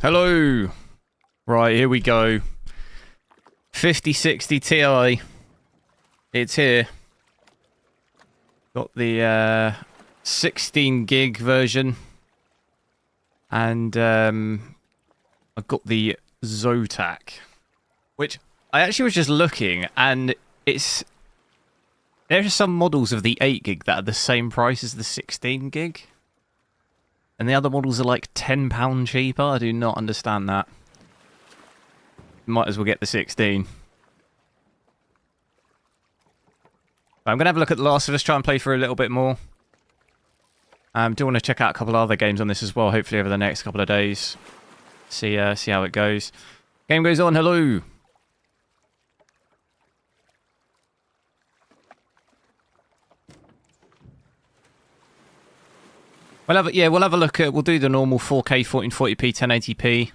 Hello. Right, here we go. 5060 Ti. It's here. Got the 16 gig version. And I've got the Zotac. Which I actually was just looking, and there's some models of the 8 gig that are the same price as the 16 gig. And the other models are like £10 cheaper. I do not understand that. Might as well get the 16. I'm going to have a look at The Last of Us, try and play for a little bit more. Do want to check out a couple of other games on this as well, hopefully over the next couple of days. See how it goes. Game goes on, hello! We'll have a look at. We'll do the normal 4K, 1440p, 1080p.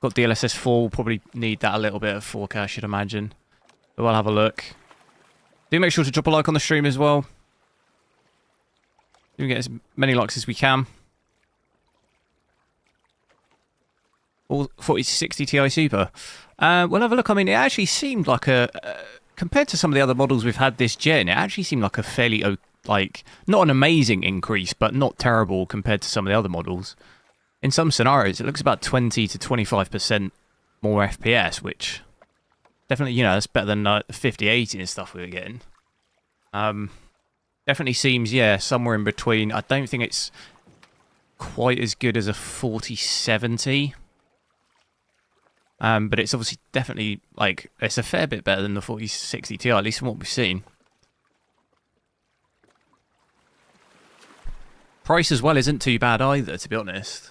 Got DLSS 4. We'll probably need that a little bit of 4K, I should imagine. But we'll have a look. Do make sure to drop a like on the stream as well. Do get as many likes as we can. All 4060 Ti Super. We'll have a look. I mean, it actually seemed like compared to some of the other models we've had this gen, it actually seemed like a fairly not an amazing increase, but not terrible compared to some of the other models. In some scenarios, it looks about 20 to 25% more FPS, which definitely, that's better than 5080 and stuff we were getting. Definitely seems, somewhere in between. I don't think it's quite as good as a 4070. But it's obviously definitely, it's a fair bit better than the 4060 Ti, at least from what we've seen. Price as well isn't too bad either, to be honest.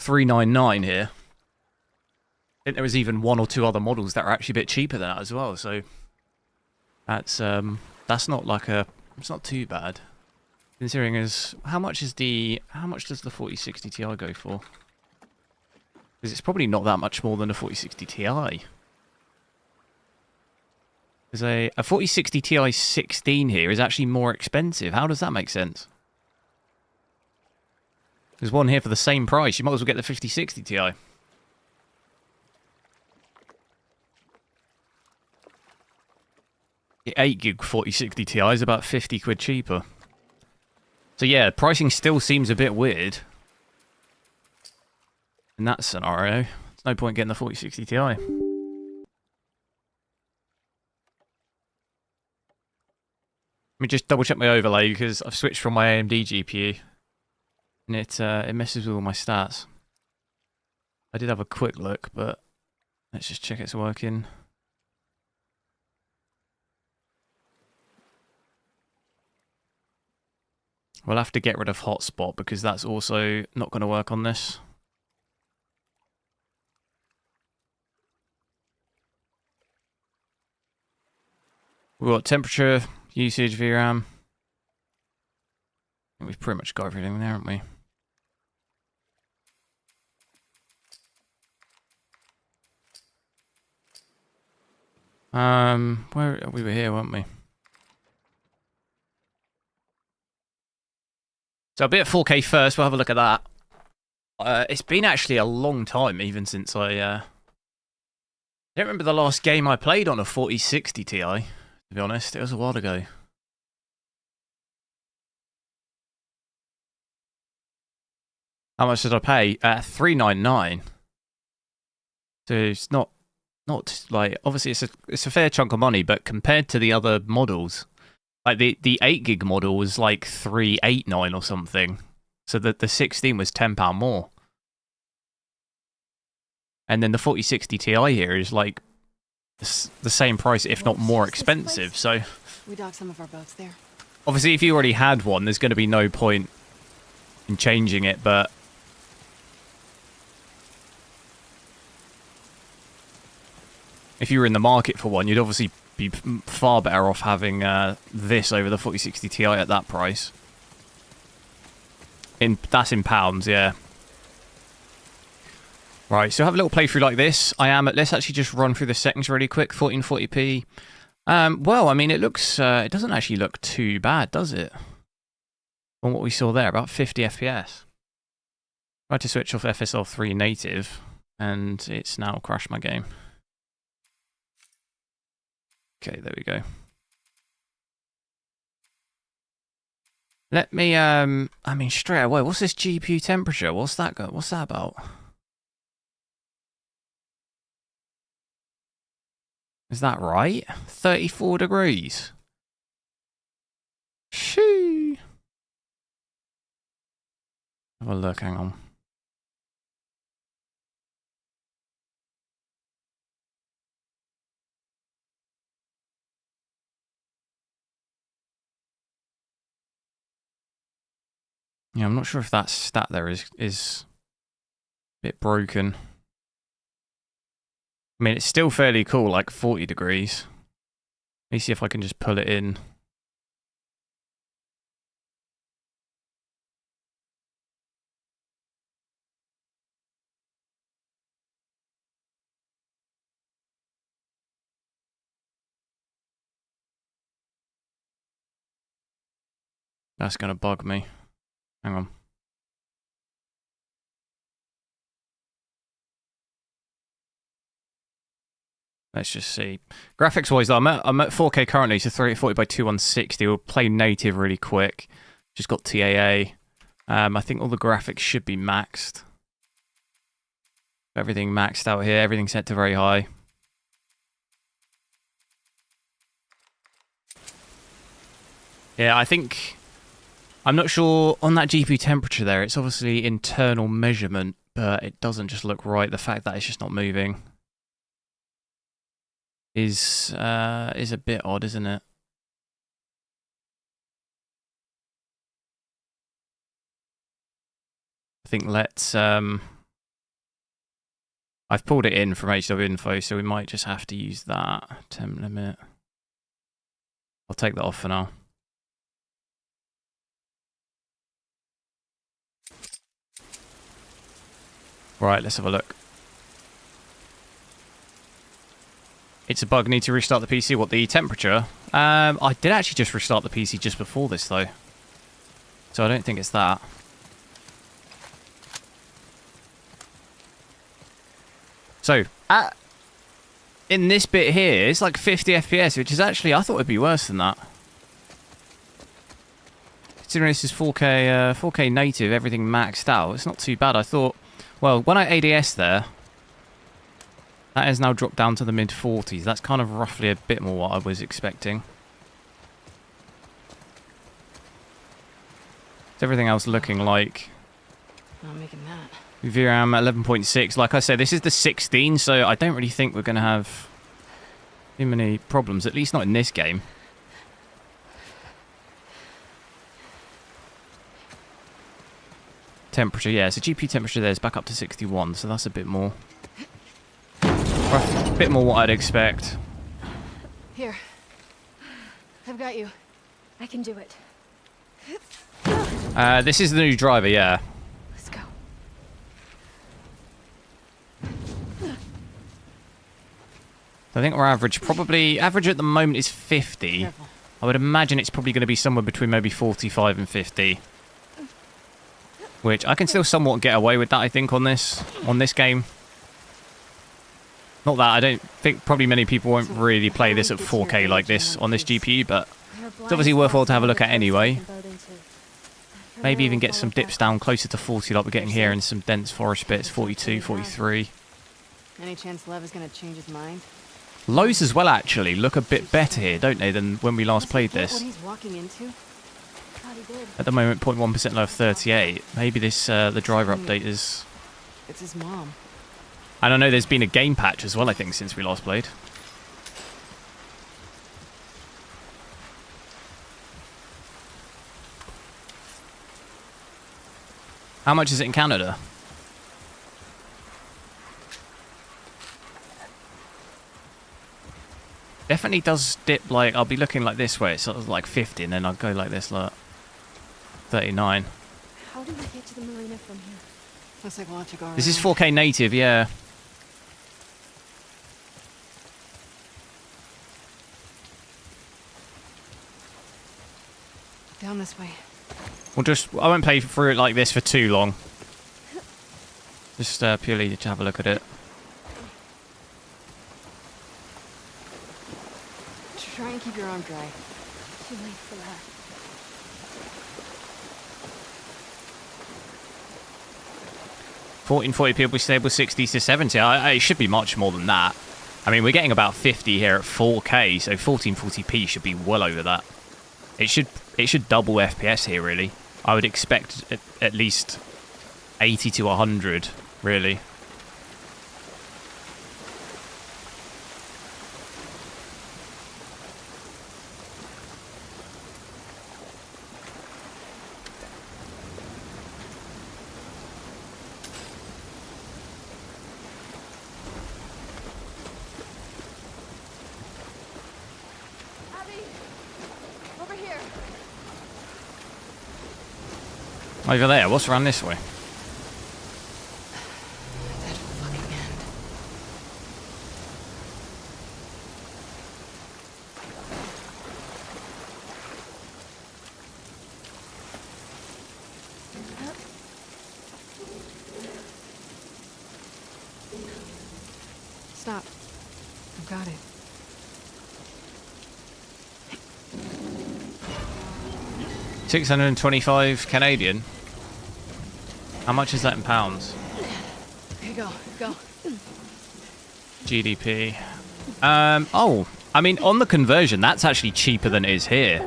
$399 here. I think there was even one or two other models that are actually a bit cheaper than that as well, so that's not it's not too bad. Considering how much does the 4060 Ti go for? Because it's probably not that much more than a 4060 Ti. There's a 4060 Ti 16 here is actually more expensive. How does that make sense? There's one here for the same price. You might as well get the 5060 Ti. The 8 gig 4060 Ti is about 50 quid cheaper. So yeah, pricing still seems a bit weird. In that scenario, there's no point getting the 4060 Ti. Let me just double check my overlay because I've switched from my AMD GPU. And it messes with all my stats. I did have a quick look, but let's just check it's working. We'll have to get rid of hotspot because that's also not going to work on this. We've got temperature, usage, VRAM. We've pretty much got everything there, haven't we? We were here, weren't we? So a bit of 4K first, we'll have a look at that. It's been actually a long time, even since I don't remember the last game I played on a 4060 Ti, to be honest. It was a while ago. How much did I pay? $399. So it's not like, obviously it's a fair chunk of money, but compared to the other models, like the 8 gig model was like $389 or something. So the 16 was £10 more. And then the 4060 Ti here is like the same price, if not more expensive. So we docked some of our boats there. Obviously, if you already had one, there's going to be no point in changing it, but if you were in the market for one, you'd obviously be far better off having this over the 4060 Ti at that price. That's in pounds, yeah. Right, so have a little playthrough like this. Let's actually just run through the settings really quick. 1440p. Well, I mean, it doesn't actually look too bad, does it? On what we saw there, about 50 FPS. Tried to switch off FSL3 native, and it's now crashed my game. Okay, there we go. Let me, I mean, straight away, what's this GPU temperature? What's that about? Is that right? 34 degrees. Shoo. Have a look, hang on. Yeah, I'm not sure if that stat there is a bit broken. I mean, it's still fairly cool, like 40 degrees. Let me see if I can just pull it in. That's going to bug me. Hang on. Let's just see. Graphics-wise, though, I'm at 4K currently, so 3040 by 2160. We'll play native really quick. Just got TAA. I think all the graphics should be maxed. Everything maxed out here. Everything set to very high. Yeah, I think... I'm not sure on that GPU temperature there. It's obviously internal measurement, but it doesn't just look right. The fact that it's just not moving is a bit odd, isn't it? I think let's I've pulled it in from HW Info, so we might just have to use that temp limit. I'll take that off for now. Right, let's have a look. It's a bug, need to restart the PC. What, the temperature? I did actually just restart the PC just before this, though. So I don't think it's that. So, in this bit here, it's like 50 FPS, which is actually, I thought it'd be worse than that. Considering this is 4K native, everything maxed out, it's not too bad. I thought, well, when I ADS there, that has now dropped down to the mid-40s. That's kind of roughly a bit more what I was expecting. What's everything else looking like? Not making that. VRAM 11.6. Like I said, this is the 16, so I don't really think we're going to have too many problems, at least not in this game. Temperature, yeah, so GPU temperature there is back up to 61, so that's a bit more. A bit more what I'd expect. Here. I've got you. I can do it. This is the new driver, yeah. Let's go. I think our average at the moment is 50. Careful. I would imagine it's probably going to be somewhere between maybe 45 and 50. Which I can still somewhat get away with that, I think, on this game. Not that I don't think probably many people won't really play this at 4K like this on this GPU, but it's obviously worthwhile to have a look at anyway. Maybe even get some dips down closer to 40 like we're getting here, and some dense forest bits, 42, 43. Any chance Lev is gonna change his mind? Lows as well, actually, look a bit better here, don't they, than when we last played What this. he's walking into? At the moment, 0.1% low of 38. Maybe this the driver update is... It's his mom. And I know there's been a game patch as well, I think, since we last played. How much is it in Canada? Definitely does dip, like, I'll be looking like this way, it's sort of like 50, and then I'll go like this, like 39. How do we get to the marina from here? Looks like we'll have to go around. This is 4K native, yeah. Down this way. I won't play through it like this for too long. Just purely to have a look at it. Try and keep your arm dry. Too late for that. 1440p will be stable 60 to 70. It should be much more than that. I mean, we're getting about 50 here at 4K, so 1440p should be well over that. It should double FPS here, really. I would expect at least 80 to 100, really. Over here. Over there, what's around this way? That fucking end. Stop. I've got it. $625 Canadian. How much is that in pounds? Okay, go. GDP. Oh, I mean, on the conversion, that's actually cheaper than it is here.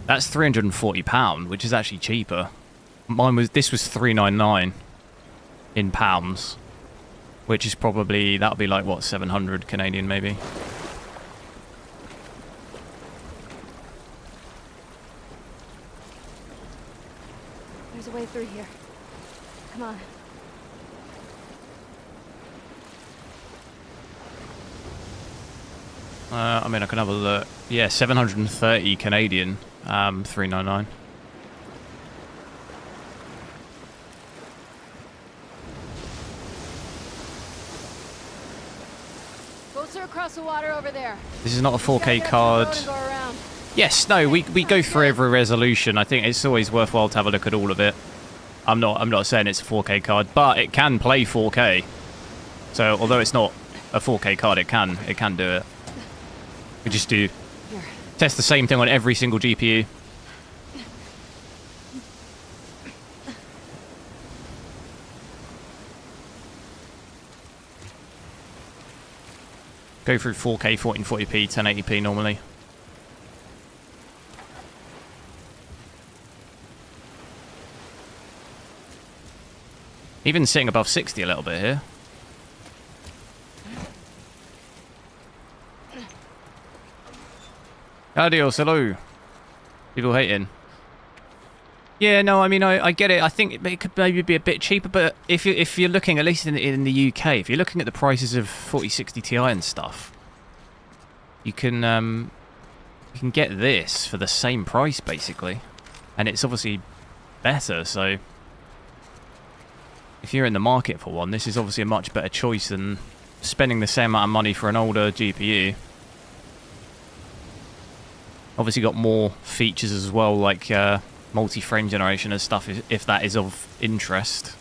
That's £340, which is actually cheaper. This was $399 in pounds, which is probably, that'll be like, what, 700 Canadian maybe. There's a way through here. Come on. I mean, I can have a look. Yeah, 730 Canadian, 399. Closer across the water over there. This is not a 4K card. Go around. Yes, no, we go through every resolution. I think it's always worthwhile to have a look at all of it. I'm not saying it's a 4K card, but it can play 4K. So although it's not a 4K card, it can do it. We just do test the same thing on every single GPU. Go through 4K, 1440p, 1080p normally. Even sitting above 60 a little bit here. Adios, hello. People hating. Yeah, no, I mean, I get it. I think it could maybe be a bit cheaper, but if you're looking, at least in the UK, if you're looking at the prices of 4060 Ti and stuff, you can get this for the same price, basically. And it's obviously better, so if you're in the market for one, this is obviously a much better choice than spending the same amount of money for an older GPU. Obviously got more features as well, like multi-frame generation and stuff, if that is of interest.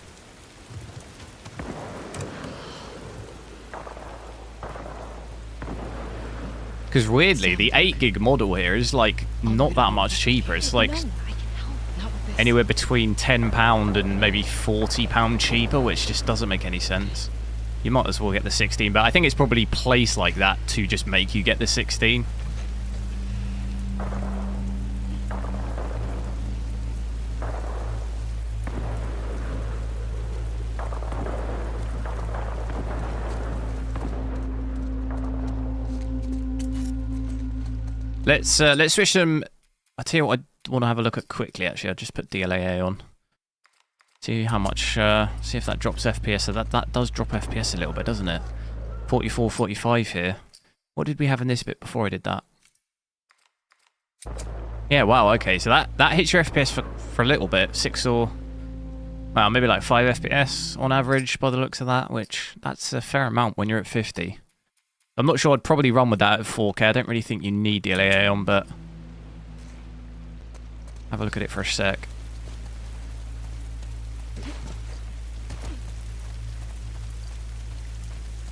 Because weirdly, the 8GB model here is like not that much cheaper. It's like anywhere between £10 and maybe £40 cheaper, which just doesn't make any sense. You might as well get the 16, but I think it's probably placed like that to just make you get the 16. Let's switch them. I'll tell you what I want to have a look at quickly, actually. I'll just put DLAA on. See how much, see if that drops FPS. So that does drop FPS a little bit, doesn't it? 44, 45 here. What did we have in this bit before I did that? Yeah, wow, okay. So that hits your FPS for a little bit. 6 or, well, maybe like 5 FPS on average by the looks of that, which that's a fair amount when you're at 50. I'm not sure I'd probably run with that at 4K. I don't really think you need DLAA on, but have a look at it for a sec.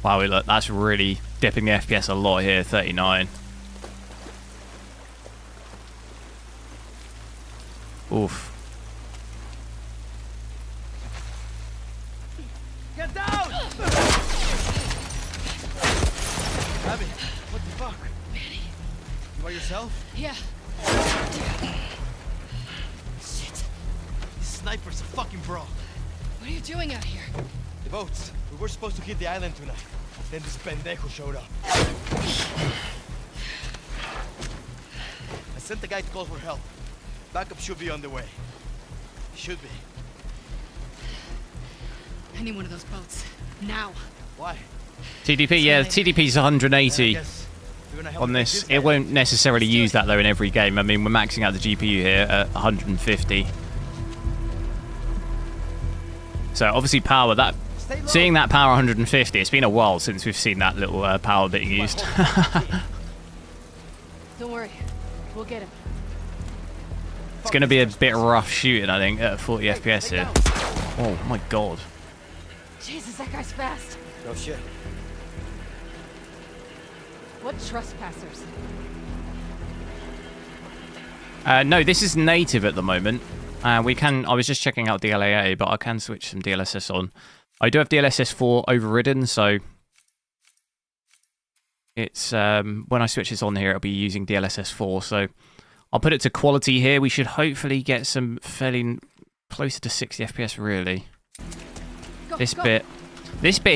Wow, look, that's really dipping the FPS a lot here, 39. Oof. Get down! Abby, what the fuck? Manny. You by yourself? Yeah. Shit. This sniper's a fucking pro. What are you doing out here? The boats. We were supposed to hit the island tonight. Then this pendejo showed up. I sent the guy to call for help. Backup should be on the way. Should be. I need one of those boats. Now. Why? TDP, yeah, TDP's 180 on this. It won't necessarily use that though in every game. I mean, we're maxing out the GPU here at 150. So obviously power, that seeing that power 150, it's been a while since we've seen that little power being used. Don't worry. We'll get him. It's going to be a bit rough shooting, I think, at 40 FPS here. Oh my god. Jesus, that guy's fast. No shit. What trespassers? No, this is native at the moment. We can. I was just checking out DLAA, but I can switch some DLSS on. I do have DLSS 4 overridden, so it's when I switch this on here, it'll be using DLSS 4. So I'll put it to quality here. We should hopefully get some fairly closer to 60 FPS, really. Go, This go. bit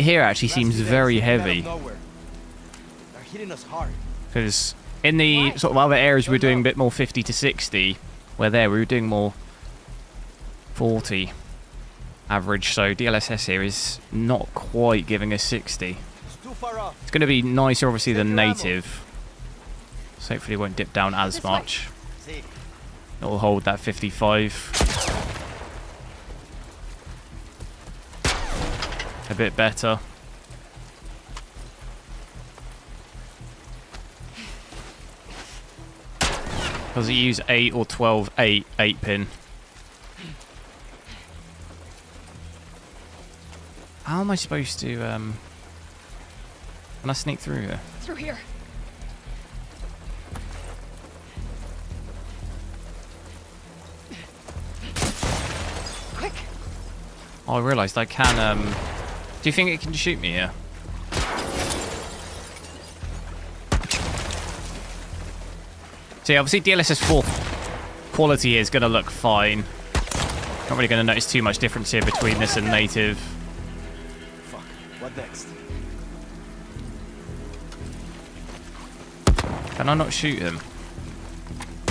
here actually seems very heavy. They're hitting us hard. Because in the sort of other areas we were doing a bit more 50 to 60, where there we were doing more 40 average, so DLSS here is not quite giving us 60. It's too far off. It's going to be nicer obviously than native, so hopefully it won't dip down as This way. much. See. It'll hold that 55 a bit better. Does it use 8 or 12? 8 pin. How am I supposed to, can I sneak through here? Through here. Quick. Oh, I realised I can, do you think it can shoot me here? See, obviously DLSS 4 quality is going to look fine. Not really going to notice too much difference here between this and native. Fuck. What next? Can I not shoot him?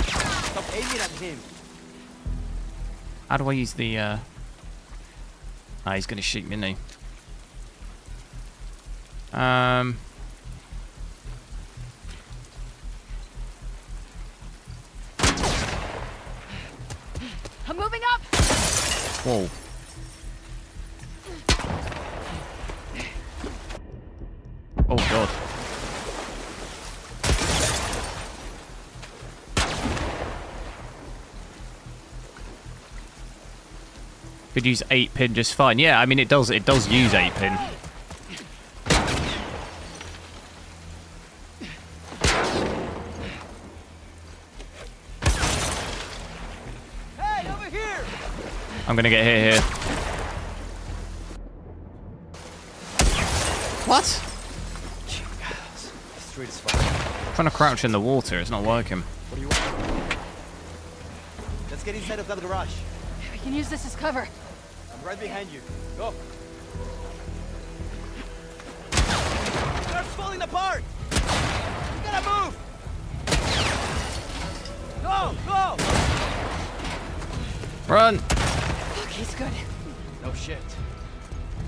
Stop aiming at him. How do I use the, Ah, he's going to shoot me, isn't he? I'm moving up. Whoa. Oh, God. Could use 8 pin just fine. Yeah, I mean, it does use 8 pin. Hey, over here! I'm going to get hit here. What? The street is fine. I'm trying to crouch in the water. It's not working. What do you want? Let's get inside of that garage. We can use this as cover. I'm right behind you. Go. They're falling apart! You gotta move! Go! Go! Run! Fuck, he's good. No shit.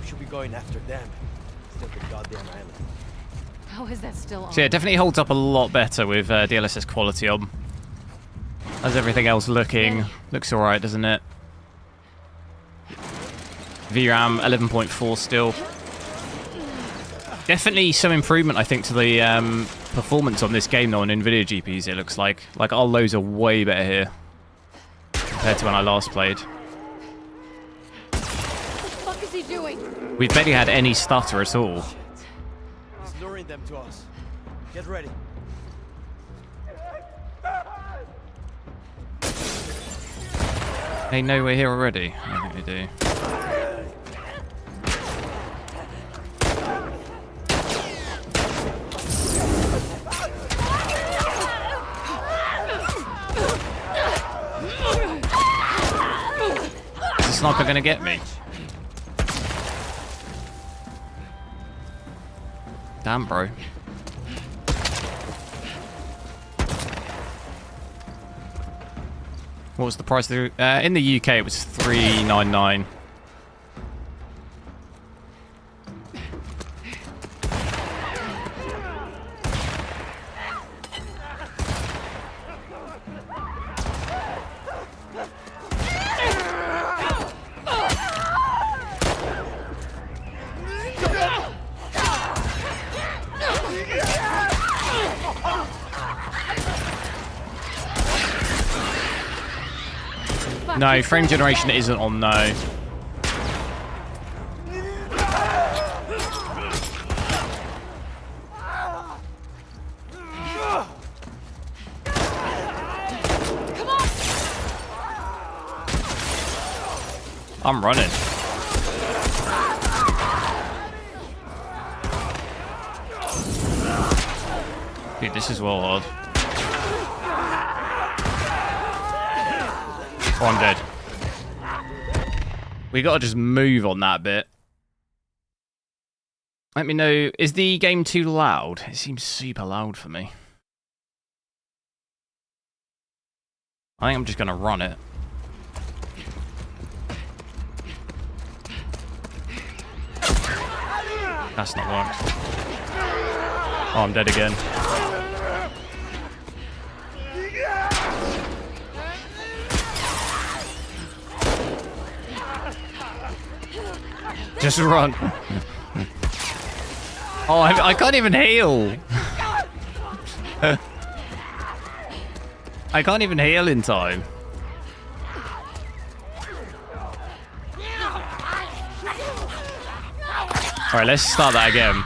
We should be going after them. Still the goddamn island. How is that still on? So yeah, it definitely holds up a lot better with DLSS quality on. How's everything else looking? Looks alright, doesn't it? VRAM 11.4 still. Definitely some improvement, I think, to the performance on this game though on Nvidia GPUs, it looks like. Like, our lows are way better here compared to when I last played. What the fuck is he doing? We've barely had any stutter at all. them to us. Get ready. They know we're here already. I think they do. Is the sniper gonna get me? Damn, bro. What was the price? In the UK, it was $3.99. No, frame generation isn't on, no. I'm running. Dude, this is well hard. Oh, I'm dead. We gotta just move on that bit. Let me know, is the game too loud? It seems super loud for me. I think I'm just gonna run it. That's not worked. Oh, I'm dead again. Just run. Oh, I can't even heal. I can't even heal in time. Alright, let's start that again.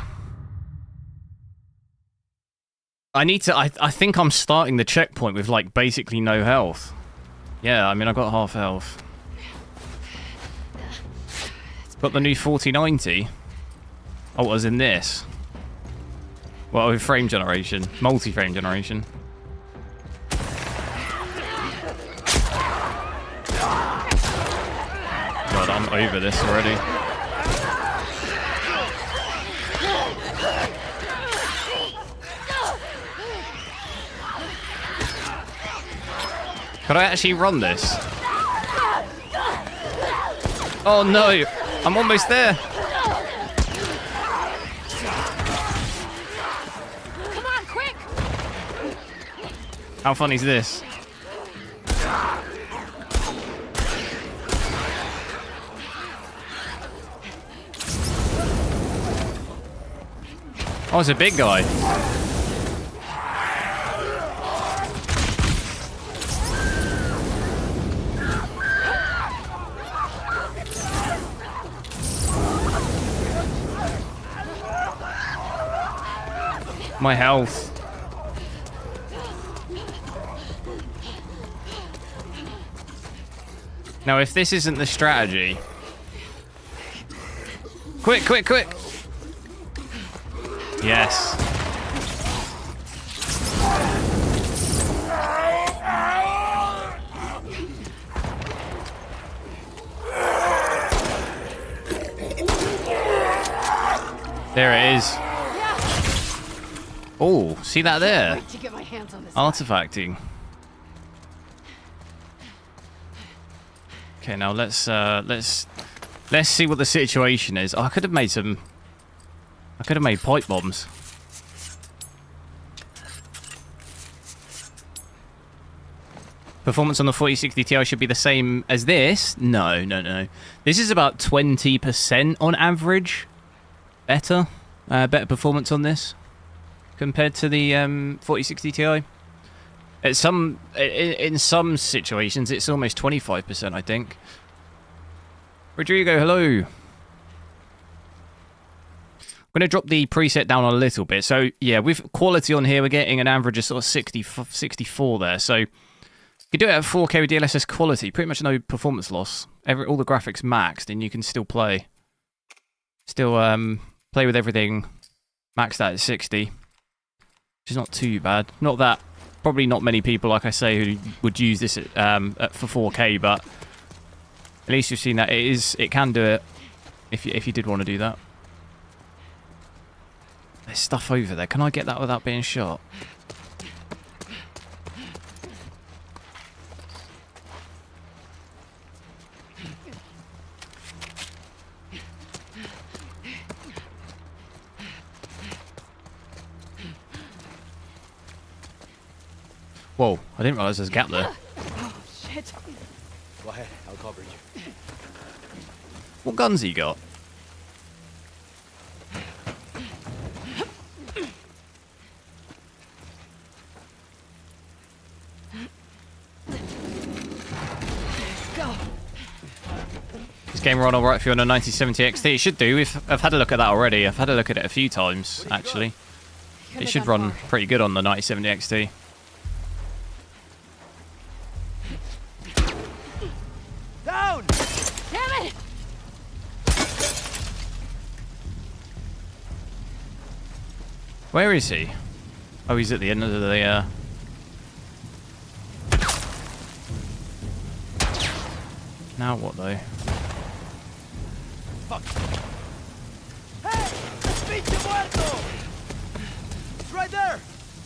I think I'm starting the checkpoint with, like, basically no health. Yeah, I mean, I've got half health. Got the new 4090. Oh, it was in this. Well, with frame generation. Multi-frame generation. God, I'm over this already. Could I actually run this? Oh no! I'm almost there! Come on, quick! How funny is this? Oh, it's a big guy. My health. Now, if this isn't the strategy... Quick, quick, quick! Yes. There it is. Oh, see that there? Wait to get my hands on this. Artifacting. Okay, now let's see what the situation is. Oh, I could have made pipe bombs. Performance on the 4060 Ti should be the same as this? No, no, no. This is about 20% on average. Better better performance on this compared to the 4060 Ti. In some situations, it's almost 25%, I think. Rodrigo, hello. I'm going to drop the preset down a little bit. So, yeah, with quality on here, we're getting an average of sort of 64 there. So, you can do it at 4K with DLSS quality. Pretty much no performance loss. All the graphics maxed, and you can still play. Still play with everything maxed out at 60. Which is not too bad. Not that... Probably not many people, like I say, who would use this for 4K, but... At least you've seen that it can do it if you did want to do that. There's stuff over there. Can I get that without being shot? Whoa, I didn't realise there's a gap there. Oh, shit. Go ahead, I'll cover you. What guns he got? Go. This game run alright if you're on a 9070 XT? It should do. I've had a look at that already. I've had a look at it a few times, actually. It should run pretty good on the 9070 XT. Down! Damn it! Where is he? Oh, he's at the end of the... Now what, though? Fuck. Hey! Pinche muerto! It's right there!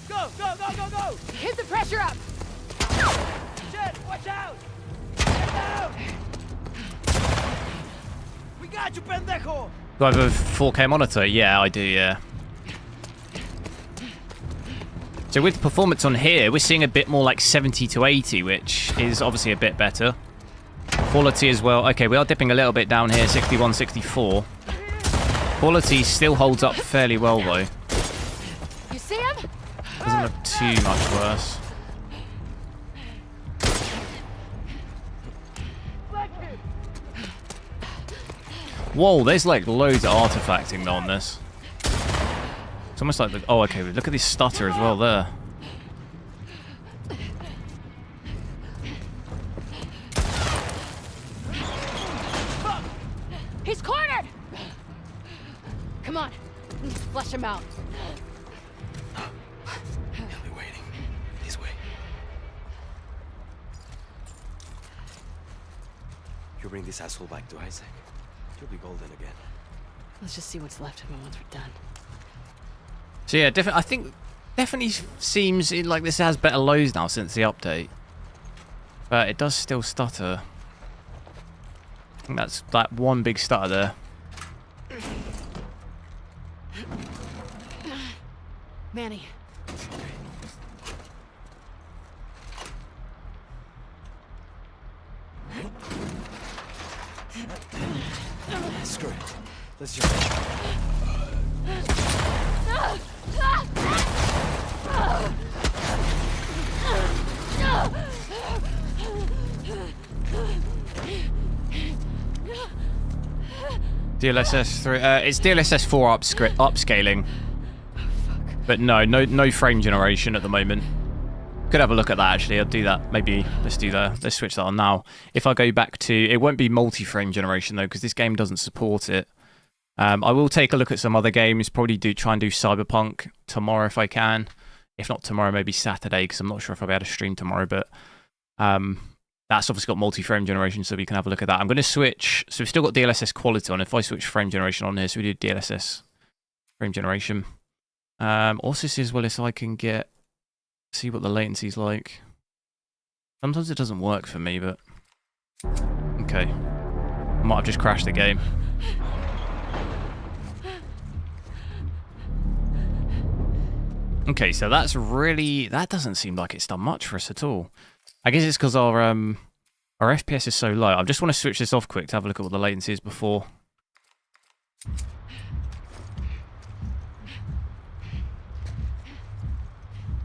Go, go, go, go, go! Hit the pressure up! Shit, watch out! Get down! We got you, pendejo! Do I have a 4K monitor? Yeah, I do, yeah. So with performance on here, we're seeing a bit more like 70 to 80, which is obviously a bit better. Quality as well. Okay, we are dipping a little bit down here, 61, 64. Quality still holds up fairly well, though. You see him? Doesn't look too much worse. Whoa, there's like loads of artifacting on this. It's almost like the... Oh, okay, look at this stutter as well there. He's cornered! Come on, let's flush him out. He'll be waiting. This way. You bring this asshole back to Isaac, you'll be golden again. Let's just see what's left of him once we're done. So yeah, I think definitely seems like this has better lows now since the update. But it does still stutter. I think that's that one big stutter there. Manny. Screw it. Let's just... DLSS 3. It's DLSS 4 upscaling. But no frame generation at the moment. Could have a look at that actually. I'll do that. Maybe let's do that. Let's switch that on now. If I go back to, it won't be multi-frame generation though, because this game doesn't support it. I will take a look at some other games. Probably try and do Cyberpunk tomorrow if I can. If not tomorrow, maybe Saturday, because I'm not sure if I'll be able to stream tomorrow. But that's obviously got multi-frame generation, so we can have a look at that. I'm going to switch. So we've still got DLSS quality on. If I switch frame generation on here, so we do DLSS frame generation. Also see as well if I can see what the latency's like. Sometimes it doesn't work for me, but okay. I might have just crashed the game. Okay, so that doesn't seem like it's done much for us at all. I guess it's because our FPS is so low. I just want to switch this off quick to have a look at what the latency is before.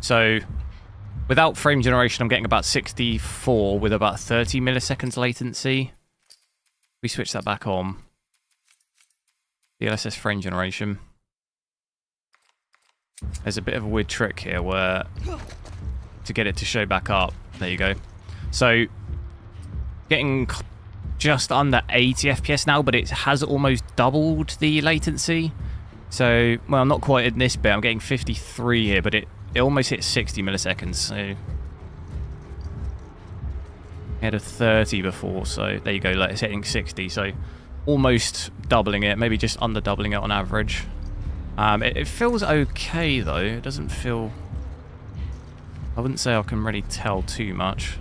So, without frame generation, I'm getting about 64 with about 30 milliseconds latency. We switch that back on. DLSS frame generation. There's a bit of a weird trick here where to get it to show back up. There you go. So getting just under 80 FPS now, but it has almost doubled the latency. So, well, not quite in this bit. I'm getting 53 here, but it almost hit 60 milliseconds. So I had a 30 before, so there you go. Like, it's hitting 60, so almost doubling it, maybe just under doubling it on average. It feels okay though. It doesn't feel... I wouldn't say I can really tell too much.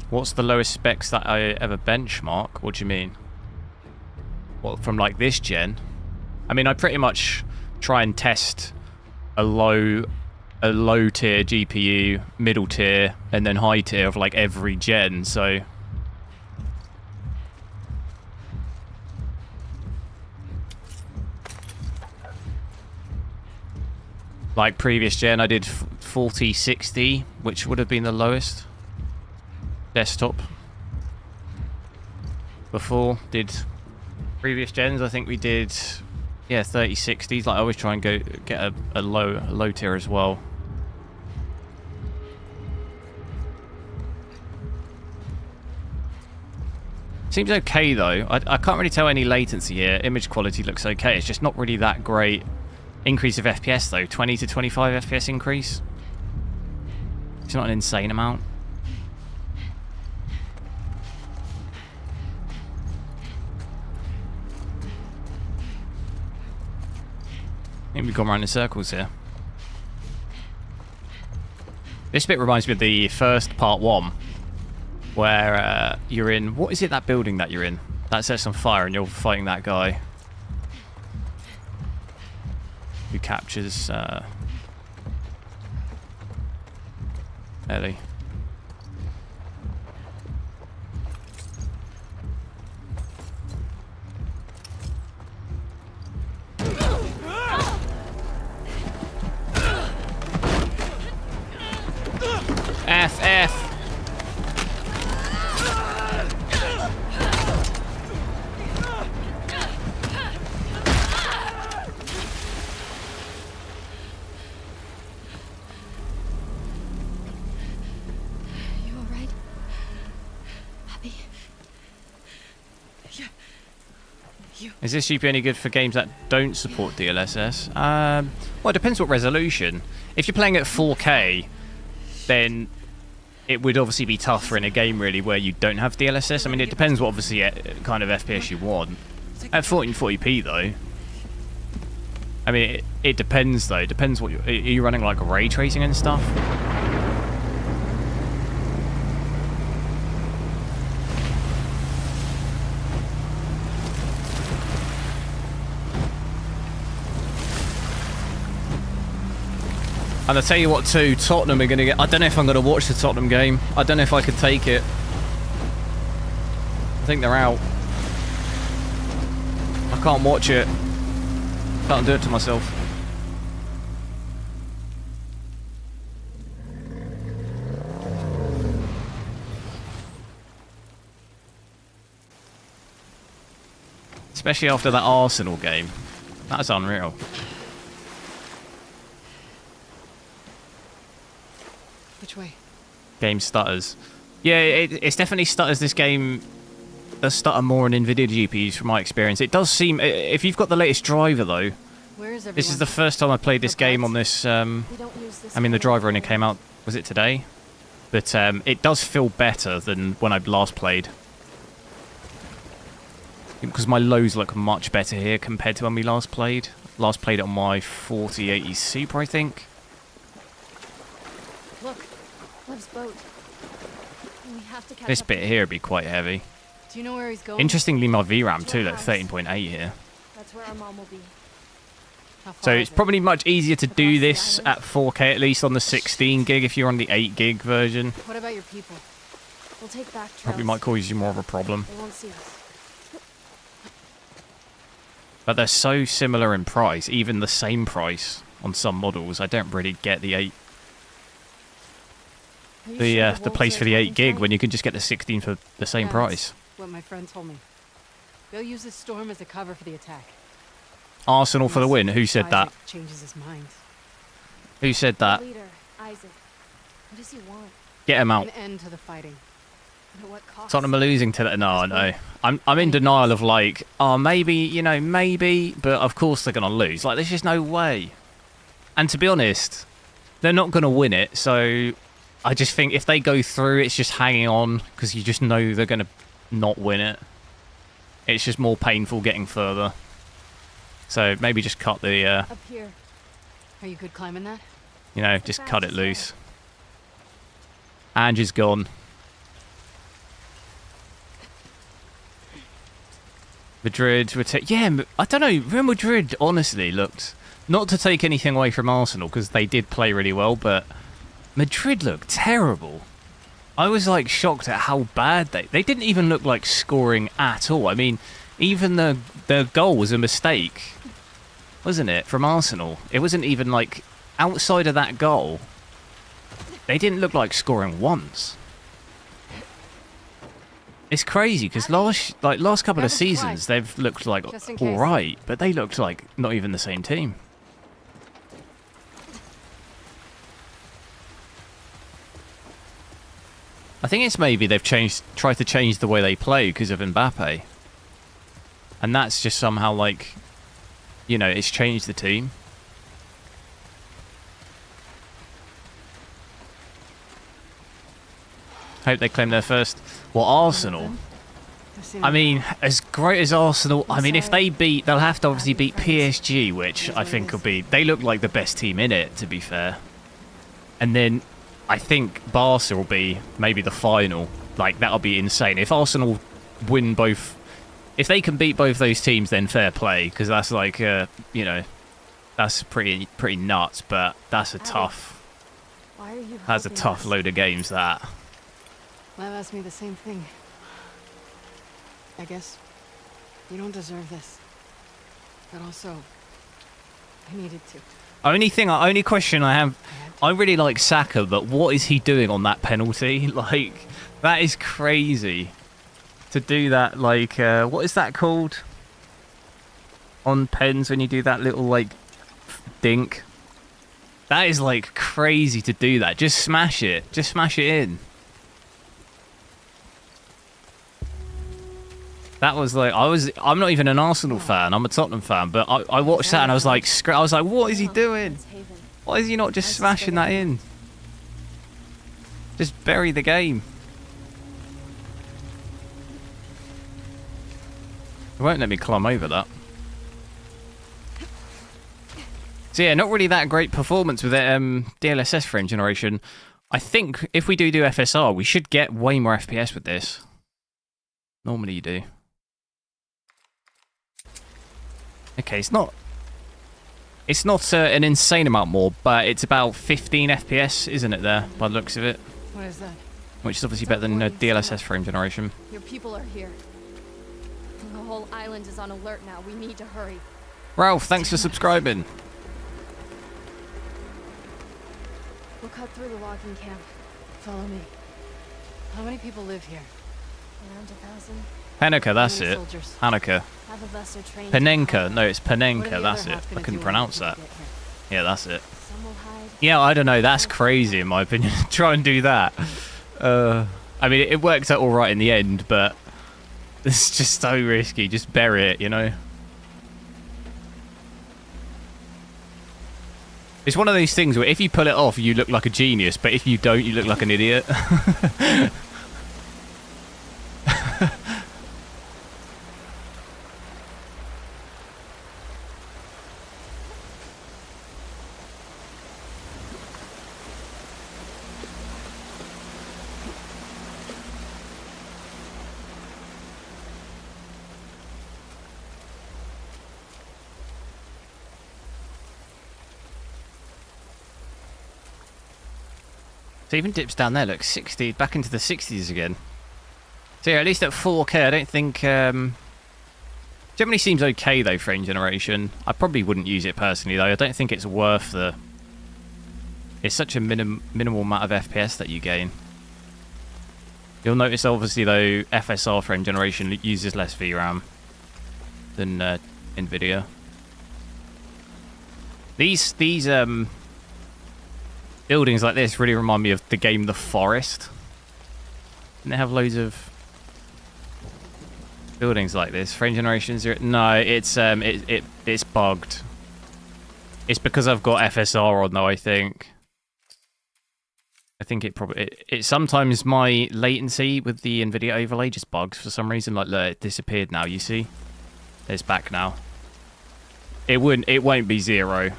What's the lowest specs that I ever benchmark? What do you mean? What, from like this gen? I mean, I pretty much try and test a low tier GPU, middle tier, and then high tier of like every gen, so like previous gen I did 4060, which would have been the lowest desktop. Before did previous gens, I think we did, yeah, 3060s. Like I always try and get a low tier as well. Seems okay though. I can't really tell any latency here. Image quality looks okay. It's just not really that great. Increase of FPS though, 20 to 25 FPS increase. It's not an insane amount. I think we've gone around in circles here. This bit reminds me of the first part 1. Where you're in... What is it, that building that you're in? That sets on fire and you're fighting that guy. Who captures... Ellie. F. Is this GPU any good for games that don't support DLSS? Well, it depends what resolution. If you're playing at 4K, then it would obviously be tougher in a game really where you don't have DLSS. I mean, it depends what obviously kind of FPS you want. At 1440p though, I mean, it depends though. It depends what are you running, like ray tracing and stuff? And I tell you what too, Tottenham are going to get... I don't know if I'm going to watch the Tottenham game. I don't know if I could take it. I think they're out. I can't watch it. Can't do it to myself. Especially after that Arsenal game. That's unreal. Which way? Game stutters. Yeah, it's definitely stutters. This game does stutter more on Nvidia GPUs from my experience. It does seem... If you've got the latest driver, though... Where is everyone? This is the first time I played this game on this... I mean, the driver only came out... Was it today? But it does feel better than when I last played. Because my lows look much better here compared to when we last played. Last played it on my 4080 Super, I think. Look, Liv's boat. We have to catch This up. bit here would be quite heavy. Do you know where he's going? Interestingly, my VRAM too, like 13.8 here. That's where our mom will be. How far So is it's it? probably much easier to do Across the this island? at 4K, at least on the 16 gig if you're on the 8 gig version. What about your people? We'll take back trails. Probably might cause you more of a problem. They won't see us. But they're so similar in price, even the same price on some models. I don't really get the 8. Are you the sure the wolves place are for the 8 attacking gig tonight? when you can just get the 16 for the same Yeah, price. that's what my friend told me. They'll use this storm as a cover for the attack. Arsenal for the Unless win. Who said that? Isaac changes his mind. Who said that? The leader, Isaac. What does he want? Get him out. An end to the fighting. And at what cost? Tottenham are losing to that. No, no. I'm in denial of like, oh, maybe, you know, maybe, but of course they're gonna lose. Like, there's just no way. And to be honest, they're not gonna win it. So I just think if they go through, it's just hanging on because you just know they're gonna not win it. It's just more painful getting further. So maybe just cut the, Up here. Are you good climbing that? you know, just cut it loose. Angie's gone. Madrid were yeah, I don't know. Real Madrid honestly looked, not to take anything away from Arsenal because they did play really well, but Madrid looked terrible. I was like shocked at how bad they didn't even look like scoring at all. I mean, even the goal was a mistake, wasn't it, from Arsenal? It wasn't even like outside of that goal. They didn't look like scoring once. It's crazy because last couple of seasons they've looked like all right, but they looked like not even the same team. I think it's maybe they've tried to change the way they play because of Mbappe, and that's just somehow like, you know, it's changed the team. Hope they claim their first. Well, Arsenal. I mean, as great as Arsenal, I mean, if they beat, they'll have to obviously beat PSG, which I think will be. They look like the best team in it, to be fair. And then I think Barca will be maybe the final. Like, that'll be insane. If Arsenal win both, if they can beat both those teams, then fair play, because that's like, you know, that's pretty nuts. But that's a tough. Why are you That's a helping tough us? load of games. That. Lev asked me the same thing. I guess you don't deserve this. But also, I needed to. Only question I have, I really like Saka, but what is he doing on that penalty? Like, that is crazy. To do that, like, what is that called? On pens when you do that little, like, dink. That is, like, crazy to do that. Just smash it. Just smash it in. That was like, I'm not even an Arsenal fan, I'm a Tottenham fan, but I watched that and I was like, what is he doing? It's Haven. Why is he not just smashing that in? Just bury the game. It won't let me climb over that. So yeah, not really that great performance with the DLSS frame generation. I think if we do FSR, we should get way more FPS with this. Normally you do. Okay, it's not an insane amount more, but it's about 15 FPS, isn't it, there, by the looks of it? What is that? Which is obviously better than DLSS frame generation. Your people are here. The whole island is on alert now. We need to hurry. Ralph, thanks for subscribing. We'll cut through the logging camp. Follow me. How many people live here? Around 1,000. Penenka, that's How many it. soldiers? Hanukkah. Half of us are trained. Penenka, no, it's What are the Penenka, other that's it. half I gonna couldn't do when pronounce the that. people get here? Yeah, that's it. Some will hide. Yeah, I don't know, that's crazy in my opinion. Try and do that. I mean, it worked out alright in the end, but it's just so risky. Just bury it, you know? It's one of those things where if you pull it off, you look like a genius, but if you don't, you look like an idiot. So even dips down there, look, 60, back into the 60s again. So yeah, at least at 4K, I don't think... generally seems okay though, frame generation. I probably wouldn't use it personally though. I don't think it's worth the it's such a minimal amount of FPS that you gain. You'll notice, obviously, though, FSR frame generation uses less VRAM than Nvidia. These buildings like this really remind me of the game The Forest. And they have loads of buildings like this. Frame generation 0. No, it's bugged. It's because I've got FSR on though, I think. I think it probably it sometimes my latency with the Nvidia overlay just bugs for some reason. Like, look, it disappeared now, you see? It's back now. It won't be 0.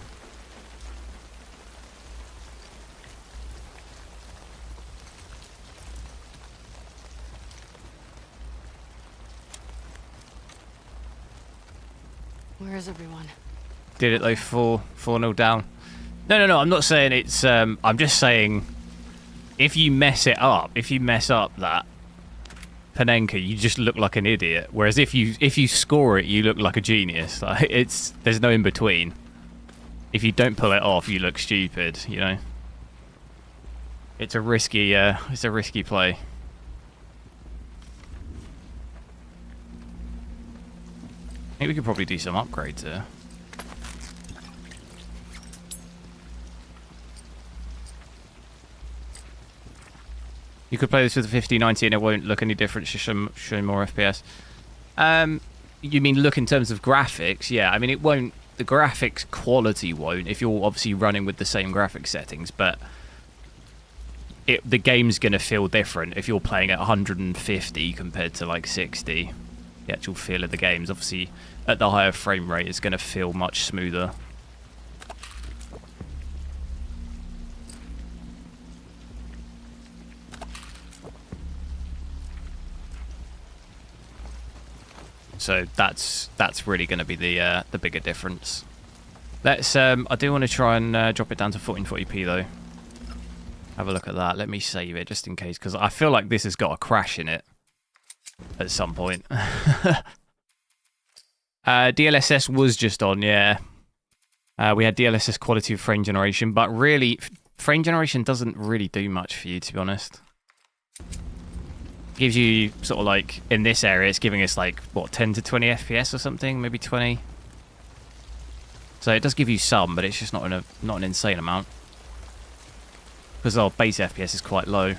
Where is everyone? Did it though, 4-0 down. No, I'm not saying it's I'm just saying if you mess it up, if you mess up that Panenka, you just look like an idiot. Whereas if you score it, you look like a genius. Like, there's no in between. If you don't pull it off, you look stupid, you know. It's a risky play. I think we could probably do some upgrades here. You could play this with a 5090 and it won't look any different, just show more FPS. You mean look in terms of graphics? Yeah, I mean it won't, the graphics quality won't, if you're obviously running with the same graphics settings, but the game's going to feel different if you're playing at 150 compared to like 60. The actual feel of the game's obviously at the higher frame rate is going to feel much smoother. So that's really going to be the bigger difference. Let's I do want to try and drop it down to 1440p though. Have a look at that. Let me save it just in case, because I feel like this has got a crash in it at some point. DLSS was just on, yeah. We had DLSS quality of frame generation, but really, frame generation doesn't really do much for you, to be honest. Gives you sort of like, in this area, it's giving us like, what, 10 to 20 FPS or something? Maybe 20? So it does give you some, but it's just not an insane amount. Because our base FPS is quite low.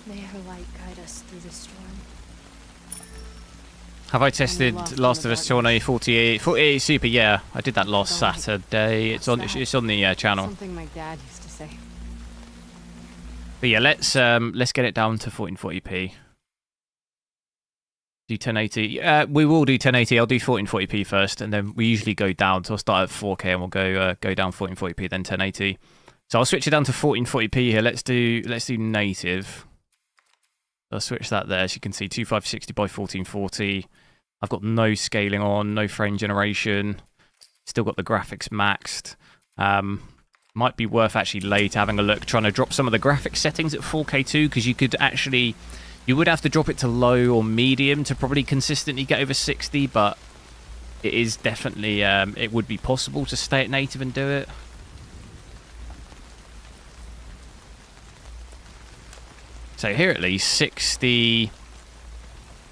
May her light guide us through the storm. Have I tested Last of Us 2 on a 48 Super? Yeah, I did that last Saturday. It's on the channel. Something my dad used to say. But yeah, let's get it down to 1440p. Do 1080. We will do 1080. I'll do 1440p first, and then we usually go down. So I'll start at 4K, and we'll go down 1440p, then 1080. So I'll switch it down to 1440p here. Let's do native. I'll switch that there. As you can see, 2560 by 1440. I've got no scaling on, no frame generation. Still got the graphics maxed. Might be worth actually later having a look, trying to drop some of the graphics settings at 4K too, because you would have to drop it to low or medium to probably consistently get over 60, but it is definitely, it would be possible to stay at native and do it. So here at least 60.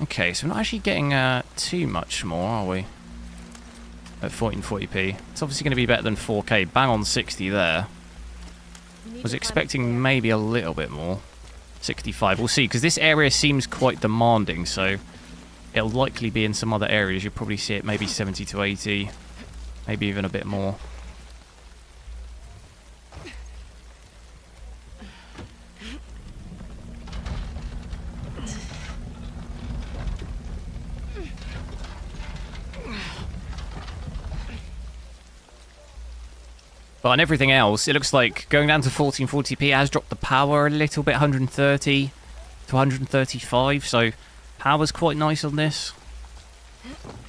Okay, so we're not actually getting too much more, are we? At 1440p. It's obviously going to be better than 4K. Bang on 60 there. Was expecting maybe a little bit more. 65. We'll see, because this area seems quite demanding, so it'll likely be in some other areas. You'll probably see it maybe 70 to 80, maybe even a bit more. But on everything else, it looks like going down to 1440p has dropped the power a little bit, 130 to 135, so power's quite nice on this.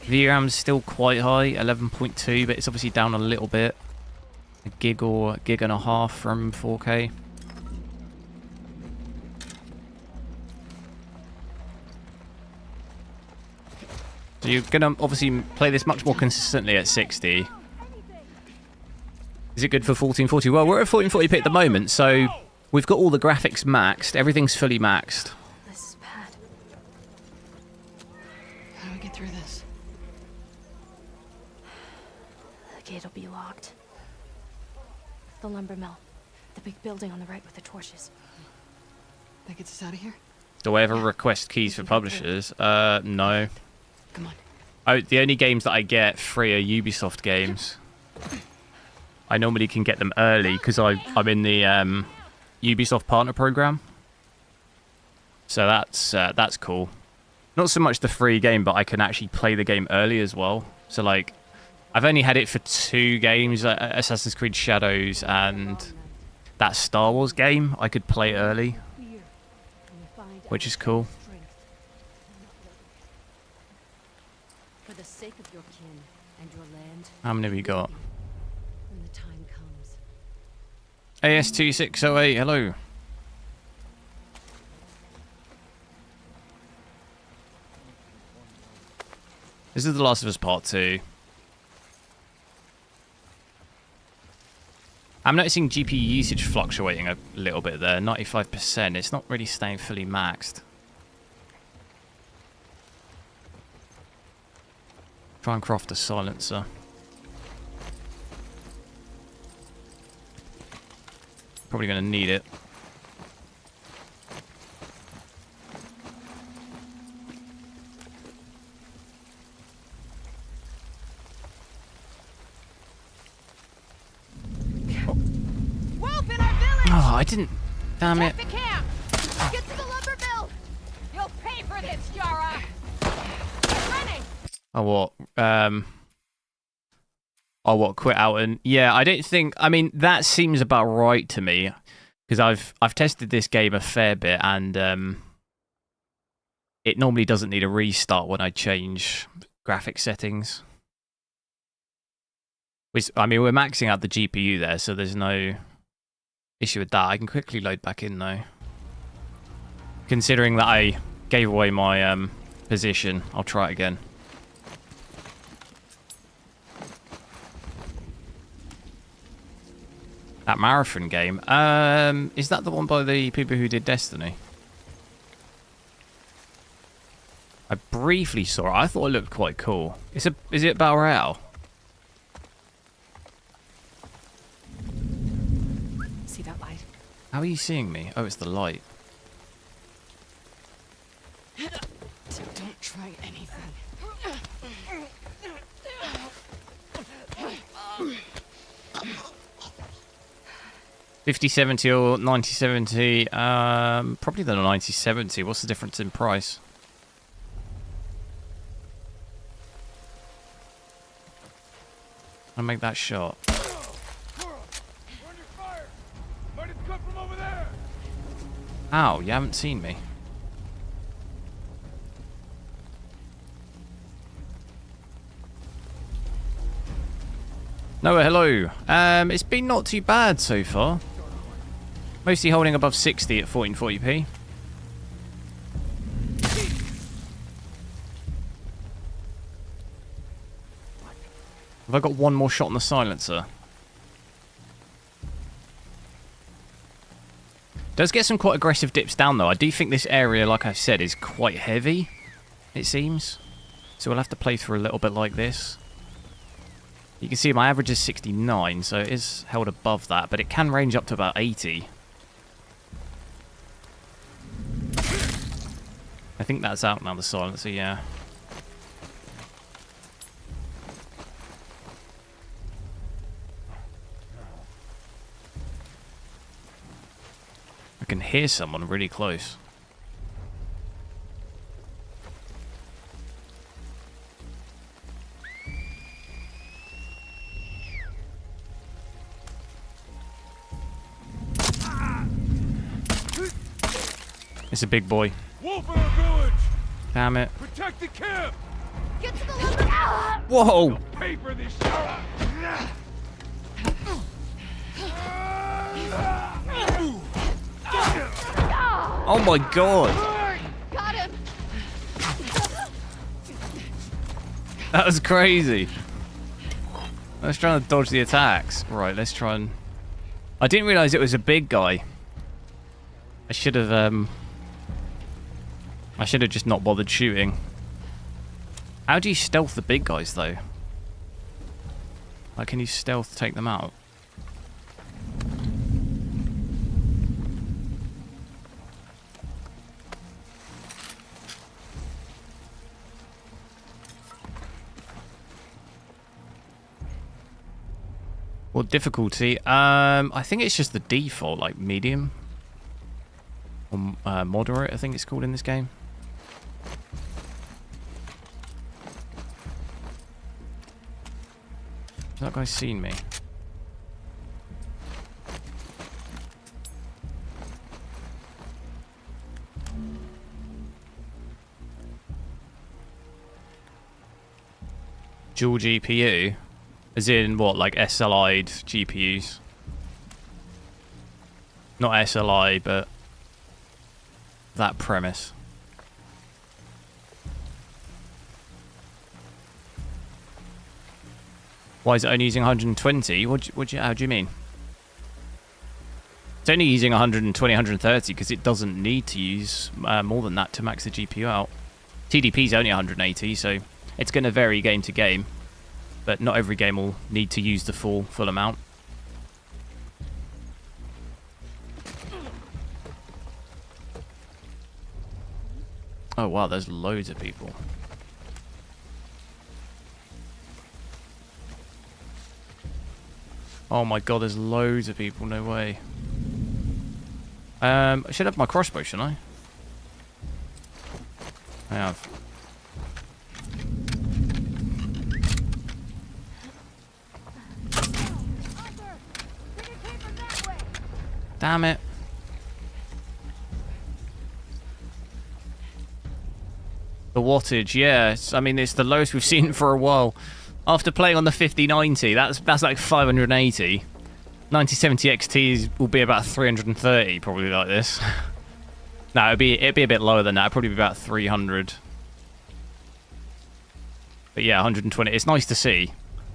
VRAM's still quite high, 11.2, but it's obviously down a little bit. A gig or gig and a half from 4K. So you're going to obviously play this much more consistently at 60. Is it good for 1440? Well, we're at 1440p at the moment, so we've got all the graphics maxed. Everything's fully maxed. This is bad. How do we get through this? The gate will be locked. The lumber mill. The big building on the right with the torches. That gets us out of here? Do I ever request keys for publishers? No. Come on. The only games that I get free are Ubisoft games. I normally can get them early because I'm in the Ubisoft partner program. So that's cool. Not so much the free game, but I can actually play the game early as well. So like, I've only had it for 2 games, Assassin's Creed Shadows and that Star Wars game. I could play early, which is cool. For the sake of your kin and your land, How many have we got? when the time comes. AS2608, hello. This is The Last of Us Part 2. I'm noticing GPU usage fluctuating a little bit there, 95%. It's not really staying fully maxed. Try and craft a silencer. Probably going to need it. Wolf in our village! Oh, I didn't. Damn it. Check the camp! Get to the lumber mill! You'll pay for this, Yara! Running! Oh, what? Oh, what? Quit out and yeah. I don't think. I mean, that seems about right to me because I've tested this game a fair bit and it normally doesn't need a restart when I change graphic settings. Which, I mean, we're maxing out the GPU there, so there's no issue with that. I can quickly load back in though. Considering that I gave away my position, I'll try it again. That marathon game. Is that the one by the people who did Destiny? I briefly saw it. I thought it looked quite cool. Is it Battle Royale? See that light? How are you seeing me? Oh, it's the light. Don't try anything. 5070 or 9070? Probably the 9070. What's the difference in price? I'll make that shot. Ow, you haven't seen me. Noah, hello. It's been not too bad so far. Mostly holding above 60 at 1440p. Have I got one more shot on the silencer? Does get some quite aggressive dips down though. I do think this area, like I said, is quite heavy, it seems. So we'll have to play through a little bit like this. You can see my average is 69, so it is held above that, but it can range up to about 80. I think that's out now, the silencer, yeah. I can hear someone really close. It's a big boy. Wolf in our village! Damn it. Protect the camp! Get to the lumber. Whoa! Pay for this shit. Oh my god! Got him. That was crazy. I was trying to dodge the attacks. Right, let's try and... I didn't realise it was a big guy. I should have just not bothered shooting. How do you stealth the big guys, though? Like, can you stealth take them out? What difficulty? I think it's just the default, like medium. Or moderate, I think it's called in this game. Has that guy seen me? Dual GPU? As in what, like SLI'd GPUs? Not SLI, but that premise. Why is it only using 120? How do you mean? It's only using 120, 130 because it doesn't need to use more than that to max the GPU out. TDP's only 180, so it's going to vary game to game. But not every game will need to use the full amount. Oh wow, there's loads of people. Oh my god, there's loads of people, no way. I should have my crossbow, shouldn't I? I have. Damn it. The wattage, yeah. I mean, it's the lowest we've seen for a while. After playing on the 5090, that's like 580. 9070 XTs will be about 330, probably like this. No, it'd be a bit lower than that. It'd probably be about 300. But yeah, 120. It's nice to see.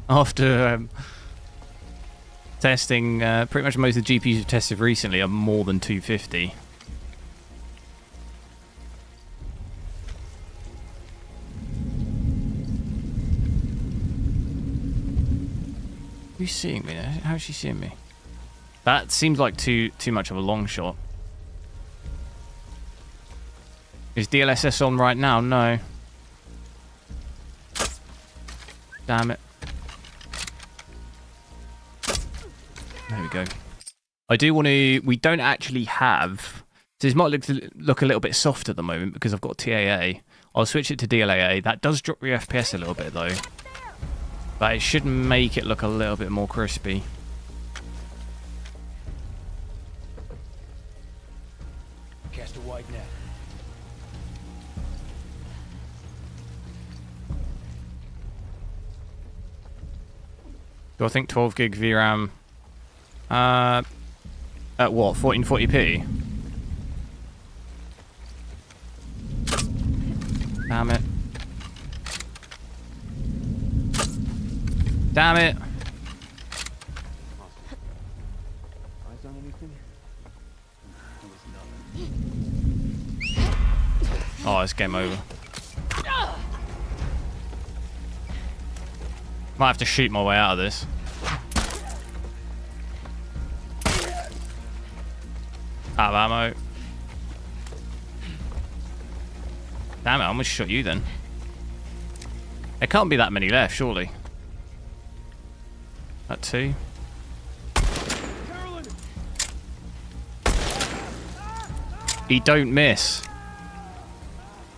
After testing, pretty much most of the GPUs we've tested recently are more than 250. Who's seeing me? How's she seeing me? That seems like too much of a long shot. Is DLSS on right now? No. Damn it. There we go. I do want to... We don't actually have... So this might look a little bit soft at the moment because I've got TAA. I'll switch it to DLAA. That does drop your FPS a little bit though. But it should make it look a little bit more crispy. Cast a wide net. Do I think 12 gig VRAM at what, 1440p? Damn it. Damn it. Eyes on anything? Oh, it's game over. Might have to shoot my way out of this. Out of ammo. Damn it, I almost shot you then. There can't be that many left, surely. That two. He don't miss.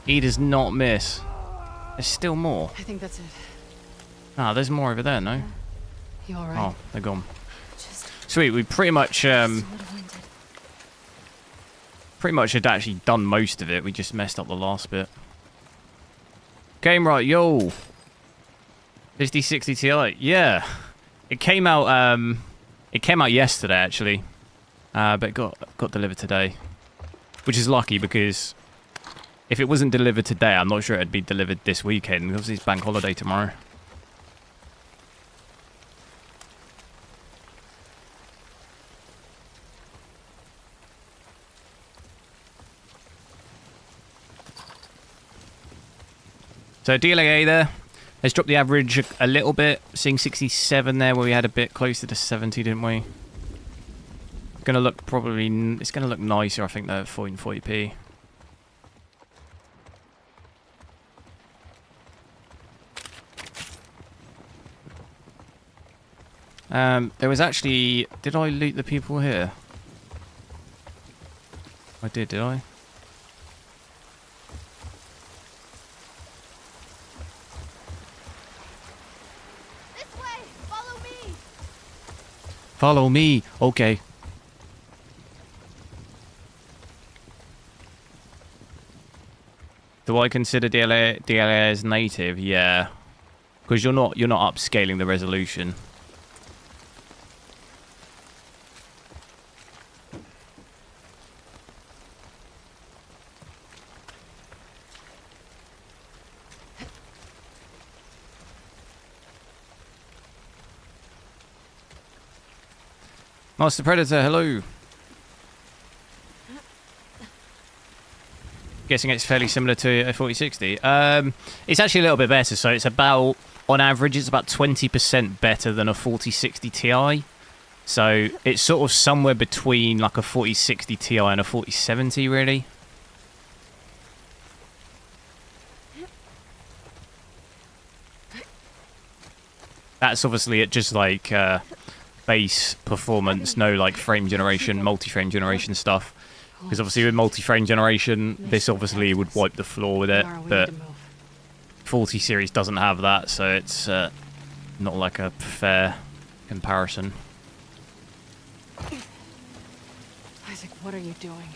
He does not miss. There's still more. I think that's it. Ah, there's more over there, no? You all right? Oh, they're gone. Just Sweet, we pretty much a little winded. had actually done most of it. We just messed up the last bit. Game right, yo. 5060 Ti. Yeah. It came out yesterday actually. But it got delivered today. Which is lucky because if it wasn't delivered today, I'm not sure it'd be delivered this weekend. Obviously it's bank holiday tomorrow. So DLA there. Let's drop the average a little bit. Seeing 67 there where we had a bit closer to 70, didn't we? Gonna look probably... It's gonna look nicer, I think, though, at 1440p. There was actually... Did I loot the people here? I did I? Follow me. Okay. Do I consider DLA as native? Yeah. Because you're not upscaling the resolution. Master Predator, hello. Guessing it's fairly similar to a 4060. It's actually a little bit better, so it's about, on average, it's about 20% better than a 4060 Ti. So it's sort of somewhere between like a 4060 Ti and a 4070, really. That's obviously at just like base performance, no like frame generation, multi-frame generation stuff. Because obviously with multi-frame generation, this obviously would wipe the floor with it, but 40 series doesn't have that, so it's not like a fair comparison. Isaac, what are you doing?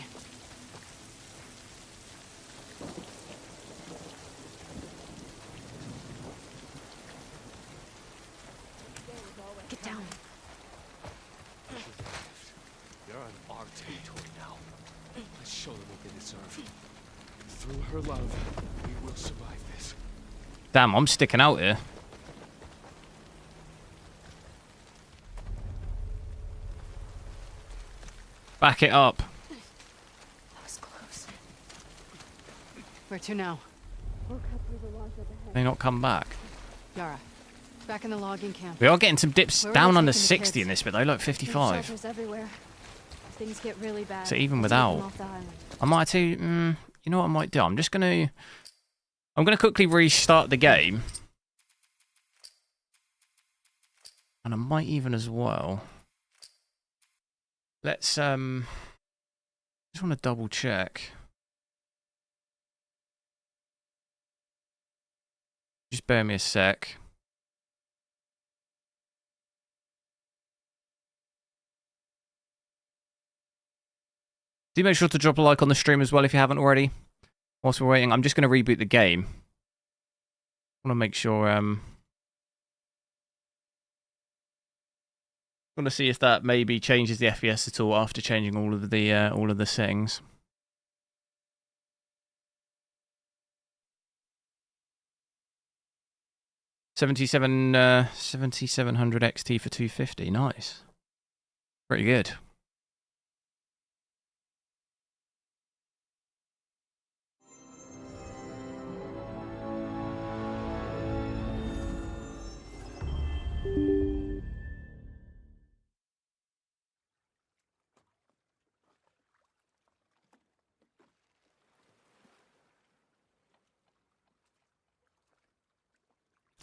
Get down. You're on our territory now. Let's show them what they deserve. Through her love, we will survive this. Damn, I'm sticking out here. Back it up. That was close. Where to now? They not come back. Yara, back in the logging camp. We are getting some dips Where are down they under taking the 60 kids? in this bit though. Look, 55. Shelters everywhere. If things get really bad. So even we'll take them without, off the island. I might do. You know what I might do? I'm gonna quickly restart the game, and I might even as well. Let's just want to double check. Just bear me a sec. Do make sure to drop a like on the stream as well if you haven't already. Whilst we're waiting, I'm just going to reboot the game. I want to make sure. Want to see if that maybe changes the FPS at all after changing all of the settings. $7700 XT for 250. Nice. Pretty good.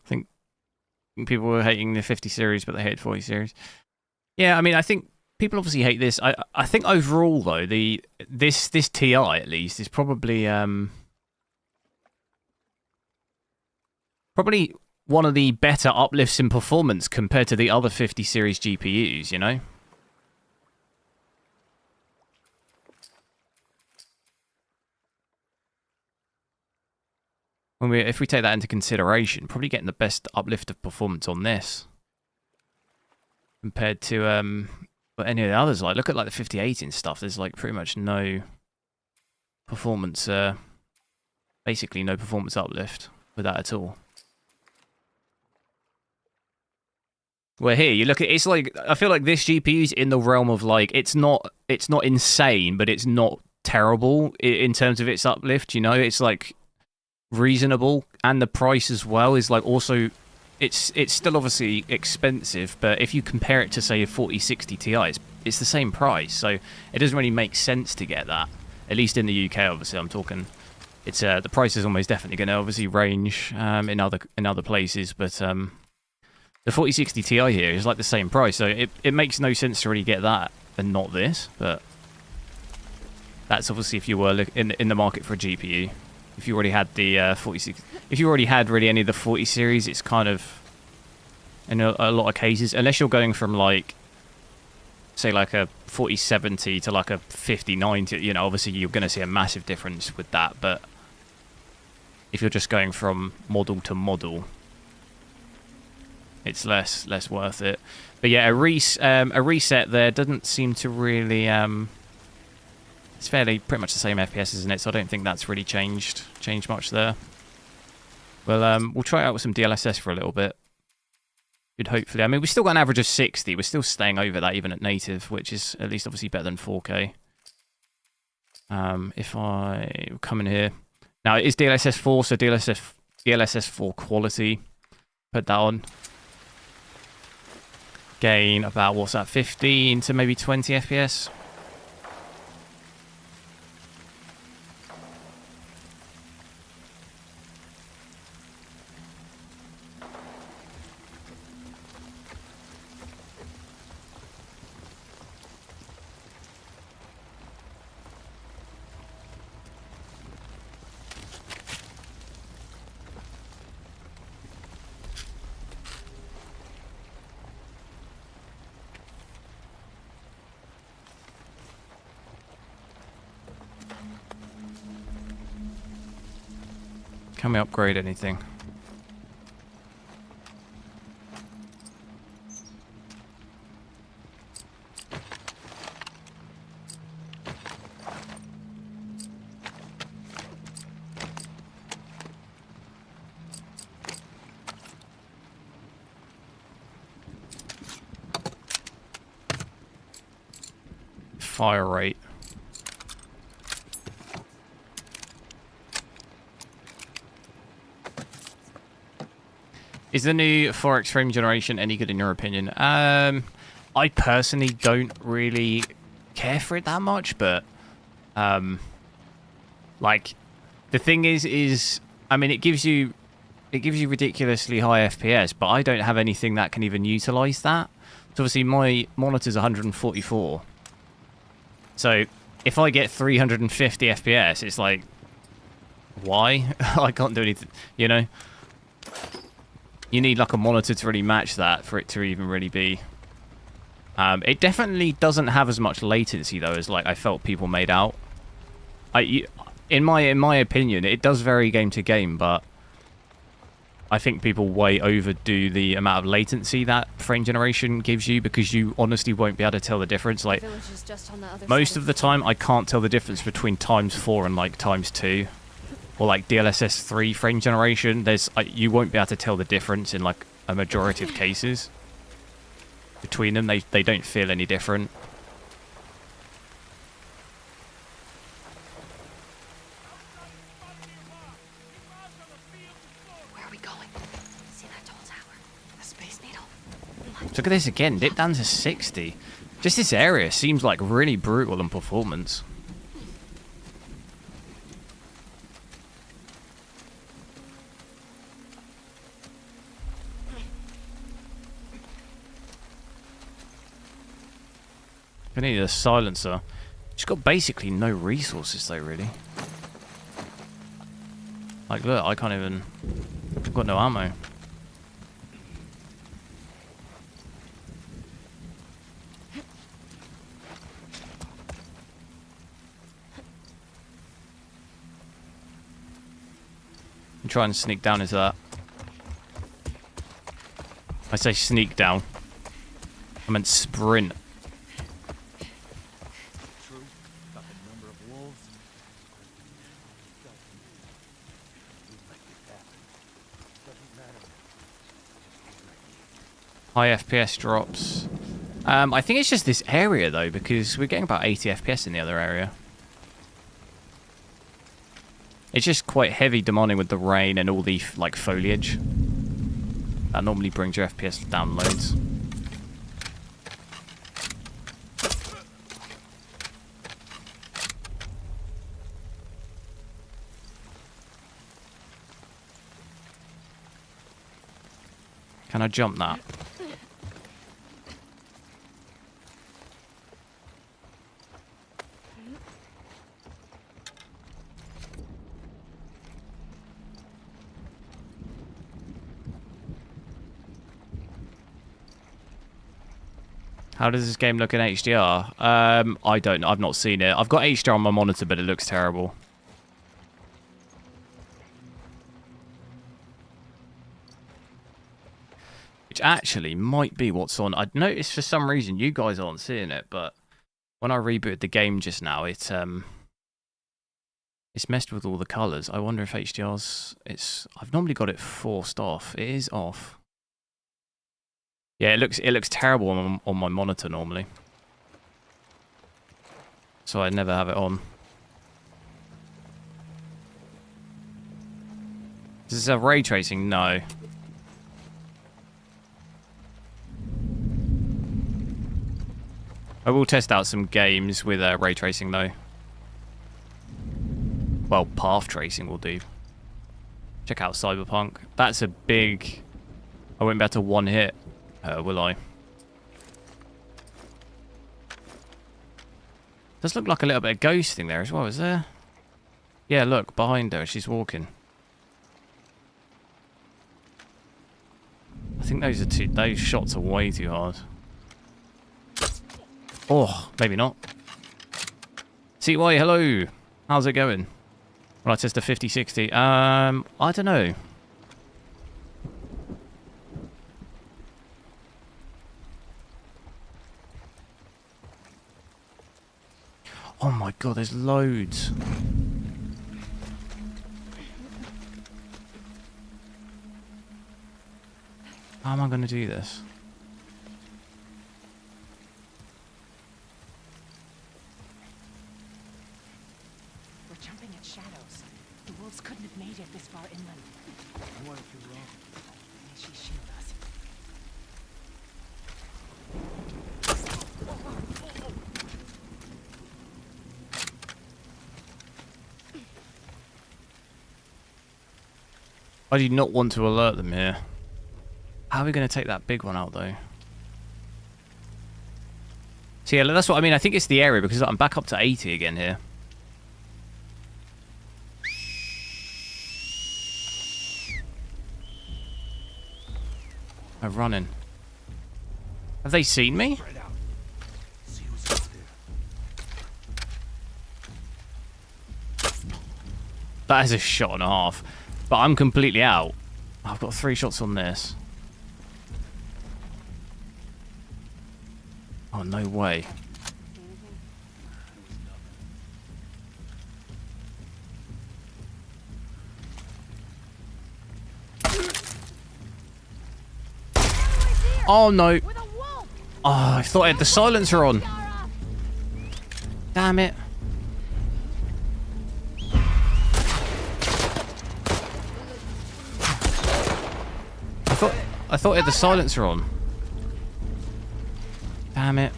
I think people were hating the 50 series, but they hate 40 series. Yeah, I mean, I think people obviously hate this. I think overall though, this TI at least is probably one of the better uplifts in performance compared to the other 50 series GPUs, you know? if we take that into consideration, probably getting the best uplift of performance on this compared to any of the others. Like, look at like the 5080 and stuff. There's like pretty much no performance, basically no performance uplift with that at all. Where here you look at, it's like, I feel like this GPU's in the realm of like, it's not insane, but it's not terrible in terms of its uplift. You know, it's like reasonable, and the price as well is like also, it's still obviously expensive, but if you compare it to say a 4060 Ti, it's the same price, so it doesn't really make sense to get that. At least in the UK, obviously, I'm talking. It's the price is almost definitely going to obviously range in other places, but the 4060 Ti here is like the same price, so it makes no sense to really get that and not this. But that's obviously if you were in the market for a GPU. If you already had the 46, if you already had really any of the 40 series, it's kind of, in a lot of cases, unless you're going from like, say like a 4070 to like a 5090, you know, obviously you're going to see a massive difference with that. But if you're just going from model to model, it's less worth it. But yeah, a reset there doesn't seem to really it's fairly pretty much the same FPS, isn't it? So I don't think that's really changed much there. Well, we'll try it out with some DLSS for a little bit. You'd hopefully, I mean, we've still got an average of 60. We're still staying over that even at native, which is at least obviously better than 4K. If I come in here now, it is DLSS 4, so DLSS 4 quality. Put that on. Gain about, what's that, 15 to maybe 20 FPS. Can we upgrade anything? Fire rate. Is the new 4X frame generation any good in your opinion? I personally don't really care for it that much, but like the thing is I mean it gives you ridiculously high FPS, but I don't have anything that can even utilize that. So obviously my monitor's 144. So if I get 350 FPS, it's like, why? I can't do anything, you know? You need like a monitor to really match that for it to even really be. It definitely doesn't have as much latency though as like I felt people made out. In my opinion, it does vary game to game, but I think people way overdo the amount of latency that frame generation gives you, because you honestly won't be able to tell the difference. Like most of the time, I can't tell the difference between ×4 and like ×2. Or like DLSS 3 frame generation, you won't be able to tell the difference in like a majority of cases. Between them, they don't feel any different. Where are we going? See that tall tower? A space needle? Look at this again, dip down to 60. Just this area seems like really brutal in performance. I need a silencer. It's got basically no resources though, really. Like, look, I can't even... I've got no ammo. I'm try and sneak down into that. I say sneak down. I meant sprint. True. Got the number of wolves. We let it happen. Doesn't matter. High FPS drops. I think it's just this area though, because we're getting about 80 FPS in the other area. It's just quite heavy demanding with the rain and all the like foliage. That normally brings your FPS down loads. Can I jump that? How does this game look in HDR? I don't know. I've not seen it. I've got HDR on my monitor, but it looks terrible. Which actually might be what's on. I'd noticed for some reason you guys aren't seeing it, but when I rebooted the game just now, it's messed with all the colours. I wonder if HDR's... I've normally got it forced off. It is off. Yeah, it looks terrible on my monitor normally. So I never have it on. Does it have ray tracing? No. I will test out some games with ray tracing though. Well, path tracing will do. Check out Cyberpunk. That's a big... I won't be able to one hit. Will I? Does look like a little bit of ghosting there as well, is there? Yeah, look, behind her, she's walking. I think those shots are way too hard. Oh, maybe not. CY, hello. How's it going? Will I test a 50-60? I don't know. Oh my god, there's loads. How am I going to do this? We're jumping at shadows. The wolves couldn't have made it this far inland. I want to do wrong. May she shield us. I do not want to alert them here. How are we going to take that big one out, though? So yeah, that's what I mean. I think it's the area, because I'm back up to 80 again here. I'm running. Have they seen me? Spread out. See who's out there. That is a shot and a half. But I'm completely out. I've got 3 shots on this. Oh, no way. Oh, no. Oh, I thought I had the silencer on. Damn it. I thought it had the silencer on. Damn it.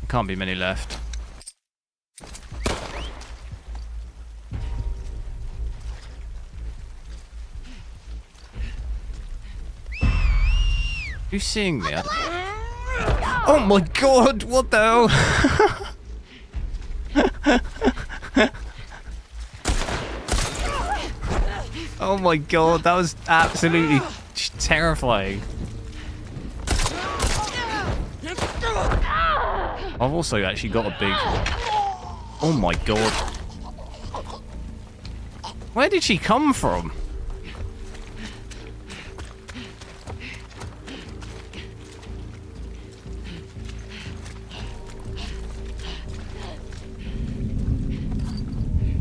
Can't be many left. Who's seeing me? Oh my god, what the hell? Oh my god, that was absolutely terrifying. I've also actually got a big... Oh my god. Where did she come from?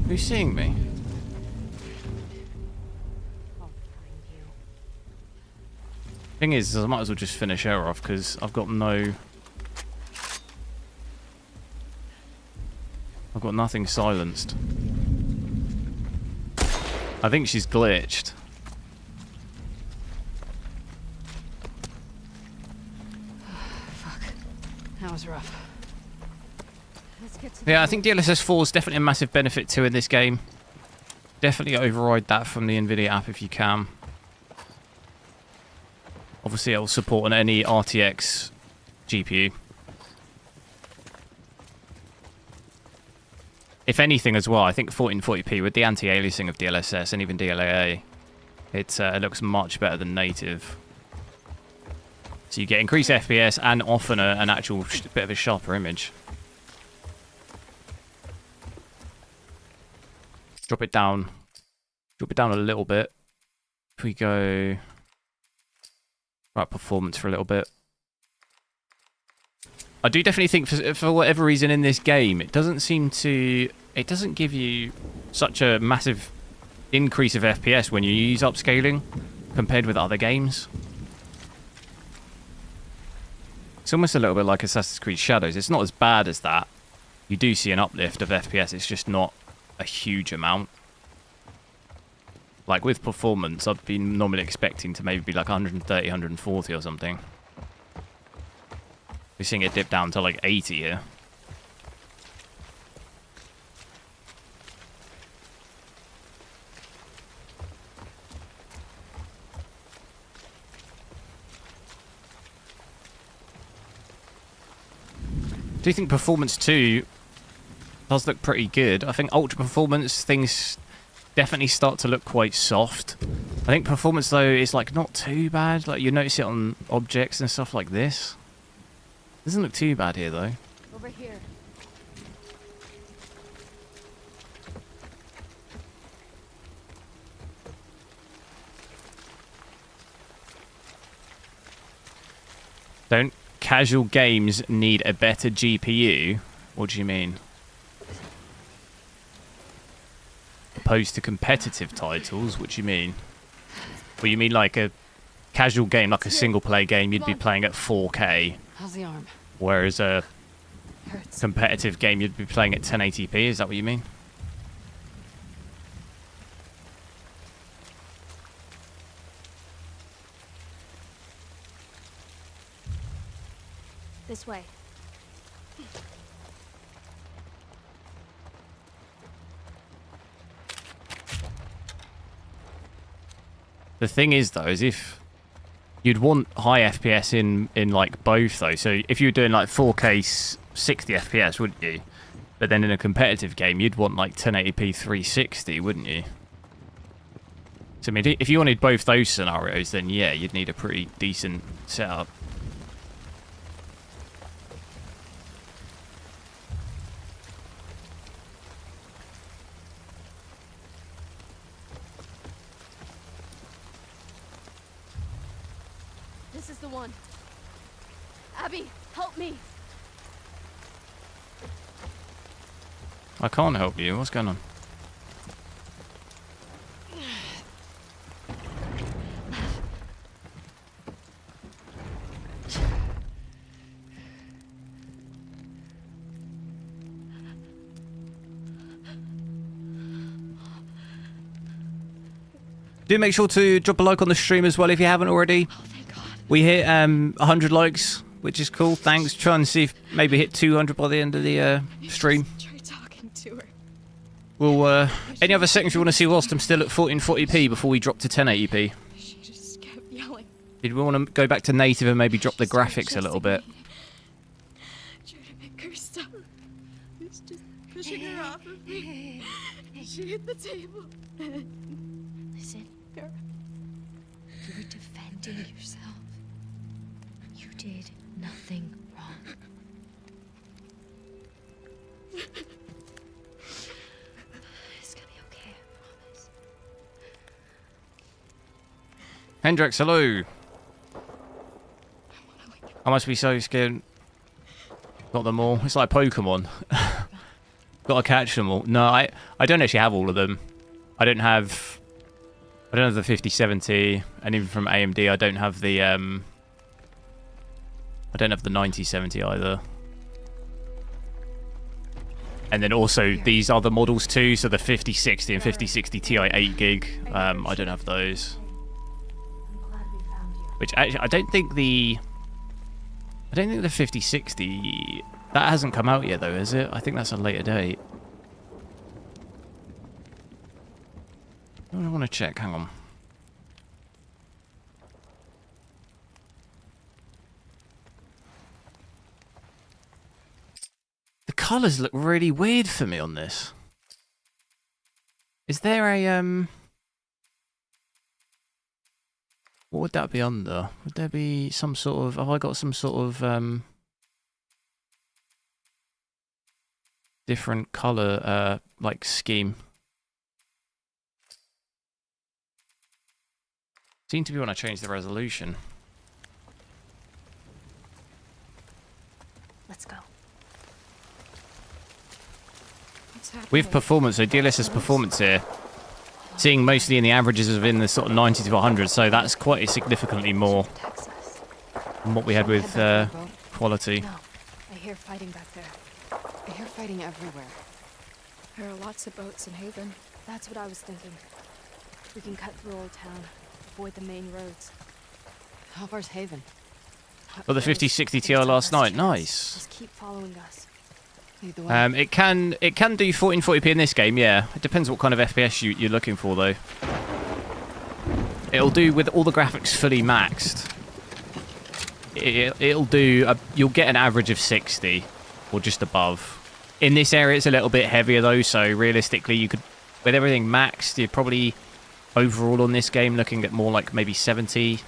Who's seeing me? Thing is, I might as well just finish her off because I've got no... I've got nothing silenced. I think she's glitched. Fuck. That was rough. Let's get to the Yeah, I think DLSS 4 is definitely a massive benefit to in this game. Definitely override that from the Nvidia app if you can. Obviously, it'll support on any RTX GPU. If anything as well, I think 1440p with the anti-aliasing of DLSS and even DLAA, it looks much better than native. So you get increased FPS and often an actual bit of a sharper image. Drop it down a little bit. If we go right, performance for a little bit. I do definitely think for whatever reason in this game, it doesn't give you such a massive increase of FPS when you use upscaling compared with other games. It's almost a little bit like Assassin's Creed Shadows. It's not as bad as that. You do see an uplift of FPS, it's just not a huge amount. Like with performance, I'd be normally expecting to maybe be like 130, 140 or something. We're seeing it dip down to like 80 here. Do you think performance 2 does look pretty good? I think ultra performance things definitely start to look quite soft. I think performance though is like not too bad. Like you notice it on objects and stuff like this. Doesn't look too bad here though. over here. Don't casual games need a better GPU? What do you mean? Opposed to competitive titles? What do you mean? Well, you mean like a casual game, like a single player game, you'd be playing at 4K. How's the arm? Whereas a Hurts. competitive game, you'd be playing at 1080p. Is that what you mean? This way. The thing is, though, is if you'd want high FPS in like both, though. So if you were doing like 4K 60 FPS, wouldn't you? But then in a competitive game, you'd want like 1080p 360, wouldn't you? So I mean, if you wanted both those scenarios, then yeah, you'd need a pretty decent setup. This is the one. Abby, help me. I can't help you. What's going on? Do make sure to drop a like on the stream as well if you haven't already. Oh, thank God. We hit 100 likes, which is cool. Thanks. Try and see if maybe hit 200 by the end of the stream. Try talking to her. Well, any other settings you want to see whilst I'm still at 1440p before we drop to 1080p? She just kept yelling. Did we want to go back to native and maybe drop the graphics a little bit? Try to make her stop. It's just pushing her off of me. She hit the table. Listen. You were defending yourself. You did nothing wrong. It's gonna be okay, I promise. Hendrix, hello. I must be so scared. Got them all. It's like Pokemon. Gotta catch them all. No, I don't actually have all of them. I don't have the 5070, and even from AMD I don't have the 9070 either. And then also these other models too, so the 5060 and 5060 Ti 8 gig, I don't have those. Which actually I don't think the 5060, that hasn't come out yet though, is it? I think that's a later date. I want to check, hang on. The colours look really weird for me on this. Is there a what would that be under? Would there be some sort of, have I got some sort of different colour like scheme? Seemed to be when I changed the resolution. Let's go. With performance, so DLSS performance here, seeing mostly in the averages of in the sort of 90 to 100, so that's quite significantly more than what we had with quality. No, I hear fighting back there. I hear fighting everywhere. There are lots of boats in Haven. That's what I was thinking. We can cut through Old Town, avoid the main roads. How far's Haven? Got the 5060 Ti last night. Nice. Just keep following us. Lead the way. It can do 1440p in this game, yeah. It depends what kind of FPS you're looking for though. It'll do with all the graphics fully maxed. It'll do. You'll get an average of 60 or just above. In this area, it's a little bit heavier though, so realistically, you could, with everything maxed, you're probably overall on this game looking at more like maybe 70,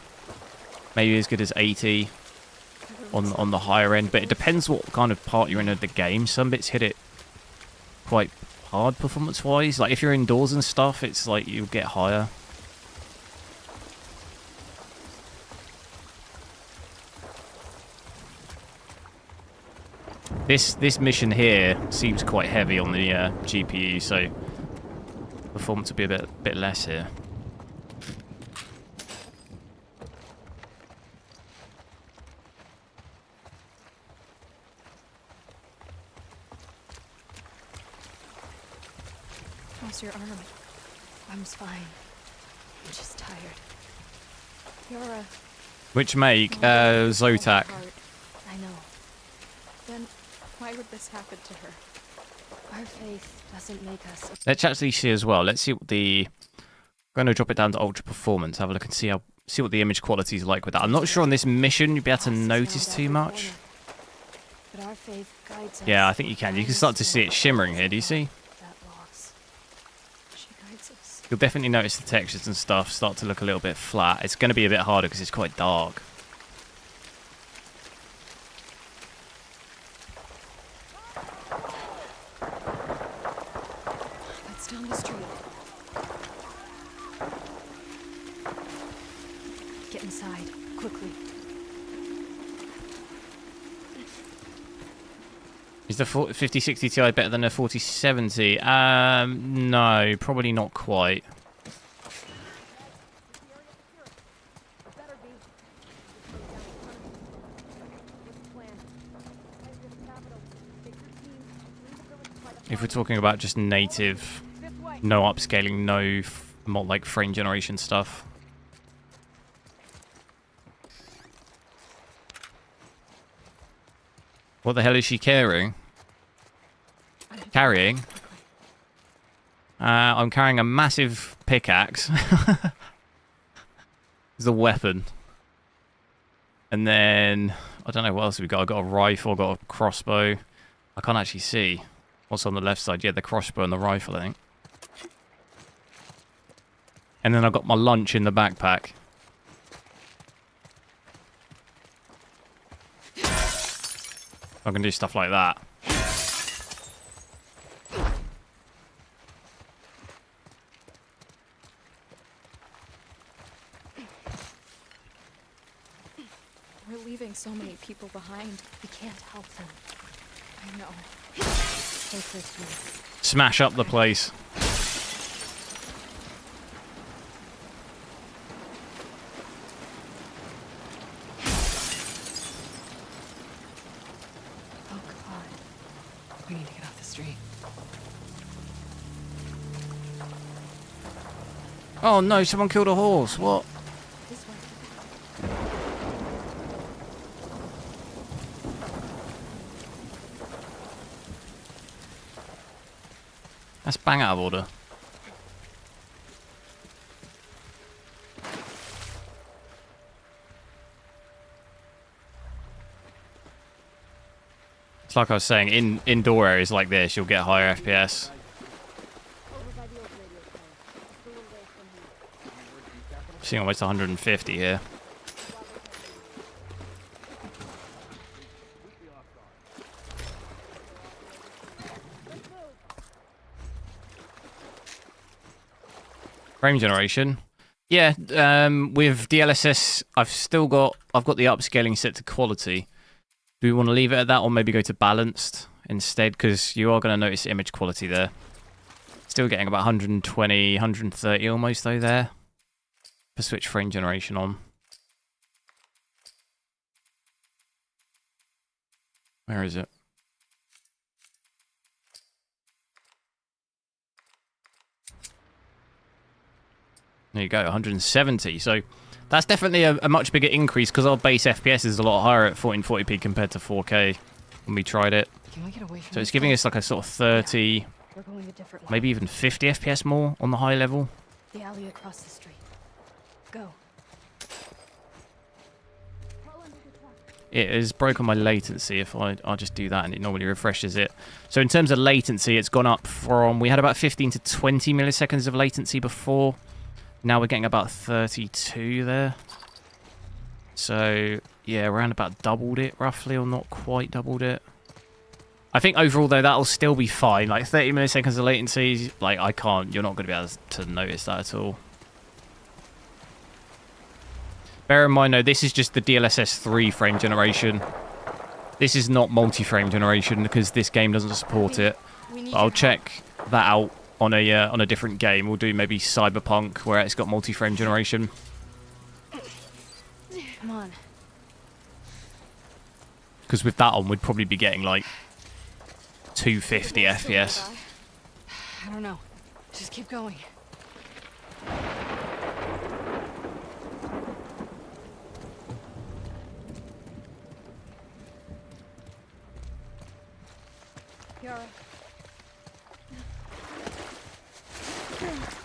maybe as good as 80. On the higher end, but it depends what kind of part you're in of the game. Some bits hit it quite hard performance wise, like if you're indoors and stuff, it's like you'll get higher. This mission here seems quite heavy on the GPU, so performance will be a bit less here. How's your arm? Arm's fine. I'm just tired. Yara. Which make Zotac. I know. Then why would this happen to her? Our faith doesn't make us. Let's actually see as well. Let's see what the. I'm going to drop it down to ultra performance. Have a look and see what the image quality is like with that. I'm not sure on this mission you'll be able to notice too much. But our faith guides us. Yeah, I think you can. You can start to see it shimmering here. Do you see? She guides us. You'll definitely notice the textures and stuff start to look a little bit flat. It's going to be a bit harder because it's quite dark. That's down the street. Get inside, quickly. Is the 5060 Ti better than a 4070? No, probably not quite. If we're talking about just native, no upscaling, no like frame generation stuff. What the hell is she carrying? Carrying? I'm carrying a massive pickaxe. It's a weapon. And then, I don't know what else we got. I got a rifle, I got a crossbow. I can't actually see what's on the left side. Yeah, the crossbow and the rifle, I think. And then I've got my lunch in the backpack. I can do stuff like that. We're leaving so many people behind. We can't help them. I know. Stay close to me. Smash up the place. Oh, God. We need to get off the street. Oh no, someone killed a horse. What? This way. That's bang out of order. It's like I was saying, in indoor areas like this, you'll get higher FPS. Seeing almost 150 here. Frame generation. Yeah, with DLSS, I've got the upscaling set to quality. Do we want to leave it at that, or maybe go to balanced instead? Because you are going to notice image quality there. Still getting about 120, 130 almost though there. For switch frame generation on. Where is it? There you go, 170. So that's definitely a much bigger increase because our base FPS is a lot higher at 1440p compared to 4K when we tried it. Can we get away from So it's this giving place? us like a sort of 30, We're going a different way. maybe even 50 FPS more on the high level. The alley across the street. Go. It has broken my latency if I'll just do that and it normally refreshes it. So in terms of latency, it's gone up from, we had about 15 to 20 milliseconds of latency before. Now we're getting about 32 there. So yeah, around about doubled it roughly, or not quite doubled it. I think overall though, that'll still be fine. Like 30 milliseconds of latency, like you're not going to be able to notice that at all. Bear in mind though, this is just the DLSS 3 frame generation. This is not multi-frame generation because this game doesn't support it. But I'll check that out on a different game. We'll do maybe Cyberpunk where it's got multi-frame generation. Come on. Because with that on, we'd probably be getting like 250 FPS. I don't know. Just keep going. Yara.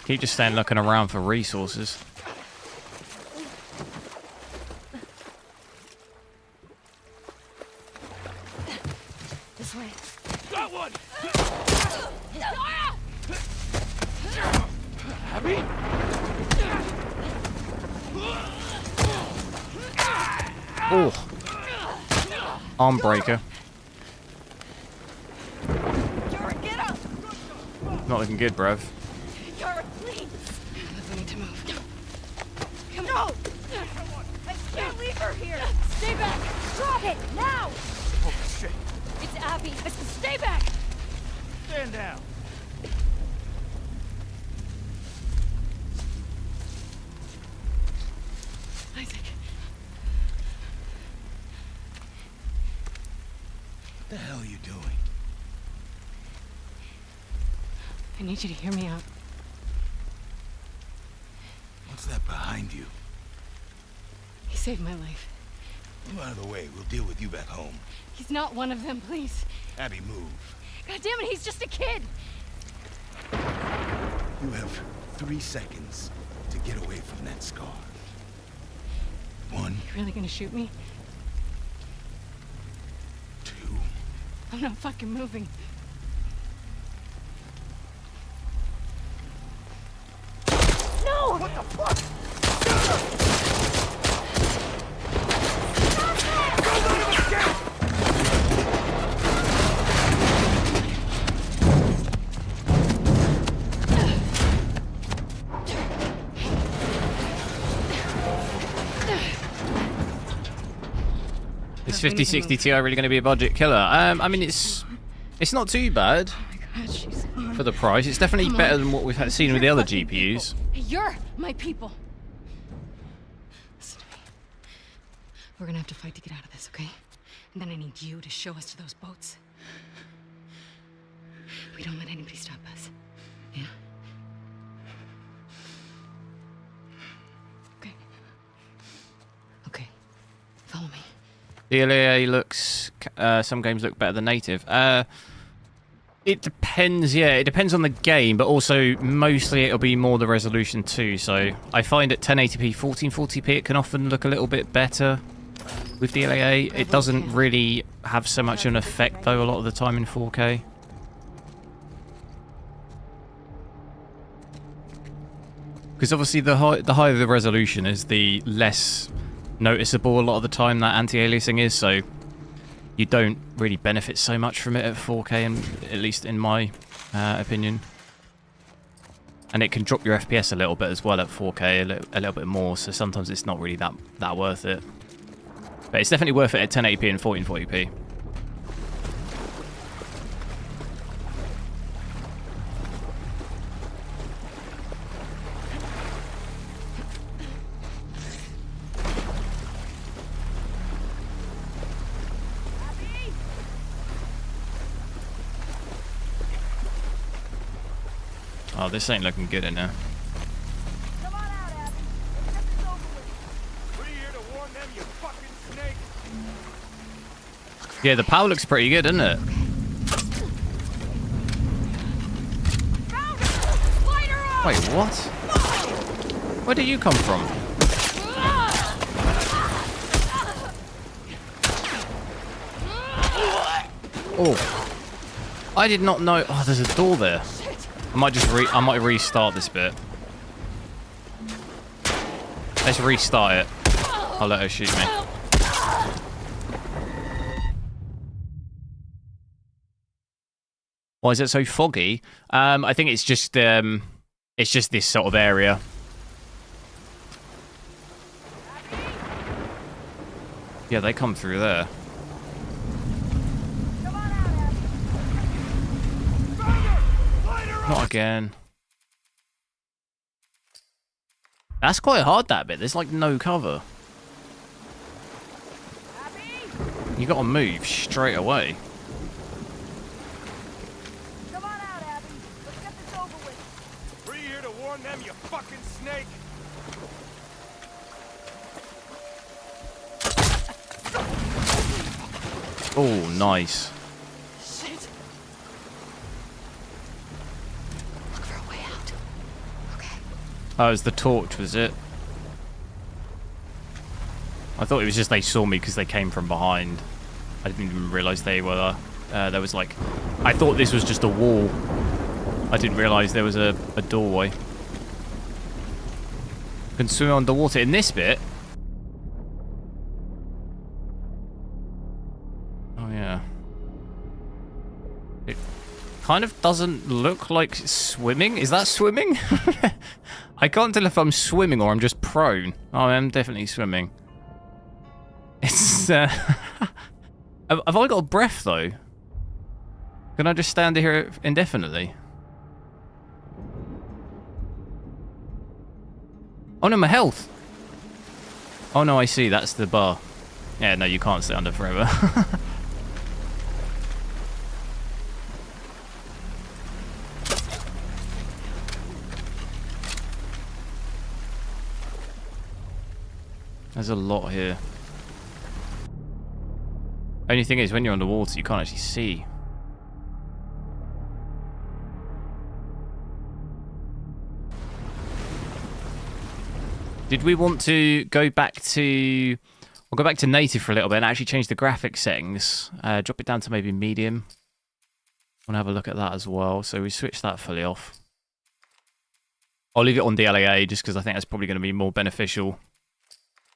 Keep just staying looking around for resources. This way. Got one! Abby? Oh, arm breaker. Yara, get up! Not looking good, bruv. Yara, please! Look, we need to move. Come on! I can't leave her here! Stay back! Drop it! Now! Oh, shit. It's Abby! I said stay back! Stand down. Isaac. What the hell are you doing? I need you to hear me out. What's that behind you? He saved my life. Move out of the way. We'll deal with you back home. He's not one of them, please. Abby, move. God damn it, he's just a kid! You have 3 seconds to get away from that scar. 1, You really gonna shoot me? 2. I'm not fucking moving. No! What the fuck? Don't let him escape! Is 5060 Ti really going to be a budget killer? I mean, it's not too bad God, she's gone. for the price. It's definitely better than what we've seen with the other GPUs. Hey, you're my people. Listen to me. We're gonna have to fight to get out of this, okay? And then I need you to show us to those boats. We don't let anybody stop us. Yeah? Okay. Okay. Follow me. DLSS looks... some games look better than native. It depends, yeah. It depends on the game, but also mostly it'll be more the resolution too. So I find at 1080p, 1440p, it can often look a little bit better with DLSS. It doesn't really have so much of an effect though a lot of the time in 4K. Because obviously the higher the resolution is, the less noticeable a lot of the time that anti-aliasing is, so you don't really benefit so much from it at 4K, and at least in my opinion. And it can drop your FPS a little bit as well at 4K, a little bit more, so sometimes it's not really that worth it. But it's definitely worth it at 1080p and 1440p. Oh, this ain't looking good in there. Come on out, Abby. Let's get this over with. We're here to warn them, you fucking snake! Yeah, the power looks pretty good, doesn't it? Wait, what? Where did you come from? Oh, I did not know. Oh, there's a door there. I might restart this bit. Let's restart it. I'll let her shoot me. Why is it so foggy? I think it's just this sort of area. Yeah, they come through there. Not again. That's quite hard, that bit. There's like no cover. You gotta move straight away. Come on out, Abby. Let's get this over with. We're here to warn them, you fucking snake! Oh, nice. Shit. Look for a way out. Okay. Oh, it was the torch, was it? I thought it was just they saw me because they came from behind. I didn't even realise they were... there was like... I thought this was just a wall. I didn't realise there was a doorway. You can swim underwater. In this bit... Oh, yeah. It kind of doesn't look like swimming. Is that swimming? I can't tell if I'm swimming or I'm just prone. Oh, I'm definitely swimming. It's... Have I got a breath, though? Can I just stand here indefinitely? Oh, no, my health! Oh, no, I see. That's the bar. Yeah, no, you can't stay under forever. There's a lot here. Only thing is, when you're underwater, you can't actually see. Did we want to go back to... We'll go back to native for a little bit and actually change the graphics settings. Drop it down to maybe medium. I want to have a look at that as well. So we switch that fully off. I'll leave it on DLSS just because I think that's probably going to be more beneficial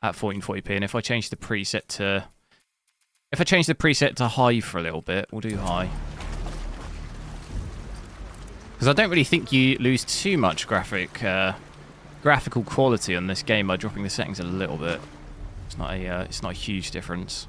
at 1440p. And if I change the preset to... If I change the preset to high for a little bit, we'll do high. Because I don't really think you lose too much graphical quality on this game by dropping the settings a little bit. It's not a huge difference.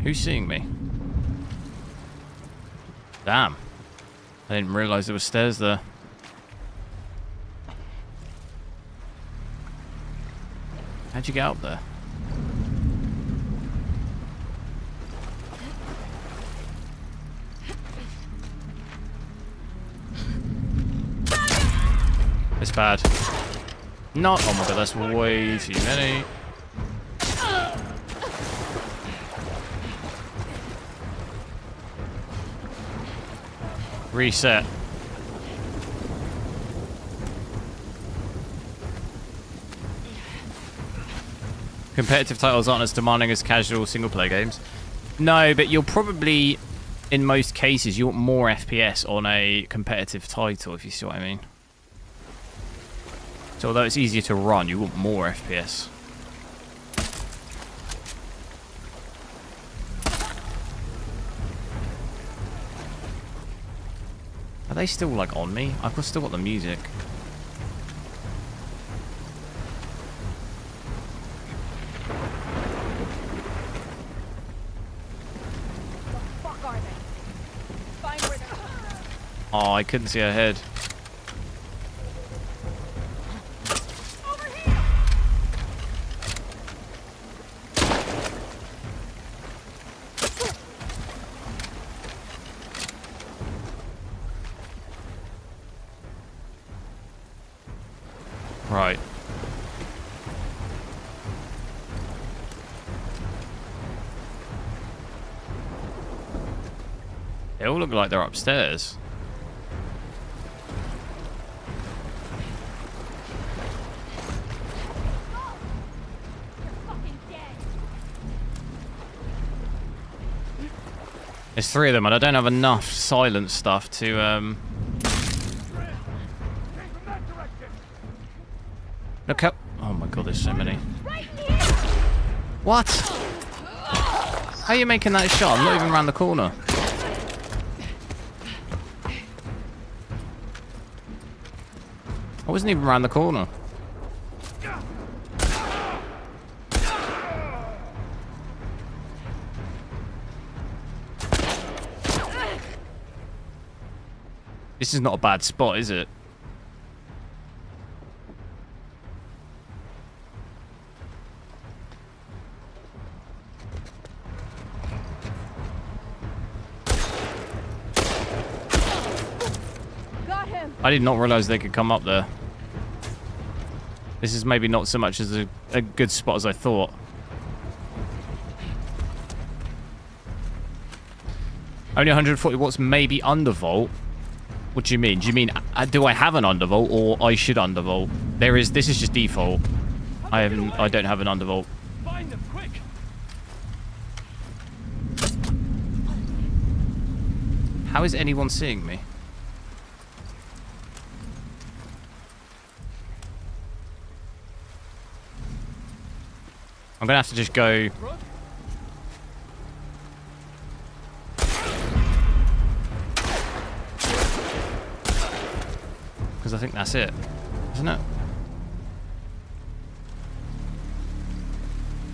Who's seeing me? Damn. I didn't realize there were stairs there. How'd you get up there? It's bad. No. Oh my god, that's way too many. Reset. Competitive titles aren't as demanding as casual single-player games. No, but you'll probably, in most cases, you want more FPS on a competitive title, if you see what I mean. So although it's easier to run, you want more FPS. Are they still, like, on me? I've still got the music. Oh, I couldn't see her head. Right. They all look like they're upstairs. There's 3 of them, and I don't have enough silent stuff to, Look up. Oh my god, there's so many. What? How are you making that shot? I'm not even around the corner. I wasn't even around the corner. This is not a bad spot, is it? Got him. I did not realize they could come up there. This is maybe not so much as a good spot as I thought. Only 140 watts, maybe undervolt. What do you mean? Do you mean do I have an undervolt or I should undervolt? This is just default. I don't have an undervolt. Find them, quick! How is anyone seeing me? I'm gonna have to just go. Because I think that's it, isn't it?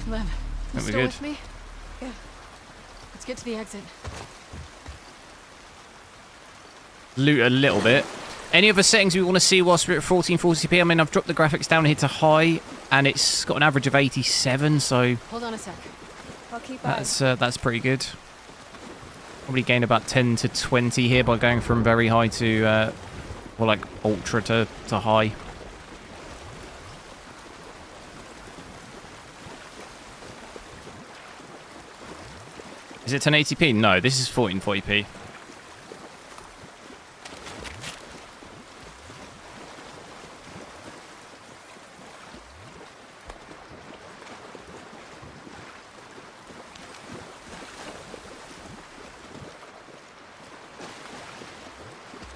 Lev, you We're still good. with me? Yeah. Let's get to the exit. Loot a little bit. Any other settings we want to see whilst we're at 1440p? I mean, I've dropped the graphics down here to high, and it's got an average of 87, so Hold on a sec. I'll keep eyes. that's pretty good. Probably gain about 10 to 20 here by going from very high to, well, like ultra to high. Is it 1080p? No, this is 1440p.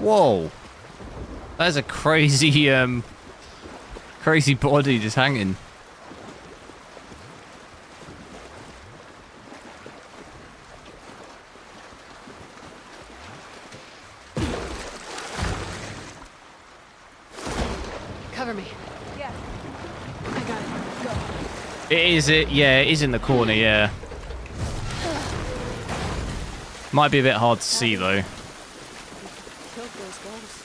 Whoa. That's a crazy, crazy body just hanging. Cover me. Yeah. I got it. Go. It is, yeah, it is in the corner, yeah. Might be a bit hard to see, though. Killed those ghosts.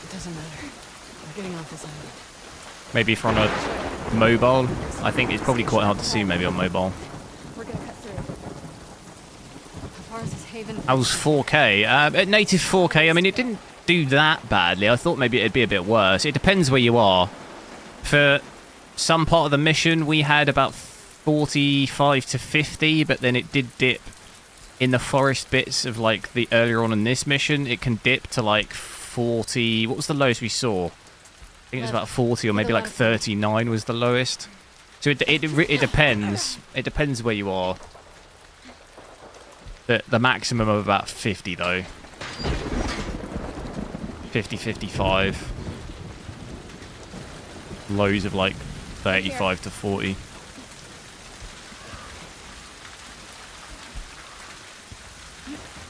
It doesn't matter. We're getting off this island. Maybe if we're on a mobile. I think it's probably quite hard to see, maybe on mobile. We're gonna cut through. How far is this haven? I was 4K. At native 4K, I mean, it didn't do that badly. I thought maybe it'd be a bit worse. It depends where you are. For some part of the mission, we had about 45 to 50, but then it did dip in the forest bits of like the earlier on in this mission. It can dip to like 40. What was the lowest we saw? I think it was about 40, or maybe like 39 was the lowest. So it depends. It depends where you are. The maximum of about 50 though. 50, 55. Lows of like 35 to 40.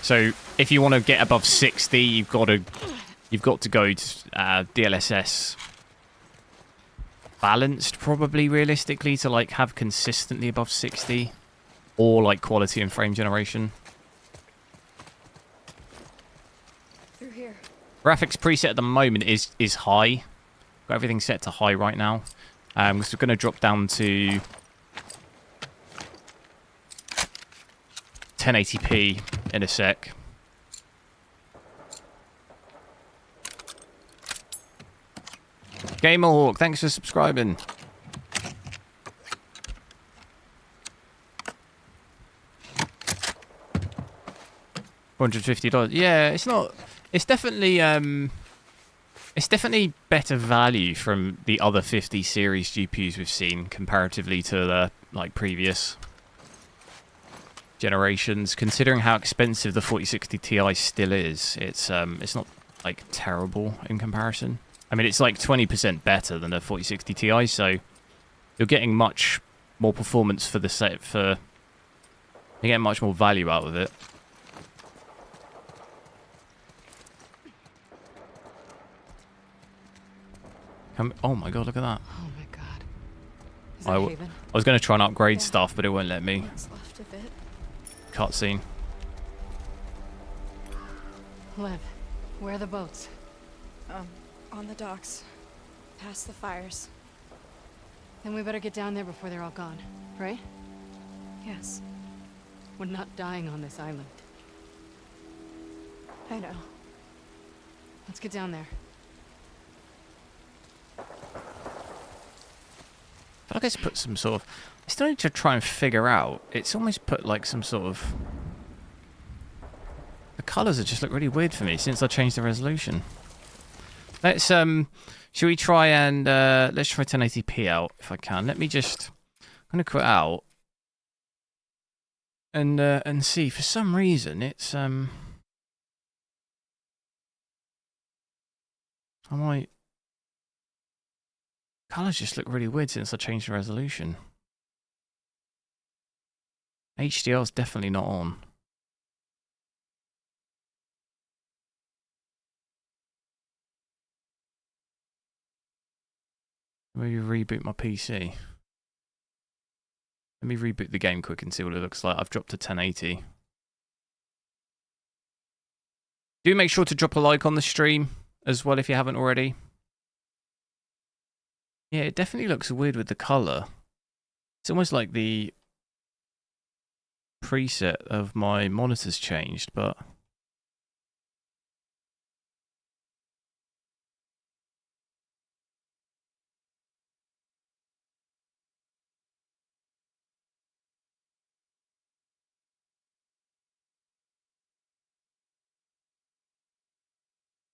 So if you want to get above 60, you've got to go to DLSS balanced, probably realistically, to like have consistently above 60, or like quality and frame generation. Through here. Graphics preset at the moment is high. Got everything set to high right now. So we're going to drop down to 1080p in a sec. Gamerhawk, thanks for subscribing. $150. Yeah, it's not. It's definitely better value from the other 50 series GPUs we've seen comparatively to the like previous generations. Considering how expensive the 4060 Ti still is, it's not like terrible in comparison. I mean, it's like 20% better than the 4060 Ti, so you're getting much more performance for the set. You're getting much more value out of it. Oh my god, look at that. Oh my god. Is that haven? I was going to try and upgrade Yeah. stuff, but it won't let me. What's left of it. Cutscene. Lev, where are the boats? On the docks. Past the fires. Then we better get down there before they're all gone, right? Yes. We're not dying on this island. I know. Let's get down there. I feel like it's put some sort of... I still need to try and figure out. It's almost put like some sort of... The colours have just looked really weird for me since I changed the resolution. Let's, should we try and, let's try 1080p out if I can. Let me just... I'm going to quit out. And see. For some reason, it's, I might... Colours just look really weird since I changed the resolution. HDR's definitely not on. Maybe reboot my PC. Let me reboot the game quick and see what it looks like. I've dropped to 1080. Do make sure to drop a like on the stream as well if you haven't already. Yeah, it definitely looks weird with the colour. It's almost like the preset of my monitor's changed, but...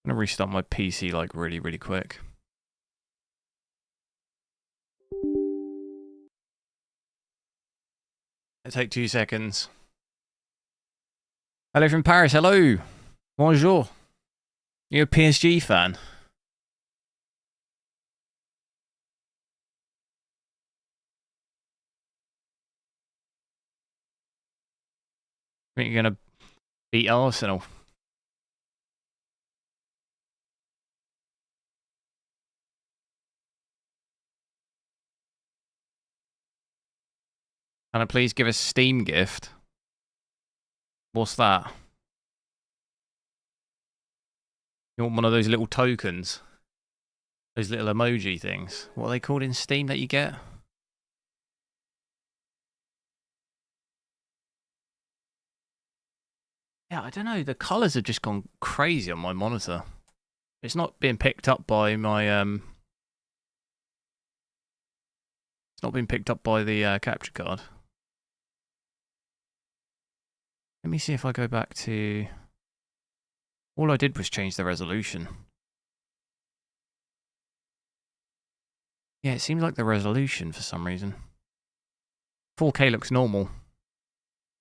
I'm going to restart my PC like really, really quick. It'll take 2 seconds. Hello from Paris, hello! Bonjour. You're a PSG fan? I think you're gonna beat Arsenal. Can I please give a Steam gift? What's that? You want one of those little tokens? Those little emoji things? What are they called in Steam that you get? Yeah, I don't know. The colours have just gone crazy on my monitor. It's not being picked up by my It's not being picked up by the capture card. Let me see if I go back to. All I did was change the resolution. Yeah, it seems like the resolution for some reason. 4K looks normal.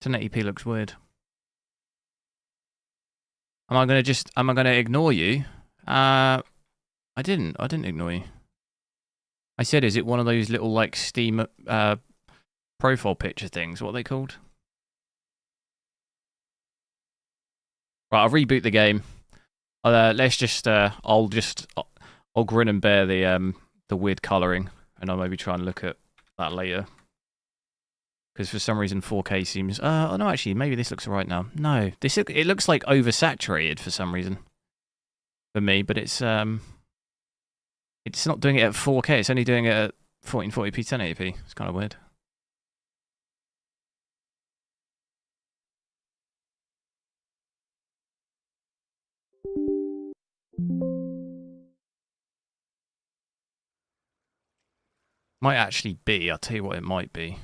1080p looks weird. Am I gonna ignore you? I didn't ignore you. I said, is it one of those little like Steam profile picture things? What are they called? Right, I'll reboot the game. Let's just I'll grin and bear the weird colouring, and I'll maybe try and look at that later. Because for some reason 4K seems... oh no, actually, maybe this looks alright now. No, it looks like oversaturated for some reason. For me, but it's not doing it at 4K, it's only doing it at 1440p, 1080p. It's kind of weird. Might actually be, I'll tell you what it might be.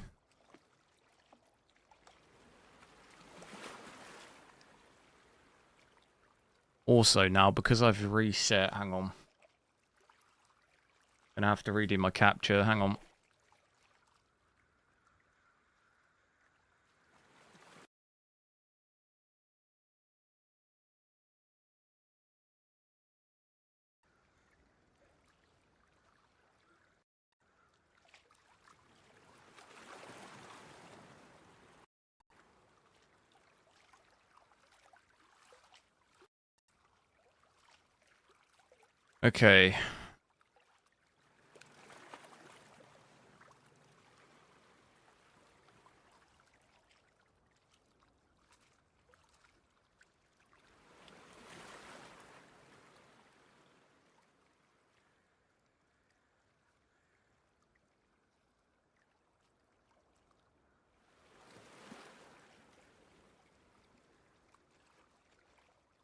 Also now, because I've reset, hang on. Gonna have to redo my capture, hang on. Okay.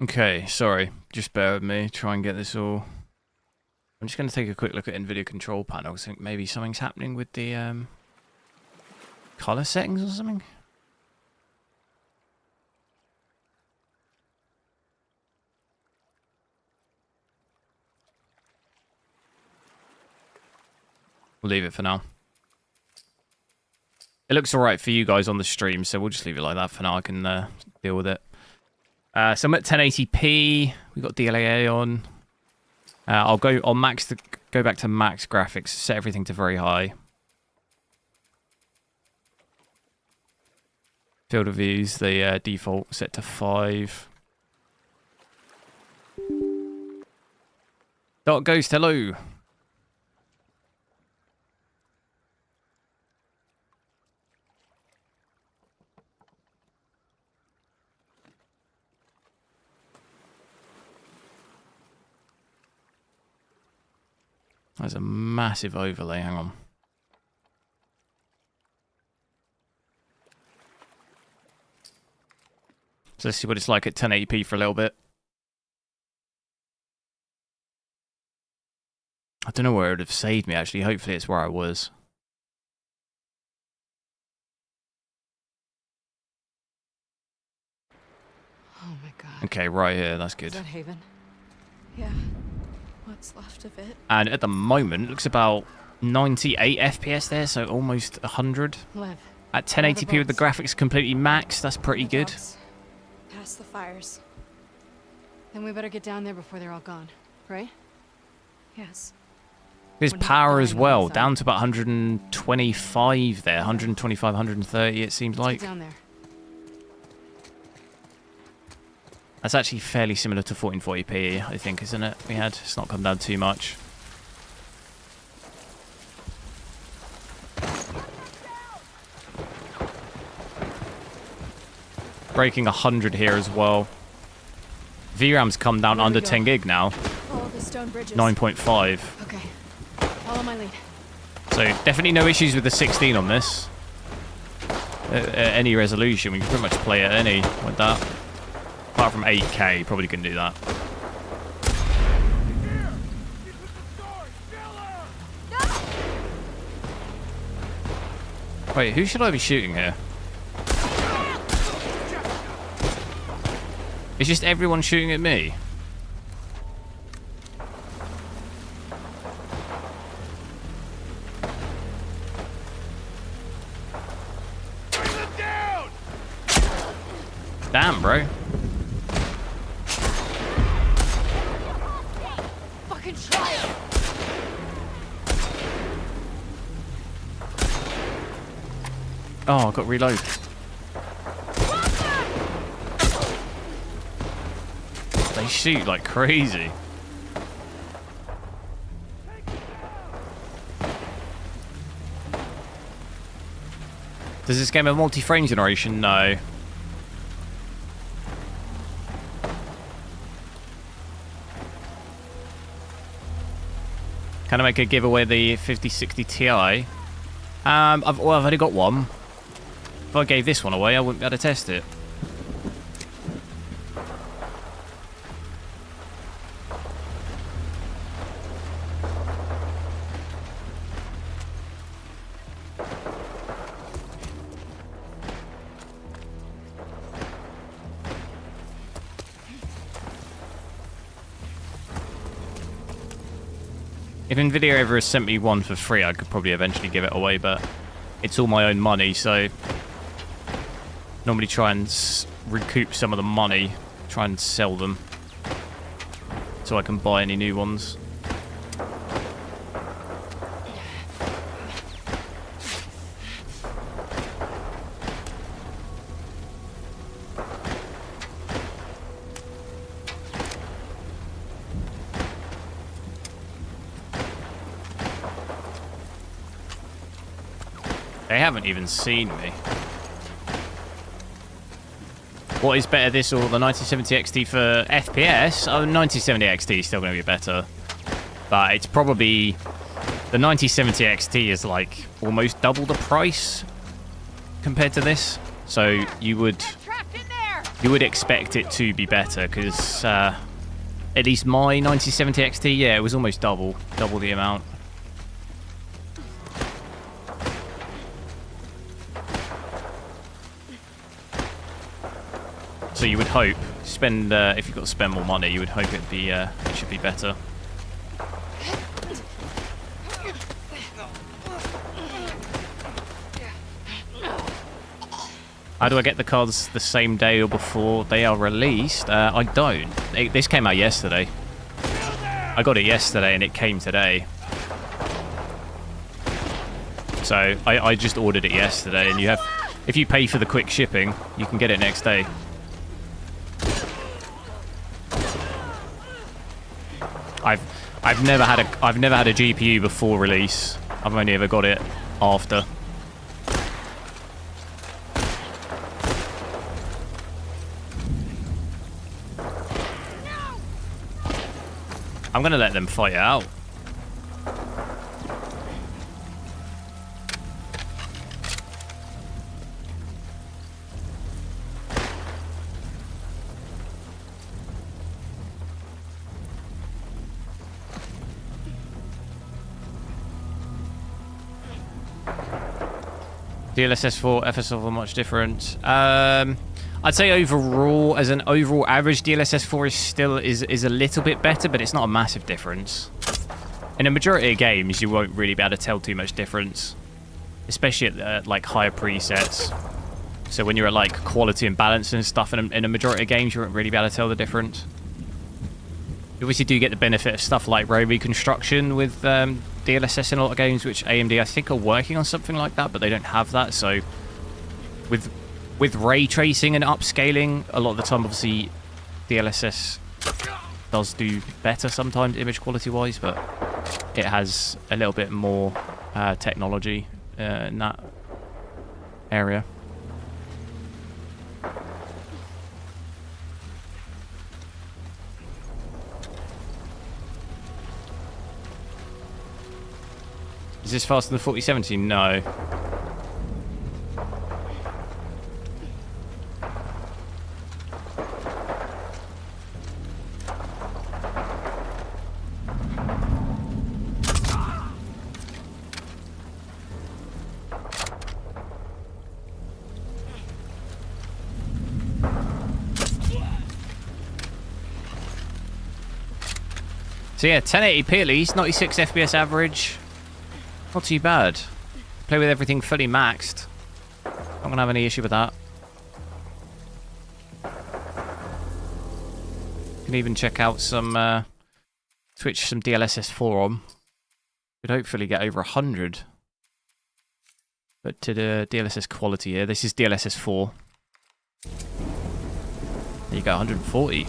Okay, sorry. Just bear with me. Try and get this all... I'm just going to take a quick look at Nvidia control panel. I think maybe something's happening with the color settings or something. We'll leave it for now. It looks alright for you guys on the stream, so we'll just leave it like that for now. I can deal with it. So I'm at 1080p. We've got DLA on. I'll go back to max graphics, set everything to very high. Field of views, the default set to 5. Dark Ghost, hello. There's a massive overlay, hang on. So let's see what it's like at 1080p for a little bit. I don't know where it would have saved me actually, hopefully it's where I was. Oh my god. Okay, right here, that's Is good. that Haven? Yeah. What's left of it? And at the moment, it looks about 98 FPS there, so almost 100. Lev. At 1080p with the graphics completely maxed, that's pretty good. Box. Past the fires. Then we better get down there before they're all gone, right? Yes. His What are you power as buying well, inside? down to about 125 there, 125, 130 it seems Let's like. get down there. That's actually fairly similar to 1440p, I think, isn't it? We had, it's not come down too much. Breaking 100 here as well. VRAM's come down There we under go. 10 gig now, Follow the stone bridges. 9.5. Okay. Follow my lead. So definitely no issues with the 16 on this. At any resolution, we can pretty much play at any with that. Apart from 8K, you probably couldn't do that. Wait, who should I be shooting here? It's just everyone shooting at me. Damn, bro. Fucking try it! Oh, I got reload. They shoot like crazy. Does this game have multi-frame generation? No. Can I make a giveaway the 5060 Ti? I've only got one. If I gave this one away, I wouldn't be able to test it. If Nvidia ever has sent me one for free, I could probably eventually give it away, but it's all my own money, so normally try and recoup some of the money, try and sell them so I can buy any new ones. They haven't even seen me. What is better, this or the 9070 XT for FPS? Oh, 9070 XT is still going to be better. But it's probably... The 9070 XT is like almost double the price compared to this. So you would expect it to be better because at least my 9070 XT, yeah, it was almost double the amount. So you would hope, if you've got to spend more money, you would hope it should be better. How do I get the cards the same day or before they are released? I don't. This came out yesterday. I got it yesterday and it came today. So I just ordered it yesterday, and if you pay for the quick shipping, you can get it next day. I've never had a GPU before release. I've only ever got it after. I'm gonna let them fight it out. DLSS 4, FSL are much different. I'd say overall, as an overall average, DLSS 4 is a little bit better, but it's not a massive difference. In a majority of games, you won't really be able to tell too much difference, especially at like higher presets. So when you're at like quality and balance and stuff, in a majority of games, you won't really be able to tell the difference. You obviously do get the benefit of stuff like row reconstruction with DLSS in a lot of games, which AMD I think are working on something like that, but they don't have that. So with ray tracing and upscaling, a lot of the time, obviously, DLSS does do better sometimes image quality wise, but it has a little bit more technology in that area. Is this faster than 4070? No. So yeah, 1080p at least, 96 FPS average. Not too bad. Play with everything fully maxed. Not gonna have any issue with that. Can even check out some switch some DLSS 4 on. Could hopefully get over 100. But to the DLSS quality here, this is DLSS 4. There you go, 140.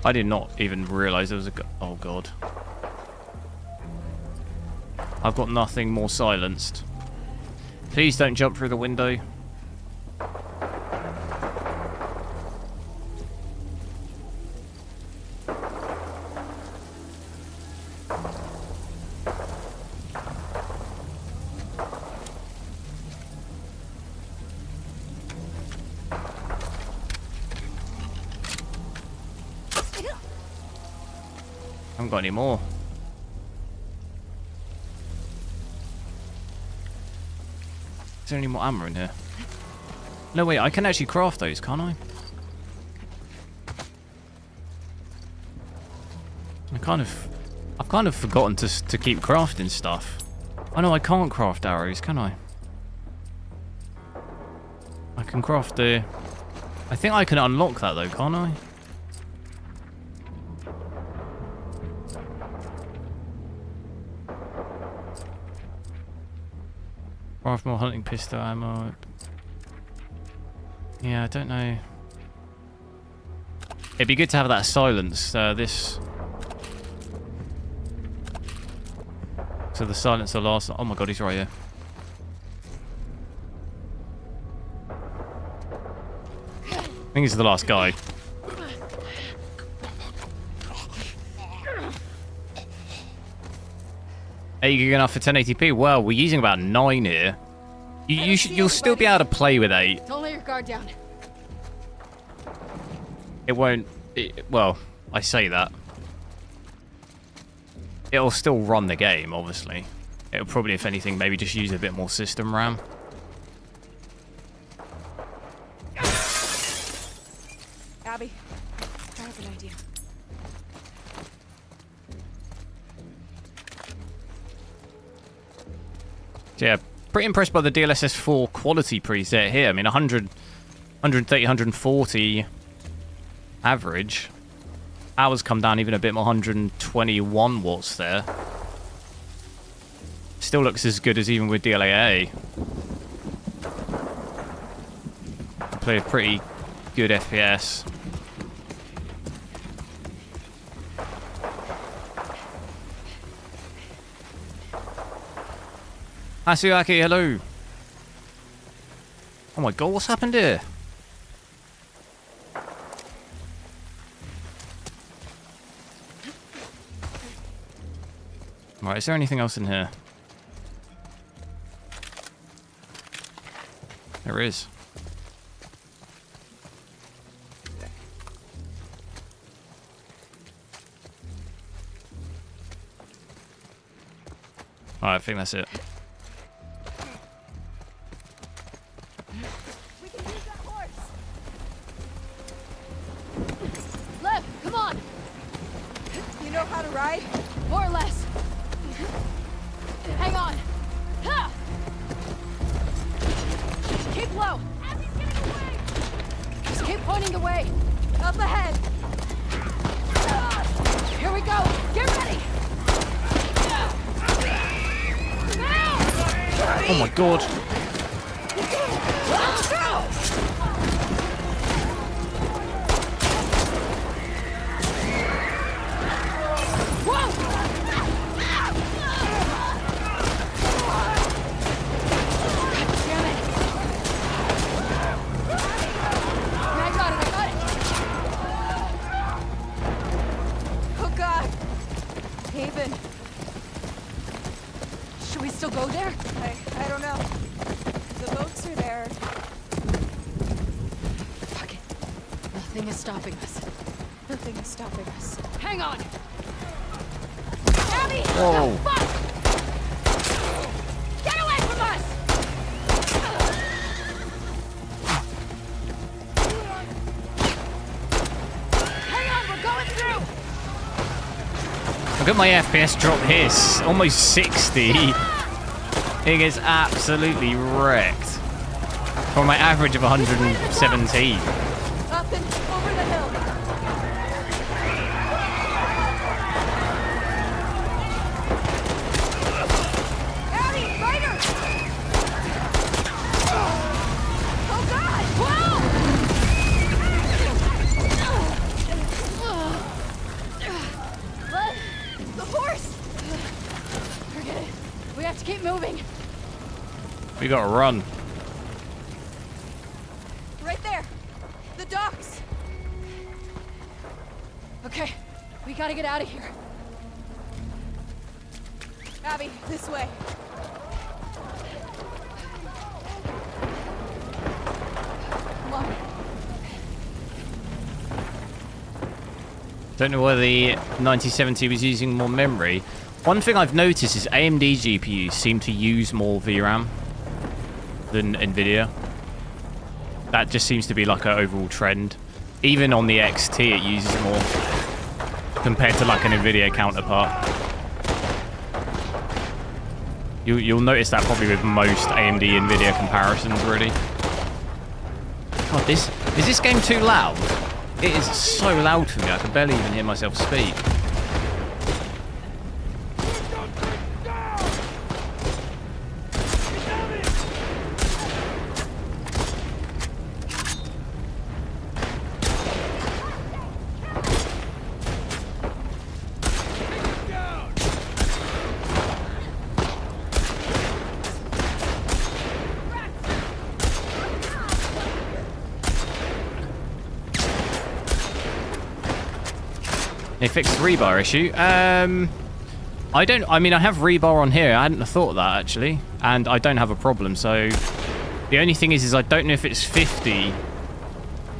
I did not even realise there was a... Oh, God. I've got nothing more silenced. Please don't jump through the window. I haven't got any more. Is there any more ammo in here? No, wait, I can actually craft those, can't I? I've kind of forgotten to keep crafting stuff. Oh no, I can't craft arrows, can I? I can craft the... I think I can unlock that though, can't I? Craft more hunting pistol ammo. Yeah, I don't know. It'd be good to have that silence. This. So the silencer lasts. Oh my god, he's right here. I think he's the last guy. Are you good enough for 1080p? Well, we're using about 9 here. You'll still be able to play with 8. Don't let your guard down. It won't... well, I say that. It'll still run the game, obviously. It'll probably, if anything, maybe just use a bit more system RAM. Abby, I have an idea. Yeah, pretty impressed by the DLSS 4 quality preset here. I mean, 100, 130, 140 average. Hours come down even a bit more, 121 watts there. Still looks as good as even with DLAA. Play a pretty good FPS. Hasuyaki, hello. Oh my god, what's happened here? Right, is there anything else in here? There is. Alright, I think that's it. We can use that horse. Lev, come on. You know how to ride? More or less. Pointing the way. Up ahead. Here we go. Get ready. Oh my god. Still go there? I don't know. The boats are there. Fuck it. Nothing is stopping us. Nothing is stopping us. Hang on! Abby! Whoa. Fuck! Get away from us! Hang on, we're going through! Look at my FPS drop here. Almost 60. It gets absolutely wrecked. For my average of 117. Up and over the hill. Abby, Ryder! Oh God! Whoa! The horse! Forget it. We have to keep moving. We gotta run. Right there. The docks. Okay, we gotta get out of here. Abby, this way. Come on. Don't know whether the 9070 was using more memory. One thing I've noticed is AMD GPUs seem to use more VRAM than Nvidia. That just seems to be like an overall trend. Even on the XT it uses more compared to like an Nvidia counterpart. You'll notice that probably with most AMD Nvidia comparisons really. God, is this game too loud? It is so loud for me, I can barely even hear myself speak. They fixed the rebar issue. I mean, I have rebar on here. I hadn't have thought of that, actually. And I don't have a problem, so... The only thing is I don't know if it's 50...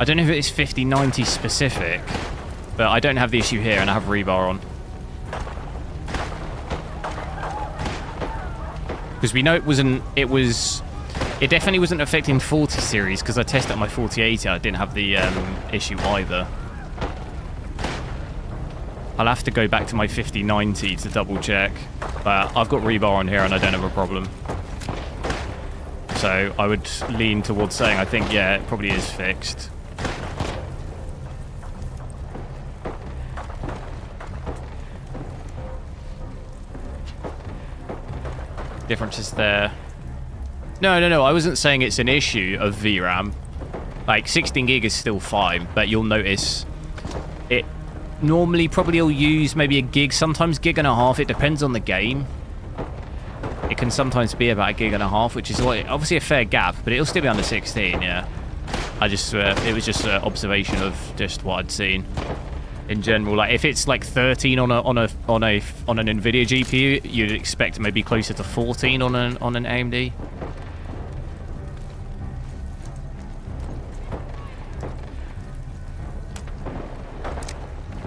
I don't know if it's 50-90 specific. But I don't have the issue here, and I have rebar on. Because we know it wasn't... It definitely wasn't affecting 40 series, because I tested my 4080 and I didn't have the issue either. I'll have to go back to my 5090 to double check, but I've got rebar on here and I don't have a problem. So I would lean towards saying I think, yeah, it probably is fixed. Differences there. No, I wasn't saying it's an issue of VRAM. Like 16 gig is still fine, but you'll notice it normally probably will use maybe a gig, sometimes gig and a half. It depends on the game. It can sometimes be about a gig and a half, which is obviously a fair gap, but it'll still be under 16. Yeah, I just it was just an observation of just what I'd seen in general. Like if it's like 13 on an Nvidia GPU, you'd expect maybe closer to 14 on an AMD.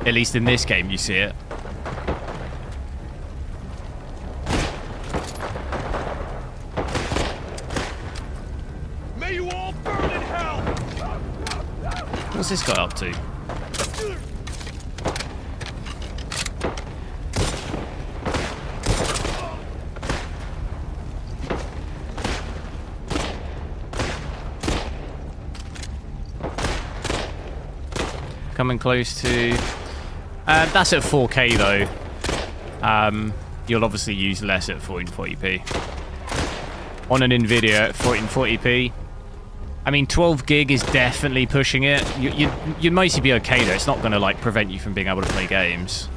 At least in this game, you see it. May you all burn in hell! What's this guy up to? Coming close to... that's at 4K though. You'll obviously use less at 1440p. On an Nvidia at 1440p. I mean, 12 gig is definitely pushing it. You'd mostly be okay though. It's not going to like prevent you from being able to play games.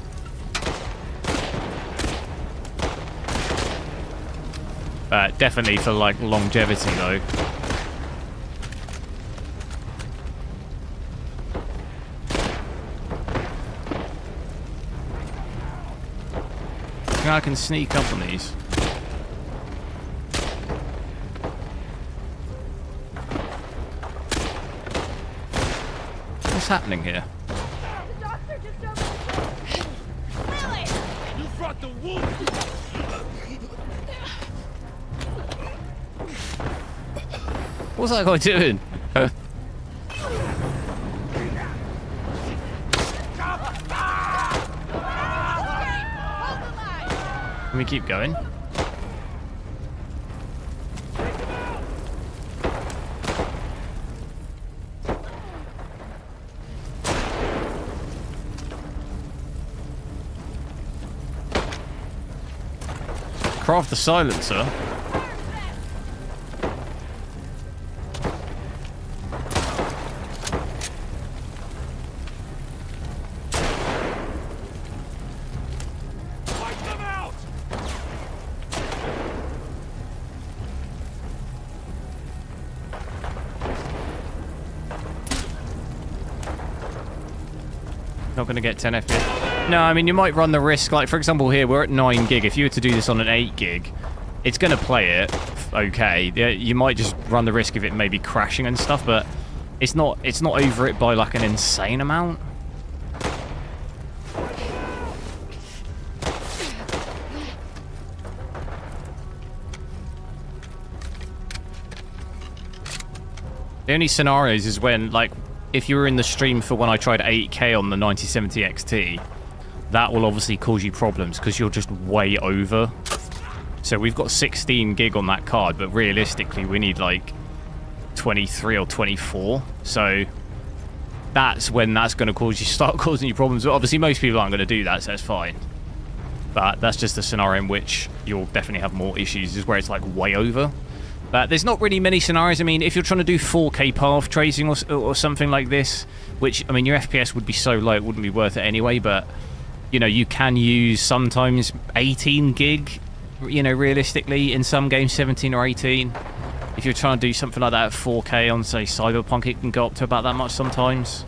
But definitely for like longevity though. I can sneak up on these. What's happening here? The doctor just opened. Lily! You brought the wolf! What's that guy doing? Let me keep going. Craft the silencer. Not going to get 10 FPS. No, I mean, you might run the risk, like, for example, here, we're at 9 gig. If you were to do this on an 8 gig, it's going to play it okay. You might just run the risk of it maybe crashing and stuff, but it's not over it by, like, an insane amount. The only scenarios is when, like, if you were in the stream for when I tried 8K on the 9070 XT, that will obviously cause you problems because you're just way over. So we've got 16 gig on that card, but realistically we need like 23 or 24. So that's when that's going to start causing you problems. But obviously most people aren't going to do that, so it's fine. But that's just a scenario in which you'll definitely have more issues, is where it's like way over. But there's not really many scenarios. I mean, if you're trying to do 4K path tracing or something like this, which, I mean, your FPS would be so low it wouldn't be worth it anyway, but, you know, you can use sometimes 18 gig, you know, realistically, in some games 17 or 18. If you're trying to do something like that at 4K on, say, Cyberpunk, it can go up to about that much sometimes.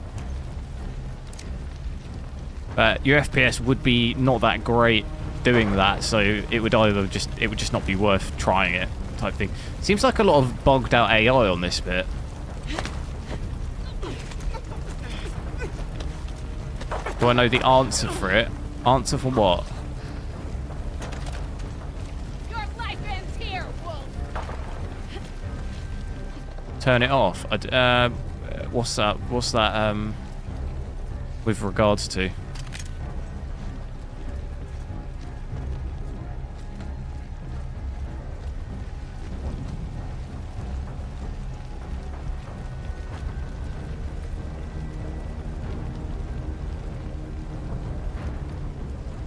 But your FPS would be not that great doing that, so it would just not be worth trying it. Type thing. Seems like a lot of bogged out AI on this bit. Do I know the answer for it? Answer for what? Your life ends here, Wolf! Turn it off. What's that? What's that? With regards to?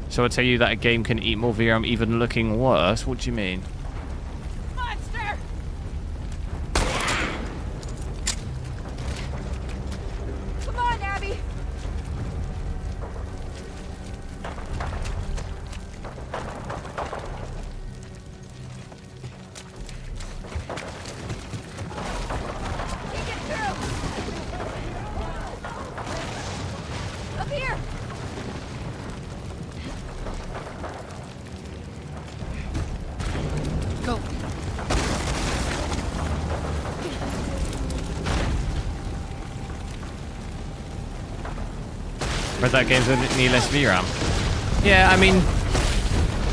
So I tell you that a game can eat more VRAM even looking worse? What do you mean? Monster! Come on, Abby! Take it through! Up here! Go. But that game's gonna need less VRAM. Yeah, I mean,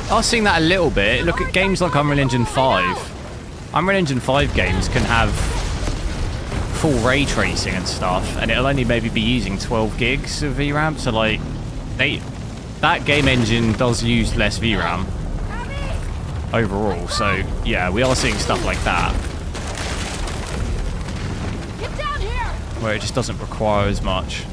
I was seeing that a little bit. Look at games like Unreal Engine 5. Unreal Engine 5 games can have full ray tracing and stuff, and it'll only maybe be using 12 gigs of VRAM. So like, that game engine does use less VRAM overall. So yeah, we are seeing stuff like that, Get down here! where it just doesn't require as much.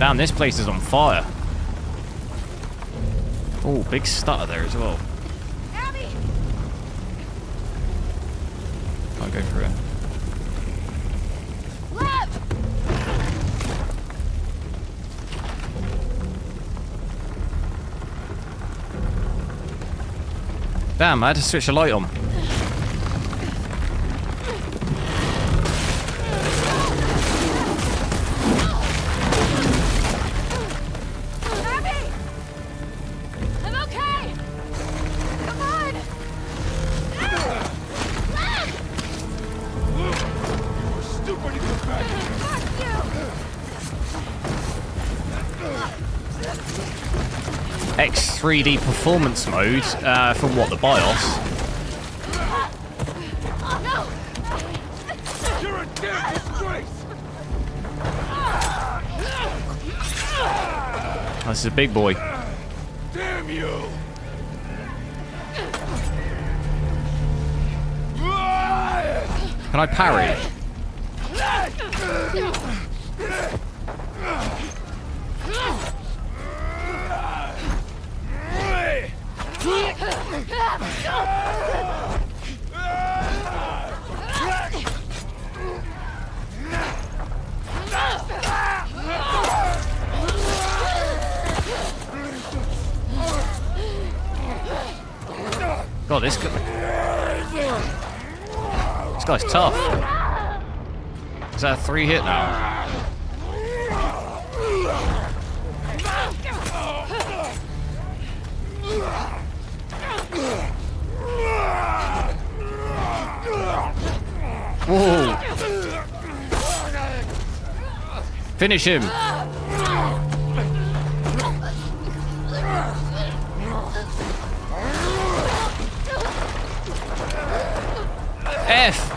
Damn, this place is on fire. Oh, big stutter there as well. Abby! Can't go through it. Lev! Damn, I had to switch the light on. Abby! I'm okay! Come on! Lev! Stupid, come back! Fuck you! X3D performance mode from what, the BIOS? You're a damn disgrace! Oh, this is a big boy. Damn you! Can I parry? God, this guy's tough. Is that a 3 hit now? Whoa! Finish him! F!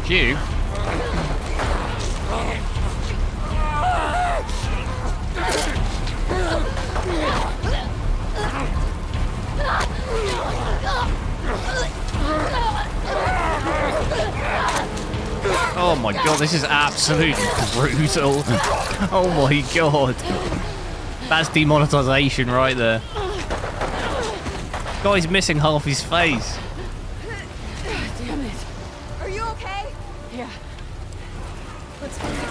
Q? Oh my god, this is absolutely brutal. Oh my god. That's demonetization right there. Guy's missing half his face. Damn it. Are you okay? Yeah. Let's find the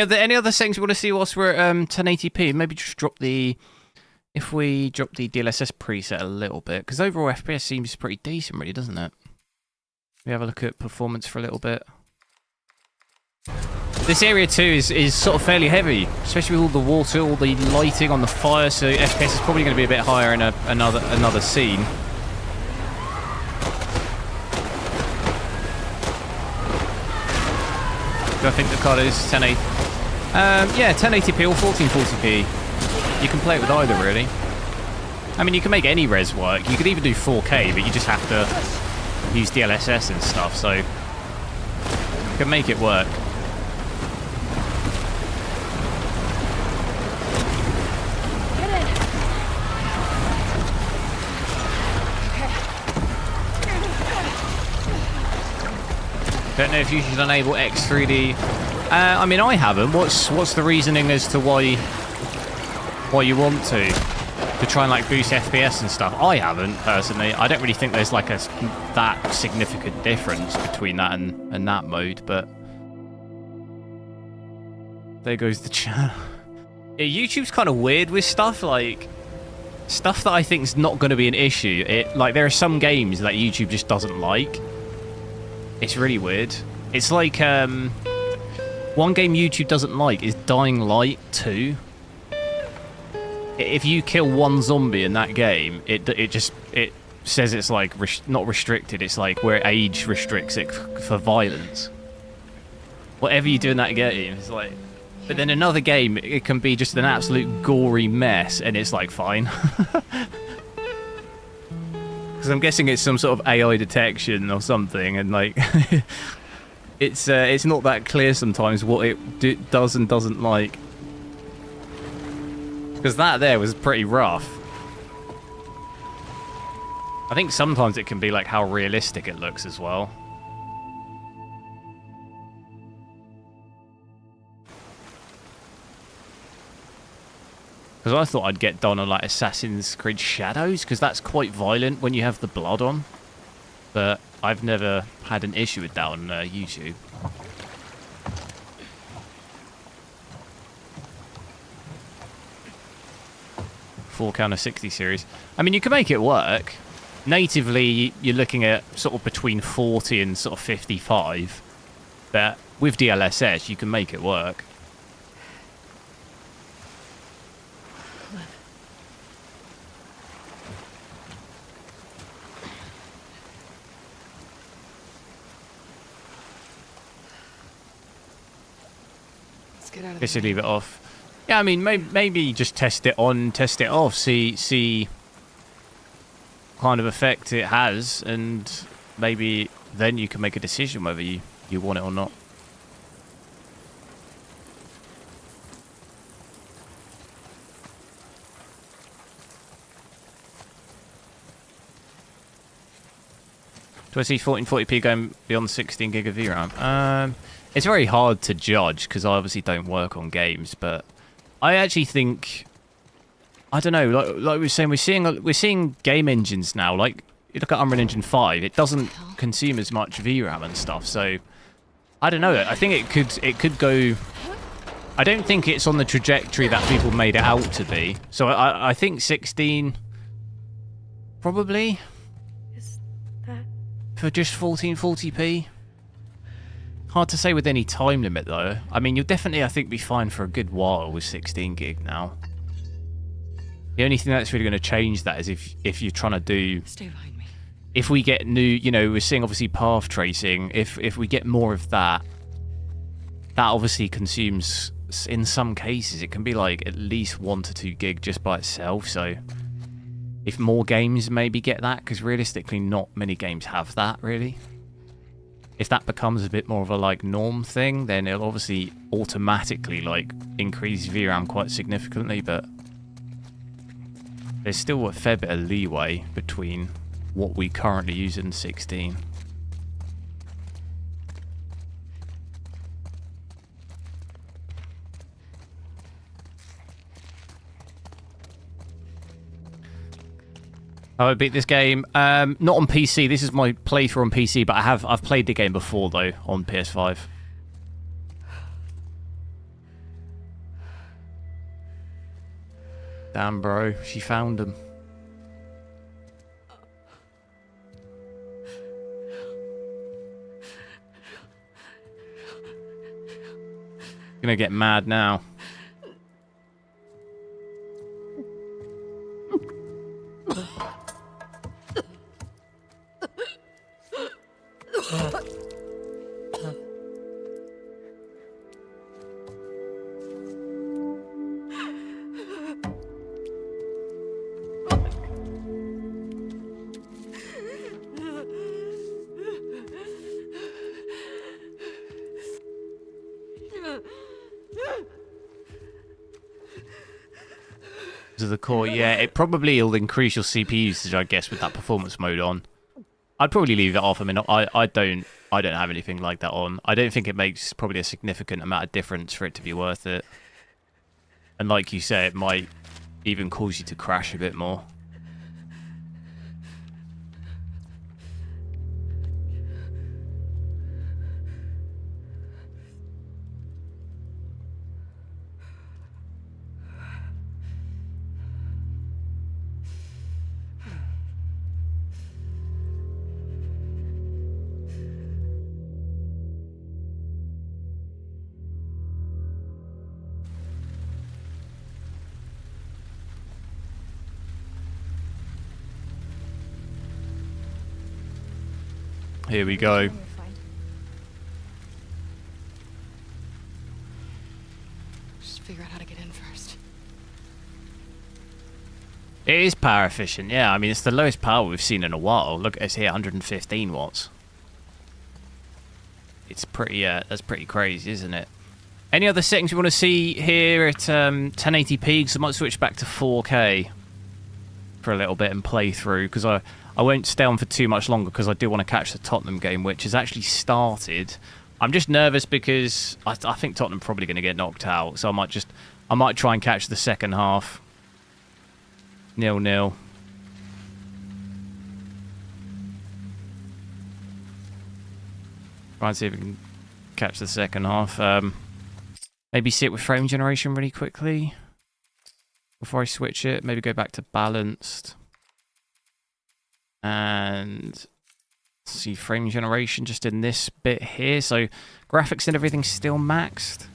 boat. Any other settings you want to see whilst we're at 1080p? Maybe just drop the... If we drop the DLSS preset a little bit, because overall FPS seems pretty decent really, doesn't it? We have a look at performance for a little bit. This area too is sort of fairly heavy, especially with all the water, all the lighting on the fire, so FPS is probably going to be a bit higher in another scene. Do I think the card is 1080? Yeah, 1080p or 1440p. You can play it with either, really. I mean, you can make any res work. You could even do 4K, but you just have to use DLSS and stuff, so you can make it work. Get in! Don't know if you should enable X3D. I mean, I haven't. What's the reasoning as to why you want to try and like boost FPS and stuff? I haven't personally. I don't really think there's like that significant difference between that and that mode, but there goes the chat. Yeah, YouTube's kind of weird with stuff like stuff that I think is not going to be an issue. Like there are some games that YouTube just doesn't like. It's really weird. It's like one game YouTube doesn't like is Dying Light 2. If you kill one zombie in that game, it says it's like not restricted. It's like where age restricts it for violence. Whatever you do in that game, it's like. But then another game, it can be just an absolute gory mess, and it's like fine. Because I'm guessing it's some sort of AI detection or something, and like it's not that clear sometimes what it does and doesn't like. Because that there was pretty rough. I think sometimes it can be like how realistic it looks as well. Because I thought I'd get done on like Assassin's Creed Shadows, because that's quite violent when you have the blood on. But I've never had an issue with that on YouTube. Four counter 60 series. I mean, you can make it work. Natively, you're looking at sort of between 40 and sort of 55. But with DLSS, you can make it work. Let's get out of Guess you the leave it off. Yeah, I mean, maybe just test it on, test it off, see kind of effect it has, and maybe then you can make a decision whether you want it or not. Do I see 1440p going beyond 16 gig of VRAM? It's very hard to judge because I obviously don't work on games, but I actually think, I don't know, like we were saying, we're seeing game engines now. Like you look at Unreal Engine 5, it doesn't consume as much VRAM and stuff. So I don't know. I think it could go. I don't think it's on the trajectory that people made it out to be. So I think 16 probably Is that... for just 1440p. Hard to say with any time limit though. I mean, you'll definitely, I think, be fine for a good while with 16 gig now. The only thing that's really going to change that is if you're trying to do. Stay behind me. If we get new, you know, we're seeing obviously path tracing. If we get more of that, that obviously consumes. In some cases, it can be like at least 1 to 2 gig just by itself. So, if more games maybe get that, because realistically, not many games have that really. If that becomes a bit more of a like norm thing, then it'll obviously automatically like increase VRAM quite significantly, but there's still a fair bit of leeway between what we currently use in 16. I beat this game. Not on PC. This is my playthrough on PC, but I've played the game before though on PS5. Damn, bro, she found him. Gonna get mad now. To the core, yeah, it probably will increase your CPU usage, I guess, with that performance mode on. I'd probably leave it off. I mean, I don't have anything like that on. I don't think it makes probably a significant amount of difference for it to be worth it. And like you say, it might even cause you to crash a bit more. Here we go. You're fine. Just figure out how to get in first. It is power efficient, yeah. I mean, it's the lowest power we've seen in a while. Look, it's here, 115 watts. it's pretty, that's pretty crazy, isn't it? Any other settings you want to see here at 1080p? Because I might switch back to 4K for a little bit and play through, because I won't stay on for too much longer because I do want to catch the Tottenham game, which has actually started. I'm just nervous because I think Tottenham are probably going to get knocked out, so I might try and catch the second half. 0-0. Try and see if we can catch the second half. Maybe see it with frame generation really quickly before I switch it. Maybe go back to balanced. And see frame generation just in this bit here. So graphics and everything's still maxed.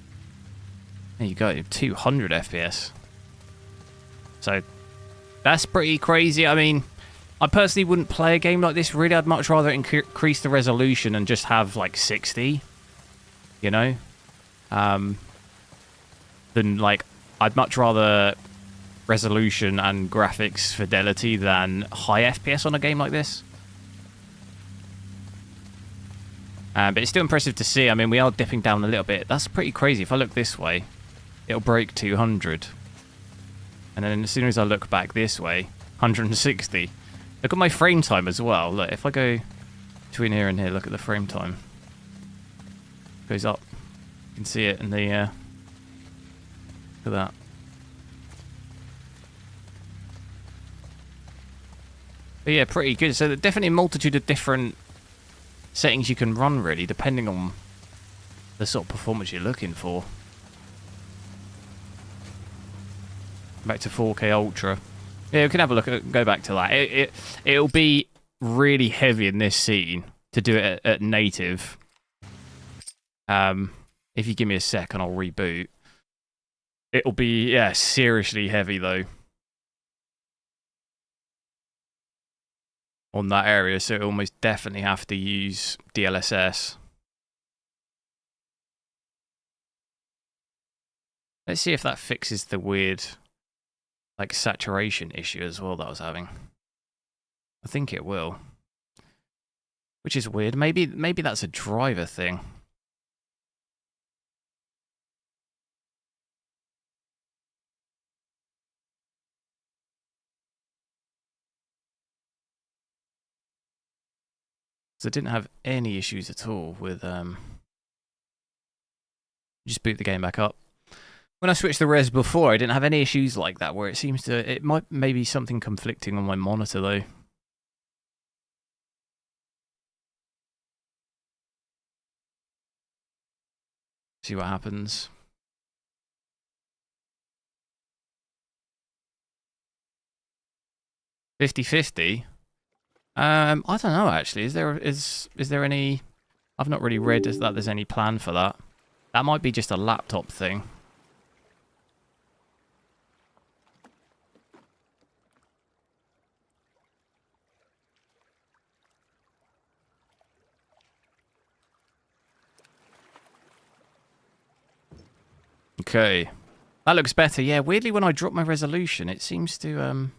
There you go, 200 FPS. So that's pretty crazy. I mean, I personally wouldn't play a game like this. Really, I'd much rather increase the resolution and just have like 60. You know? Than like, I'd much rather resolution and graphics fidelity than high FPS on a game like this. But it's still impressive to see. I mean, we are dipping down a little bit. That's pretty crazy. If I look this way, it'll break 200. And then as soon as I look back this way, 160. Look at my frame time as well. Look, if I go between here and here, look at the frame time. Goes up. You can see it in the... look at that. But yeah, pretty good. So definitely a multitude of different settings you can run, really, depending on the sort of performance you're looking for. Back to 4K Ultra. Yeah, we can have a look at go back to that. It'll be really heavy in this scene to do it at native. If you give me a sec and I'll reboot. It'll be, yeah, seriously heavy though. On that area, so it almost definitely have to use DLSS. Let's see if that fixes the weird, like, saturation issue as well that I was having. I think it will. Which is weird. Maybe that's a driver thing. So I didn't have any issues at all with just boot the game back up. When I switched the res before, I didn't have any issues like that, where it seems to... It might maybe something conflicting on my monitor, though. See what happens. $50-50? I don't know, actually. Is there any... I've not really read that there's any plan for that. That might be just a laptop thing. Okay. That looks better. Yeah, weirdly when I drop my resolution, it seems to... don't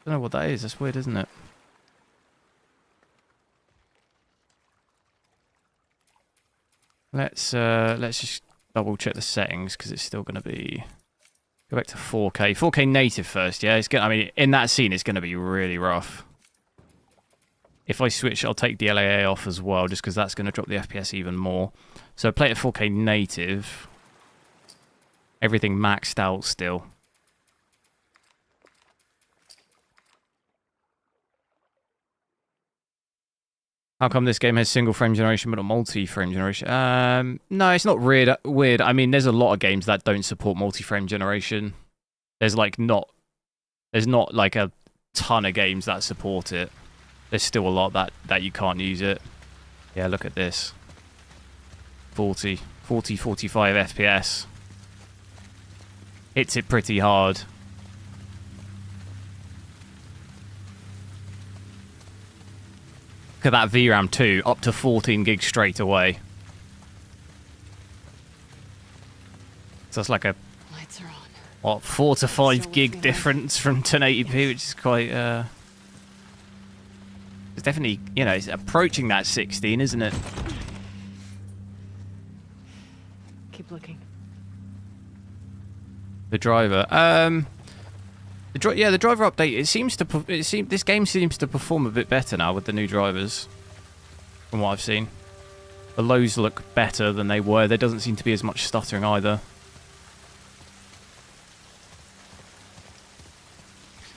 know what that is. That's weird, isn't it? Let's just double check the settings because it's still going to be... Go back to 4K. 4K native first, yeah? It's gonna, I mean, in that scene, it's going to be really rough. If I switch, I'll take DLAA off as well, just because that's going to drop the FPS even more. So play it at 4K native. Everything maxed out still. How come this game has single frame generation but not multi-frame generation? No, it's not weird. I mean, there's a lot of games that don't support multi-frame generation. There's not like a ton of games that support it. There's still a lot that you can't use it. Yeah, look at this. 45 FPS. Hits it pretty hard. Look at that VRAM too, up to 14 gigs straight away. So that's like a Lights are on. what, 4 to 5 gig difference from 1080p, which is quite It's definitely, you know, it's approaching that 16, isn't it? Keep looking. The driver. The driver update. This game seems to perform a bit better now with the new drivers, from what I've seen. The lows look better than they were. There doesn't seem to be as much stuttering either.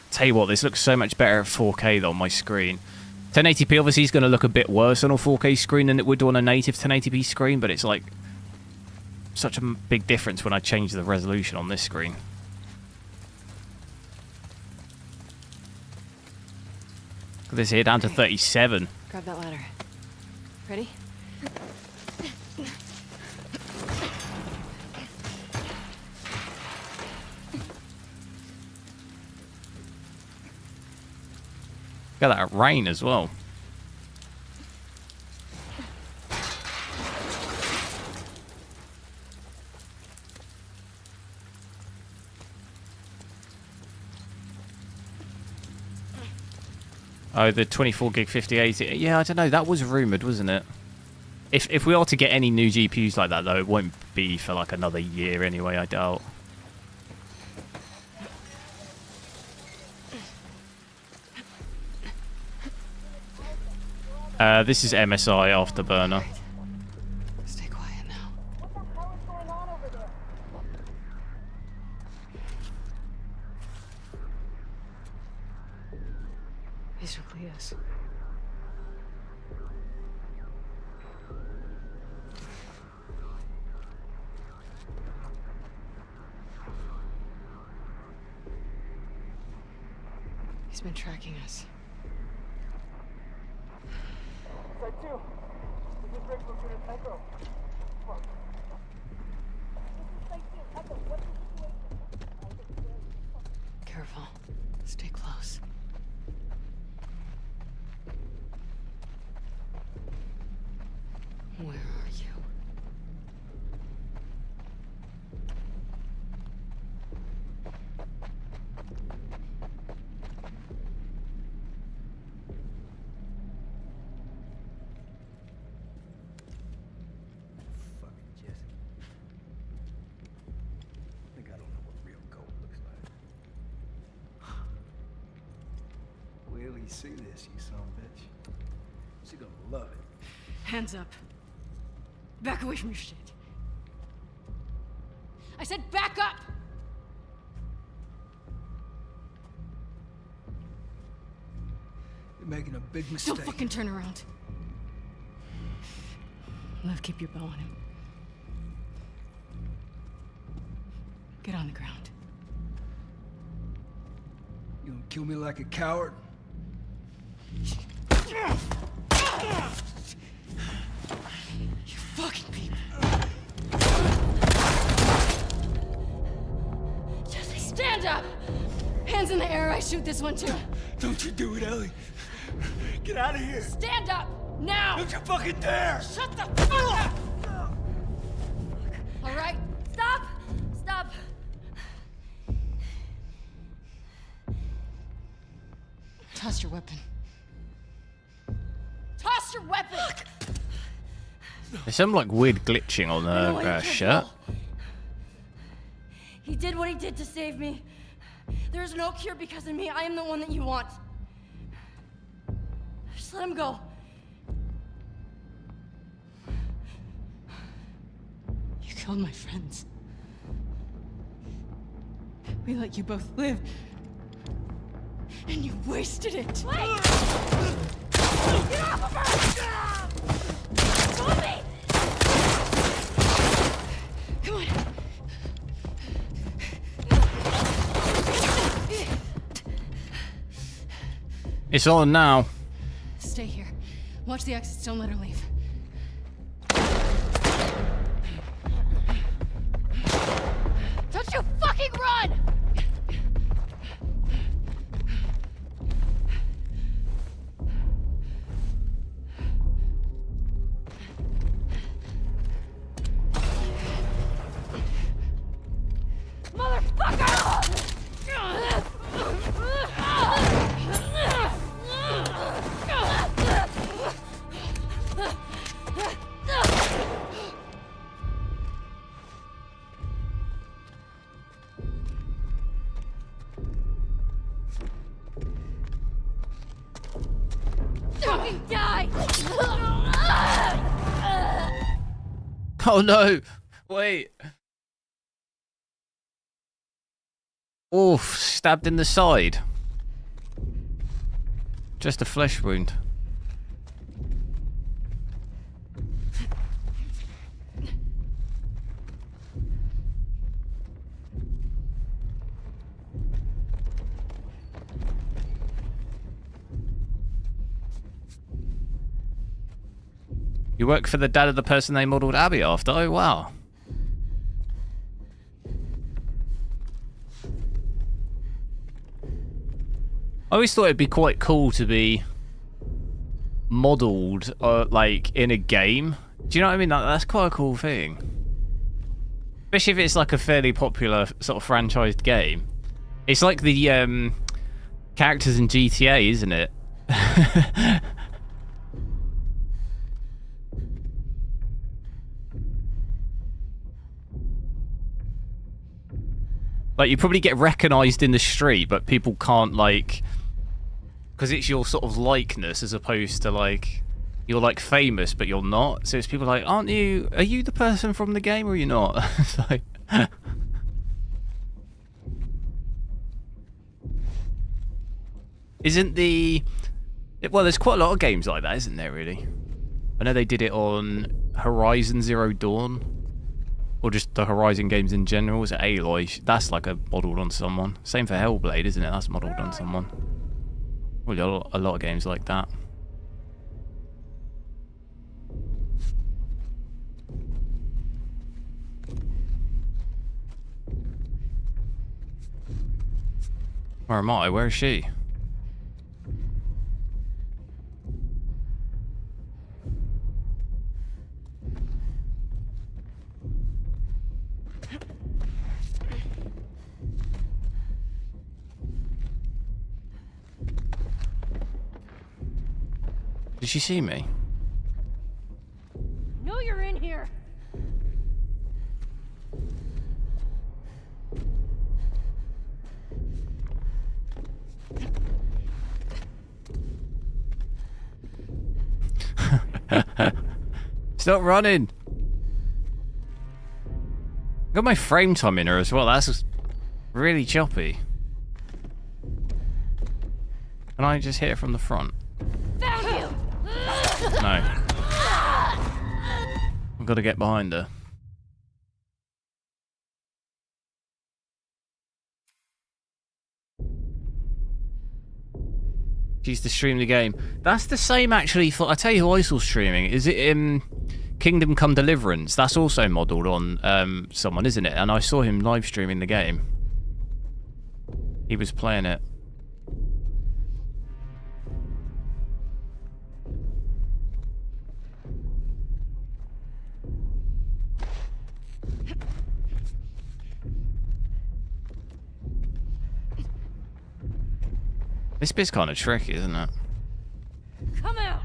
Tell you what, this looks so much better at 4K though on my screen. 1080p obviously is going to look a bit worse on a 4K screen than it would on a native 1080p screen, but it's like such a big difference when I change the resolution on this screen. Look at this here, down to 37. Grab that ladder. Ready? Look at that rain as well. Oh, the 24 gig 5080. Yeah, I don't know. That was rumored, wasn't it? If we are to get any new GPUs like that, though, it won't be for like another year anyway, I doubt. This is MSI Afterburner. Stay quiet now. What the hell is going on over there? These are Cleo's. He's been tracking us. Side 2. This is Rick Lieutenant Echo. Fuck. This is Side 2. Echo, what's the situation? Careful. Stay close. Where are you? Fucking Jesse. Think I don't know what real gold looks like. Wait till you see this, you son of a bitch. She gonna love it. Hands up. Back away from your shit. I said back up! You're making a big mistake. Don't fucking turn around. Lev, keep your bow on him. Get on the ground. You gonna kill me like a coward? You fucking people. Jesse, stand up! Hands in the air, I shoot this one too. Don't you do it, Ellie. Get out of here. Stand up! Now! Don't you fucking dare! Shut the fuck up! All right? Stop! Stop! Toss your weapon. Toss your weapon! There's some like weird glitching on I know why you her can't shirt. go. He did what he did to save me. There is no cure because of me. I am the one that you want. Just let him go. You killed my friends. We let you both live. And you wasted it. Wait! Get off of her! Move me! Come on. It's on now. Stay here. Watch the exits. Don't let her leave. Don't you fucking run! Motherfucker! fucking die! Oh no! Wait. Oof, stabbed in the side. Just a flesh wound. You work for the dad of the person they modelled Abby after? Oh, wow. I always thought it'd be quite cool to be modelled, like, in a game. Do you know what I mean? That's quite a cool thing. Especially if it's like a fairly popular sort of franchised game. It's like the characters in GTA, isn't it? Like, you probably get recognised in the street, but people can't, like... Because it's your sort of likeness as opposed to, like... You're, like, famous, but you're not. So it's people like, aren't you... Are you the person from the game, or are you not? It's like... Isn't the... Well, there's quite a lot of games like that, isn't there, really? I know they did it on Horizon Zero Dawn. Or just the Horizon games in general. Is it Aloy? That's like a modelled on someone. Same for Hellblade, isn't it? That's modelled on someone. Well, a lot of games like that. Where am I? Where is she? Did she see me? Know you're in here. Stop running! Got my frame time in her as well. That's really choppy. Can I just hit her from the front? Found you. No. I've got to get behind her. She used to stream the game. That's the same actually for... I tell you who I saw streaming. Is it in Kingdom Come Deliverance? That's also modelled on someone, isn't it? And I saw him live streaming the game. He was playing it. This bit's kind of tricky, isn't it? Come out.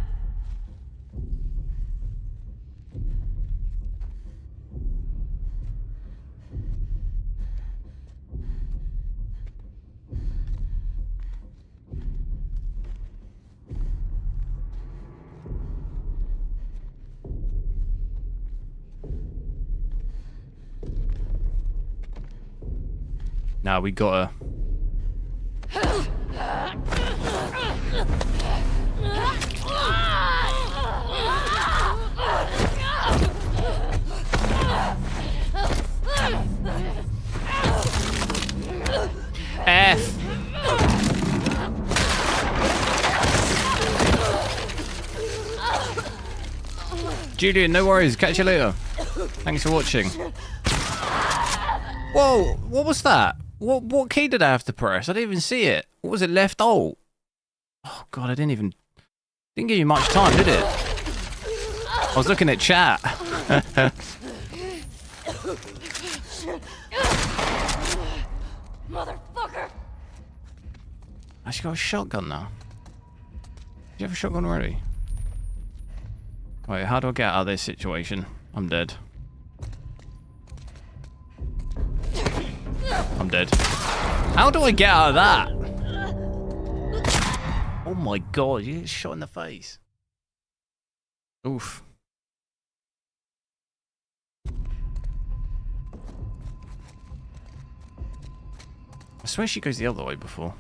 Now we gotta... F. Julian, no worries. Catch you later. Thanks for watching. Whoa, what was that? What key did I have to press? I didn't even see it. What was it? Left alt? Oh god, I didn't give you much time, did it? I was looking at chat. Motherfucker. Actually got a shotgun now. Did you have a shotgun already? Wait, how do I get out of this situation? I'm dead. I'm dead. How do I get out of that? Oh my god, you get shot in the face. Oof. I swear she goes the other way before.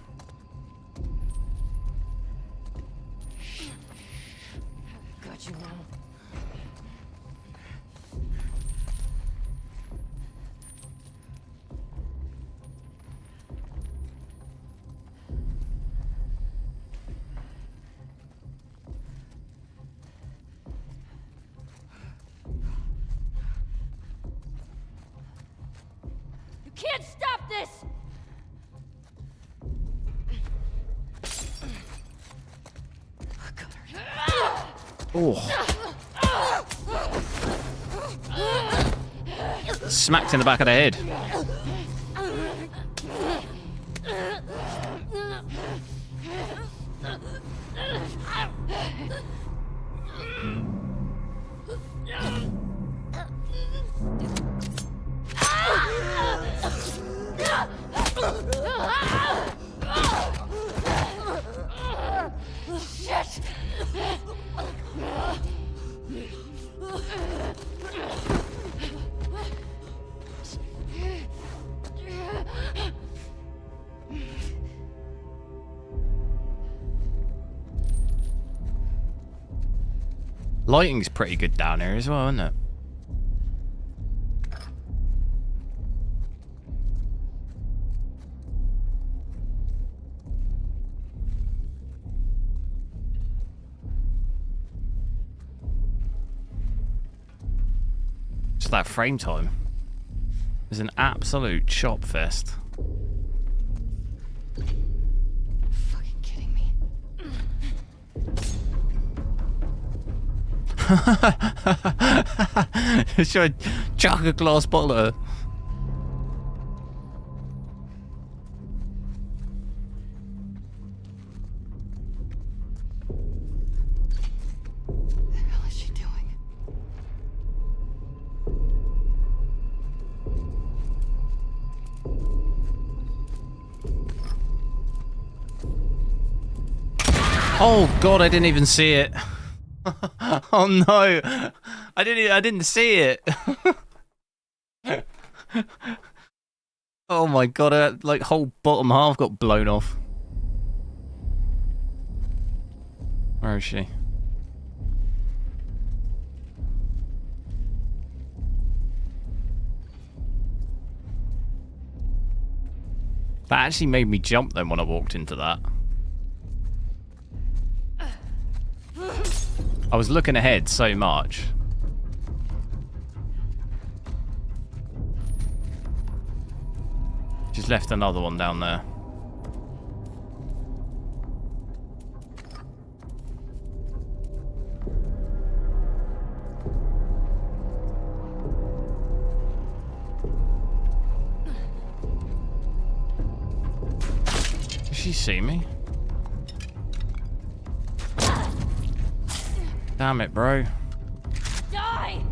Got you now. You can't stop this! Oh. Smacked in the back of the head. Shit! Lighting's pretty good down here as well, isn't it? Just that frame time is an absolute chop fest. Fucking kidding me. Should I chuck a glass bottle at her? The hell is she doing? Oh god, I didn't even see it. Oh no, I didn't see it. Oh my god, like whole bottom half got blown off. Where is she? That actually made me jump then when I walked into that. I was looking ahead so much. She's left another one down there. Does she see me? Damn it, bro. Die!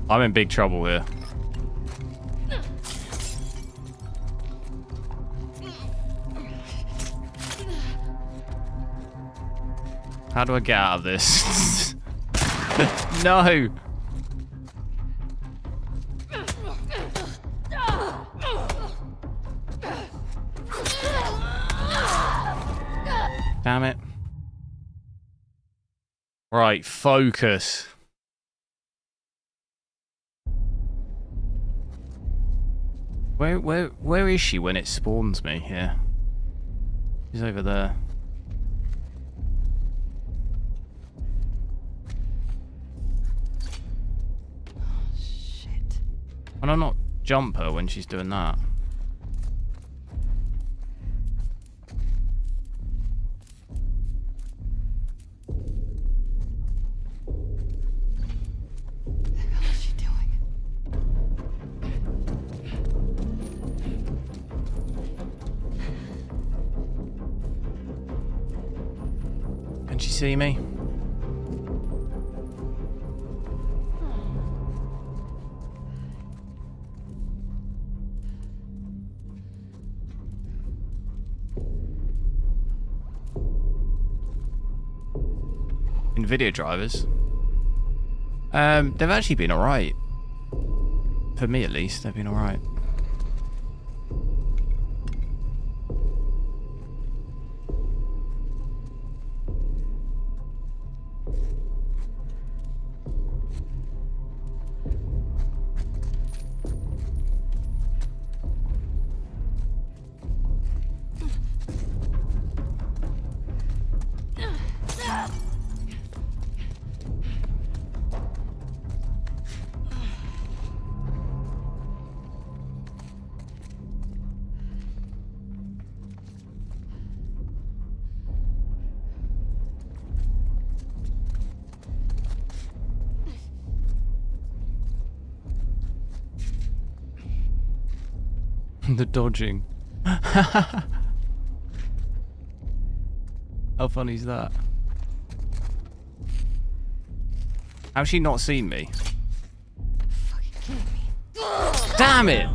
I'm in big trouble here. How do I get out of this? No! Damn it. Right, focus. Where is she when it spawns me here? She's over there. Shit. Why do I not jump her when she's doing that? The hell is she doing? Can she see me? Nvidia drivers. They've actually been alright. For me at least, they've been alright. The dodging. How funny is that? How's she not seen me? Fucking kidding me. Damn it!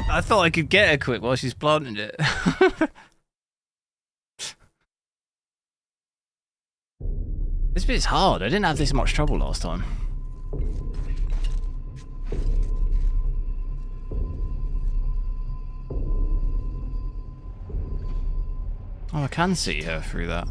I thought I could get her quick while she's planting it. This bit's hard. I didn't have this much trouble last time. Oh, I can see her through that.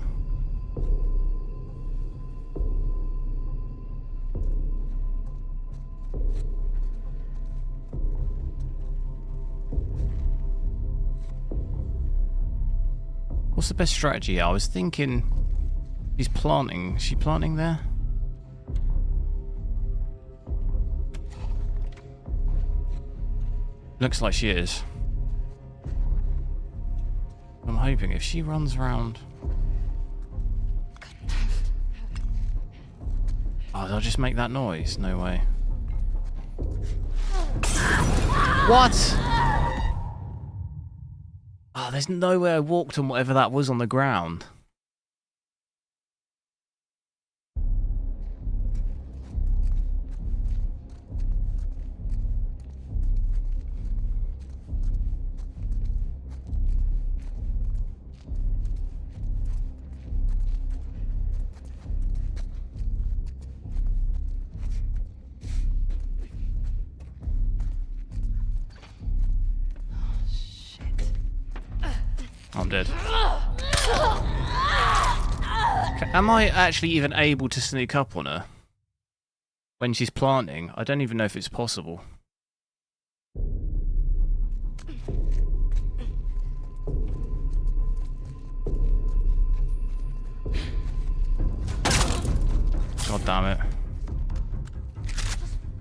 What's the best strategy? I was thinking she's planting. Is she planting there? Looks like she is. I'm hoping if she runs around... Oh, did I just make that noise? No way. What? Oh, there's no way I walked on whatever that was on the ground. I'm dead. Am I actually even able to sneak up on her when she's planting? I don't even know if it's possible. God damn it.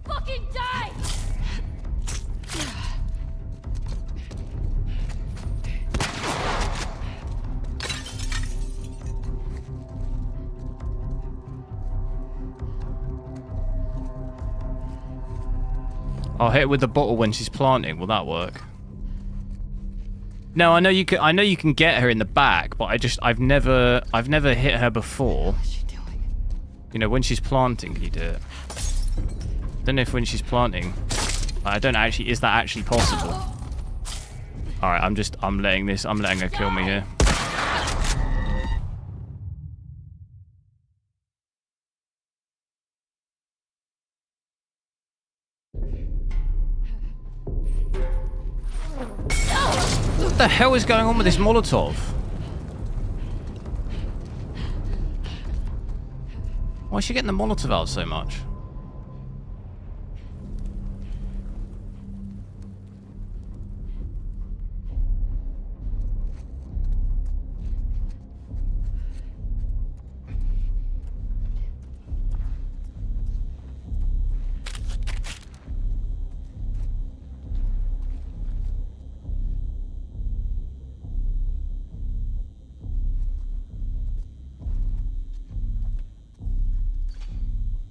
Fucking die! I'll hit it with the bottle when she's planting. Will that work? No, I know you can. I know you can get her in the back, but I've never hit her before. What's she doing? You know, when she's planting, can you do it? Don't know if when she's planting. I don't actually. Is that actually possible? All right, I'm letting her kill me here. What the hell is going on with this Molotov? Why is she getting the Molotov out so much?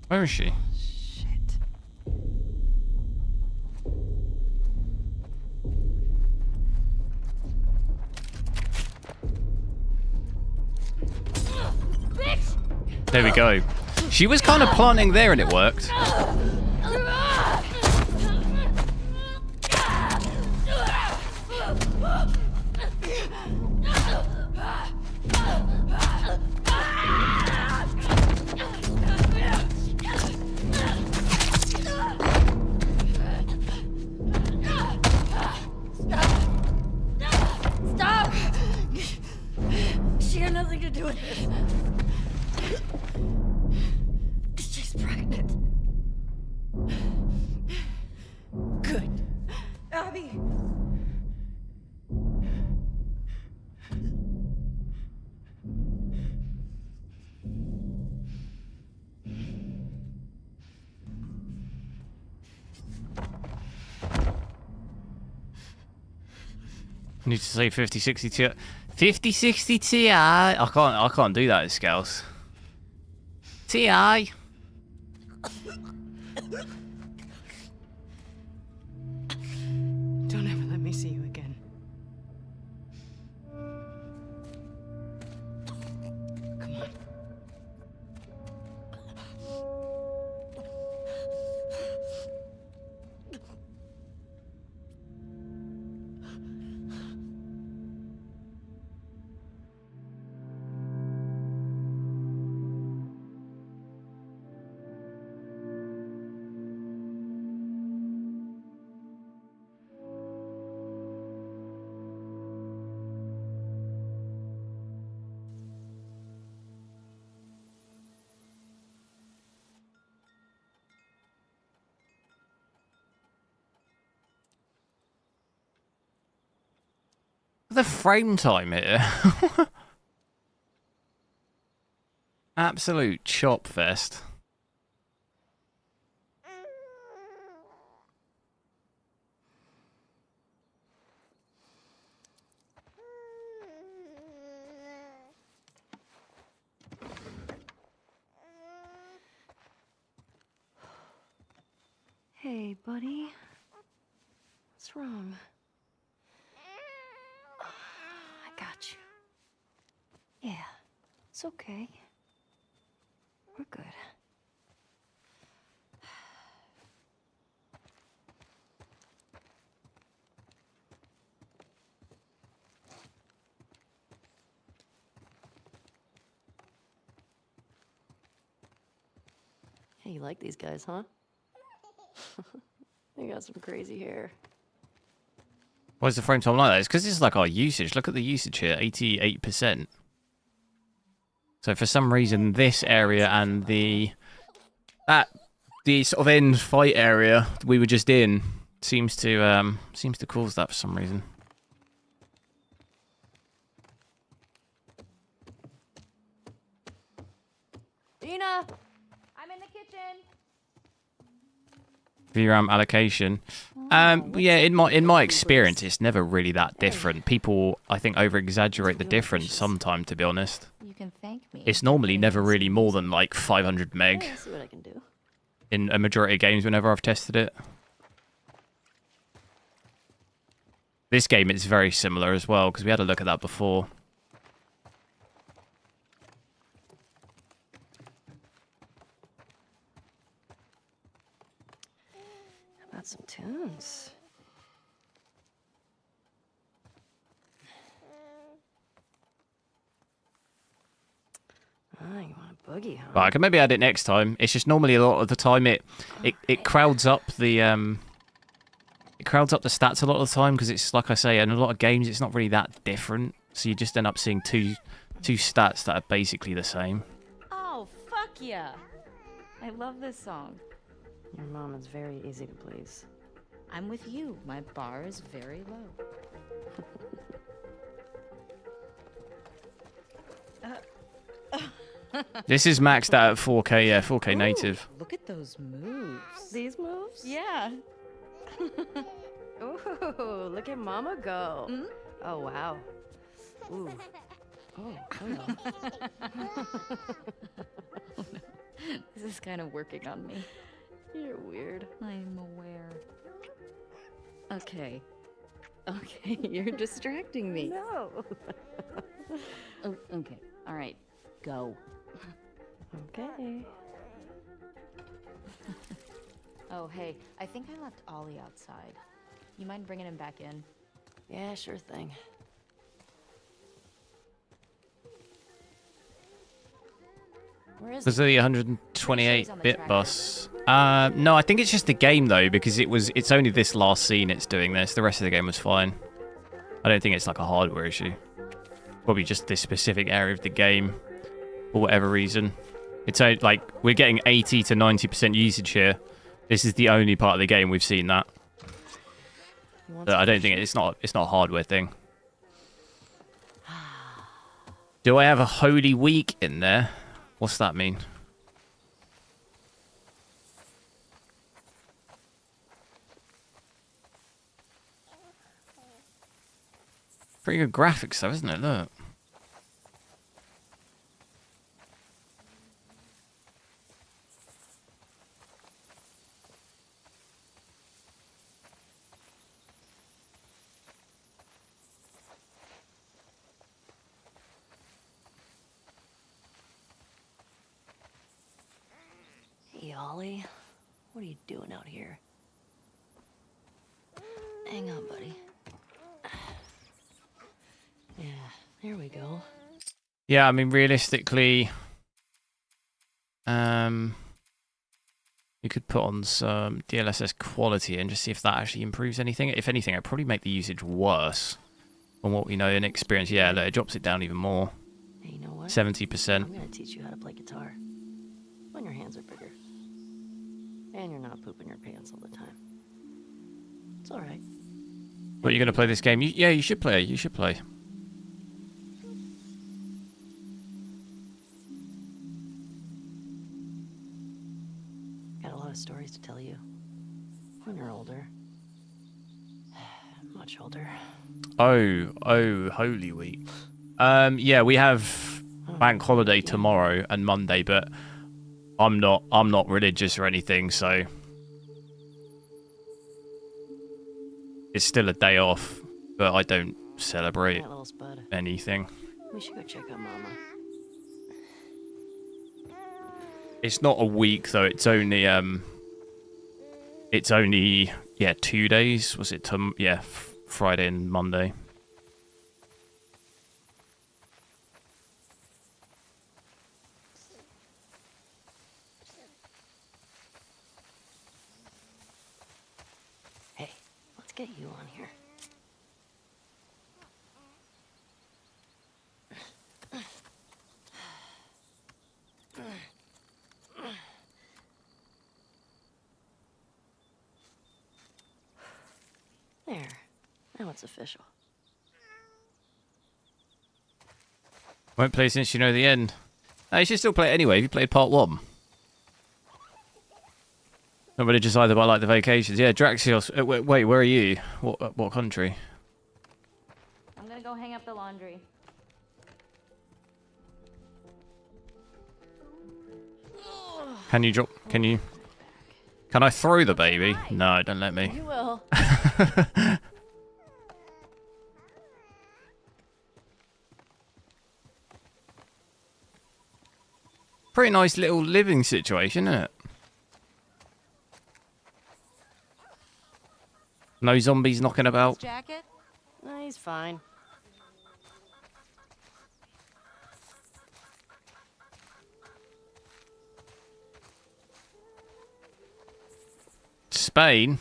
Where is she? Shit. There we go. She was kind of planting there and it worked. nothing to do with this. She's pregnant. Good. Abby. Need to say 5060 Ti. 5060 Ti. I can't do that at scales. Ti. Don't ever let me see you again. Come on. The frame time here. Absolute chop fest. Hey, buddy. What's wrong? I got you. Yeah, it's okay. We're good. Hey, you like these guys, huh? They got some crazy hair. Why is the frame time like that? It's because it's like our usage. Look at the usage here, 88%. So for some reason, this area and the sort of end fight area we were just in seems to cause that for some reason. Dina! I'm in the kitchen! VRAM allocation. Yeah, in my experience, it's never really that different. People, I think, over-exaggerate the difference sometimes, to be honest. You can thank me. It's normally never really more than like 500 meg Let's see what I can do. in a majority of games whenever I've tested it. This game, it's very similar as well, because we had a look at that before. How about some tunes? Ah, you want a boogie, huh? But I can maybe add it next time. It's just normally a lot of the time it crowds up the stats a lot of the time, because it's like I say, in a lot of games it's not really that different. So you just end up seeing two stats that are basically the same. Oh, fuck yeah! I love this song. Your mom is very easy to please. I'm with you. My bar is very low. This is maxed out at 4K, yeah, 4K native. Look at those moves. These moves? Yeah. Ooh, look at Mama go. Mm? Oh, wow. Ooh. Oh, hello. This is kind of working on me. You're weird. I'm aware. Okay. Okay, you're distracting me. No. Oh, okay. All right. Go. Okay. Oh, hey. I think I left Ollie outside. You mind bringing him back in? Yeah, sure thing. Where is Was the 128-bit bus? No, I think it's just the game though, because it's only this last scene it's doing this. The rest of the game was fine. I don't think it's like a hardware issue. probably just this specific area of the game for whatever reason. It's like we're getting 80 to 90% usage here. This is the only part of the game we've seen that. But I don't think it's not a hardware thing. Do I have a Holy Week in there? What's that mean? Pretty good graphics though, isn't it? Look. Hey, Ollie. What are you doing out here? Hang on, buddy. Yeah, there we go. Yeah, I mean, realistically, you could put on some DLSS quality and just see if that actually improves anything. If anything, it'd probably make the usage worse from what we know in experience. Yeah, look, it drops it down even more. Hey, you know what? 70%. I'm gonna teach you how to play guitar. When your hands are bigger. And you're not pooping your pants all the time. It's alright. But you're going to play this game? Yeah, you should play. You should play. Got a lot of stories to tell you. When you're older. Much older. Oh, Holy Week. Yeah, we have bank holiday tomorrow and Monday, but I'm not religious or anything, so it's still a day off, but I don't celebrate That little spud. anything. We should go check on Mama. It's not a week though. It's only yeah, 2 days. Was it Friday and Monday? Hey, let's get you on here. There. Now it's official. Won't play since you know the end. You should still play it anyway if you played part 1. Not religious either, but I like the vacations. Yeah, Draxios. Wait, where are you? What country? I'm gonna go hang up the laundry. Can you drop? Can I throw the baby? No, don't let me. You will. Pretty nice little living situation, isn't it? No zombies knocking about. Jacket? No, he's fine. Spain?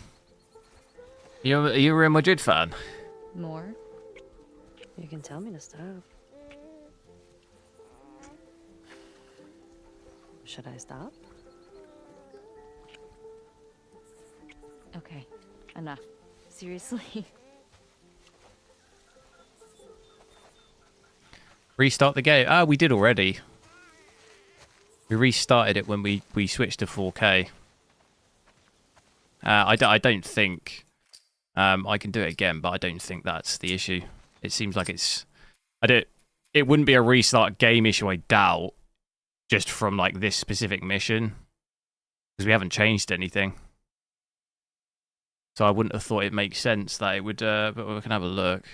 You're a Real Madrid fan? More? You can tell me to stop. Should I stop? Okay, enough. Seriously. Restart the game. We did already. We restarted it when we switched to 4K. I don't think I can do it again, but I don't think that's the issue. It seems like it wouldn't be a restart game issue, I doubt, just from like this specific mission, because we haven't changed anything. So I wouldn't have thought it makes sense that it would, but we can have a look.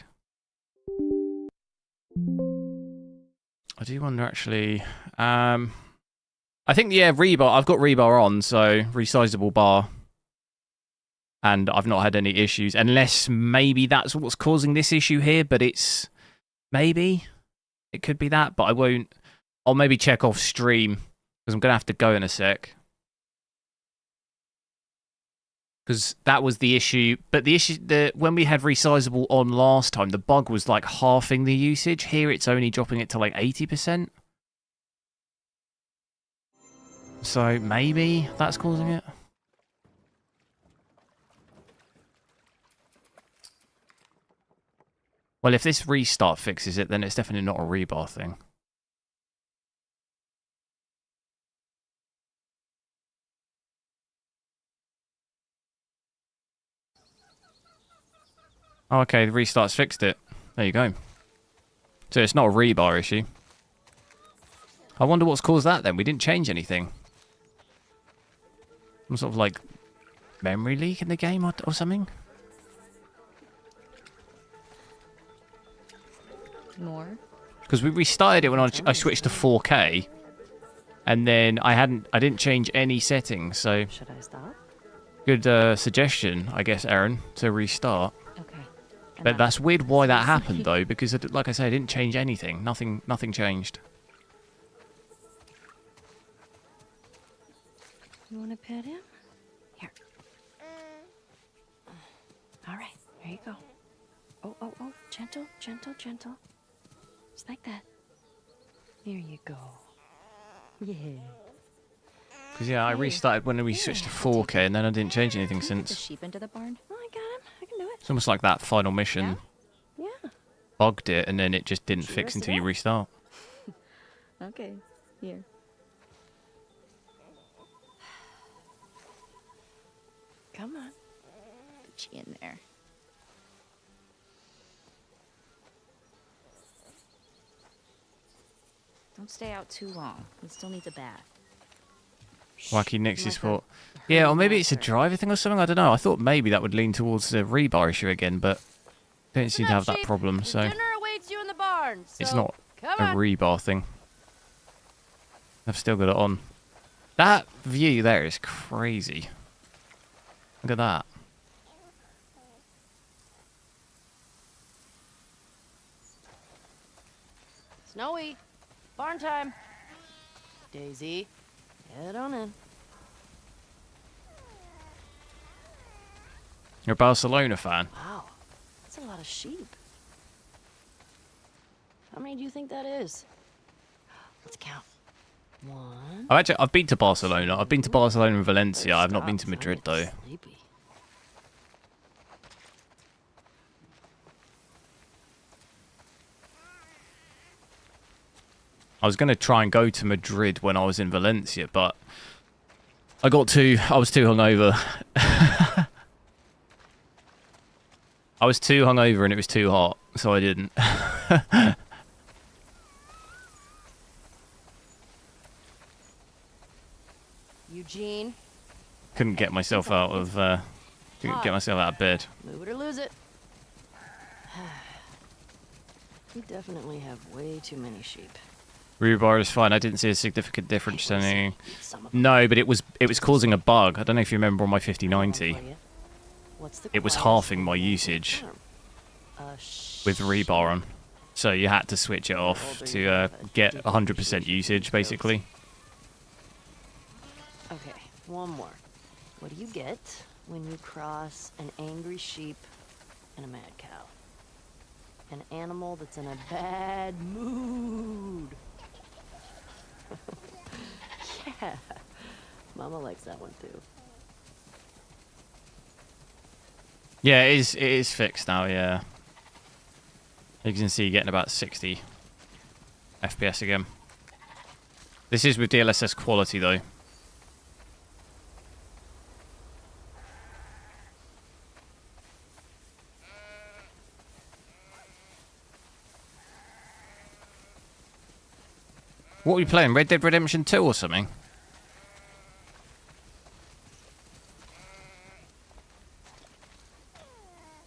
I do wonder actually. I think, yeah, rebar. I've got rebar on, so resizable bar. And I've not had any issues, unless maybe that's what's causing this issue here, but it's... Maybe it could be that, but I won't... I'll maybe check off stream, because I'm going to have to go in a sec. Because that was the issue. But the issue that when we had resizable on last time, the bug was like halving the usage. Here it's only dropping it to like 80%. So maybe that's causing it. Well, if this restart fixes it, then it's definitely not a rebar thing. Oh, okay, the restart's fixed it. There you go. So it's not a rebar issue. I wonder what's caused that then. We didn't change anything. Some sort of like memory leak in the game or something? More? Because we restarted it when I switched to 4K. And then I didn't change any settings, so... Should I stop? Good suggestion, I guess, Aaron, to restart. Okay. But that's weird why that happened, though, because, like I said, I didn't change anything. Nothing changed. You want to pet him? Here. All right, here you go. Oh, gentle, gentle, gentle. Just like that. There you go. Yeah. Because, yeah, I restarted when we switched to 4K, and then I didn't change anything The since. sheep into the barn. Oh, I got him. I can do it. It's almost like that final mission Yeah. bugged it, and then it just didn't Should we fix rest it until you out? restart. Okay. Here. Come on. Put you in there. Don't stay out too long. He still needs a bath. Wacky Nixie Like Sport. a Yeah, or herd maybe it's a monster. driver thing or something. I don't know. I thought maybe that would lean towards the rebar issue again, but don't seem to have that problem, so Dinner awaits you in the barn. it's so not come a on. rebar thing. I've still got it on. That view there is crazy. Look at that. Snowy. Barn time. Daisy, head on in. You're a Barcelona fan. Wow, that's a lot of sheep. How many do you think that is? Let's count. One. I've been to Barcelona. I've been to Barcelona and Valencia. Better I've not been stop, to Madrid I'm though. getting sleepy. I was going to try and go to Madrid when I was in Valencia, but I was too hungover. I was too hungover and it was too hot, so I didn't. Eugene, Couldn't get myself out of bed. move it or lose it. We definitely have way too many sheep. Rebar is fine. I didn't see a significant difference to Listen, any. eat some of them. No, but it was causing a bug. I don't know if you remember on my Got one 5090. for you. What's the It was quietest halving my thing you can usage farm? with rebar on. So you had to switch it off older you to have, a get deeper 100% appreciation usage, for basically. Okay, one more. What do you get when you cross an angry sheep and a mad cow? An animal that's in a bad mood. Yeah, Mama likes that one too. Yeah, it is fixed now, yeah. You can see you're getting about 60 FPS again. This is with DLSS quality, though. What are we playing? Red Dead Redemption 2 or something?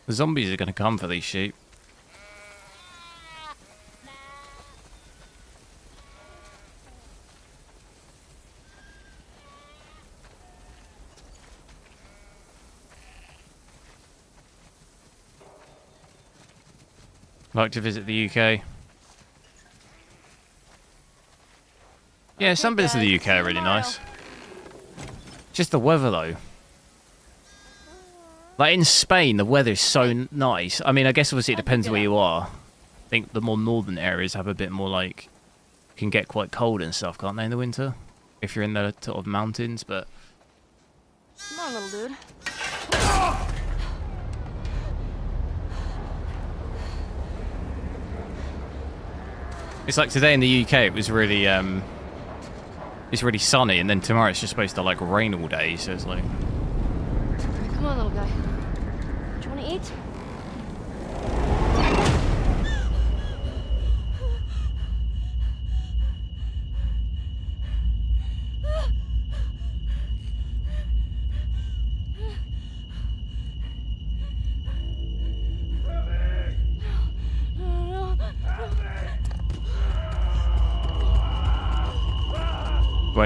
The zombies are going to come for these sheep. Like to visit the UK. Yeah, some bits of the UK are really nice. Just the weather, though. Like in Spain, the weather's so nice. I mean, I guess obviously it depends where you are. I think the more northern areas have a bit more like can get quite cold and stuff, can't they, in the winter? If you're in the sort of mountains, but Come on, little dude. it's like today in the UK it was really it's really sunny, and then tomorrow it's just supposed to like rain all day, so it's like Come on, little guy. Do you want to eat?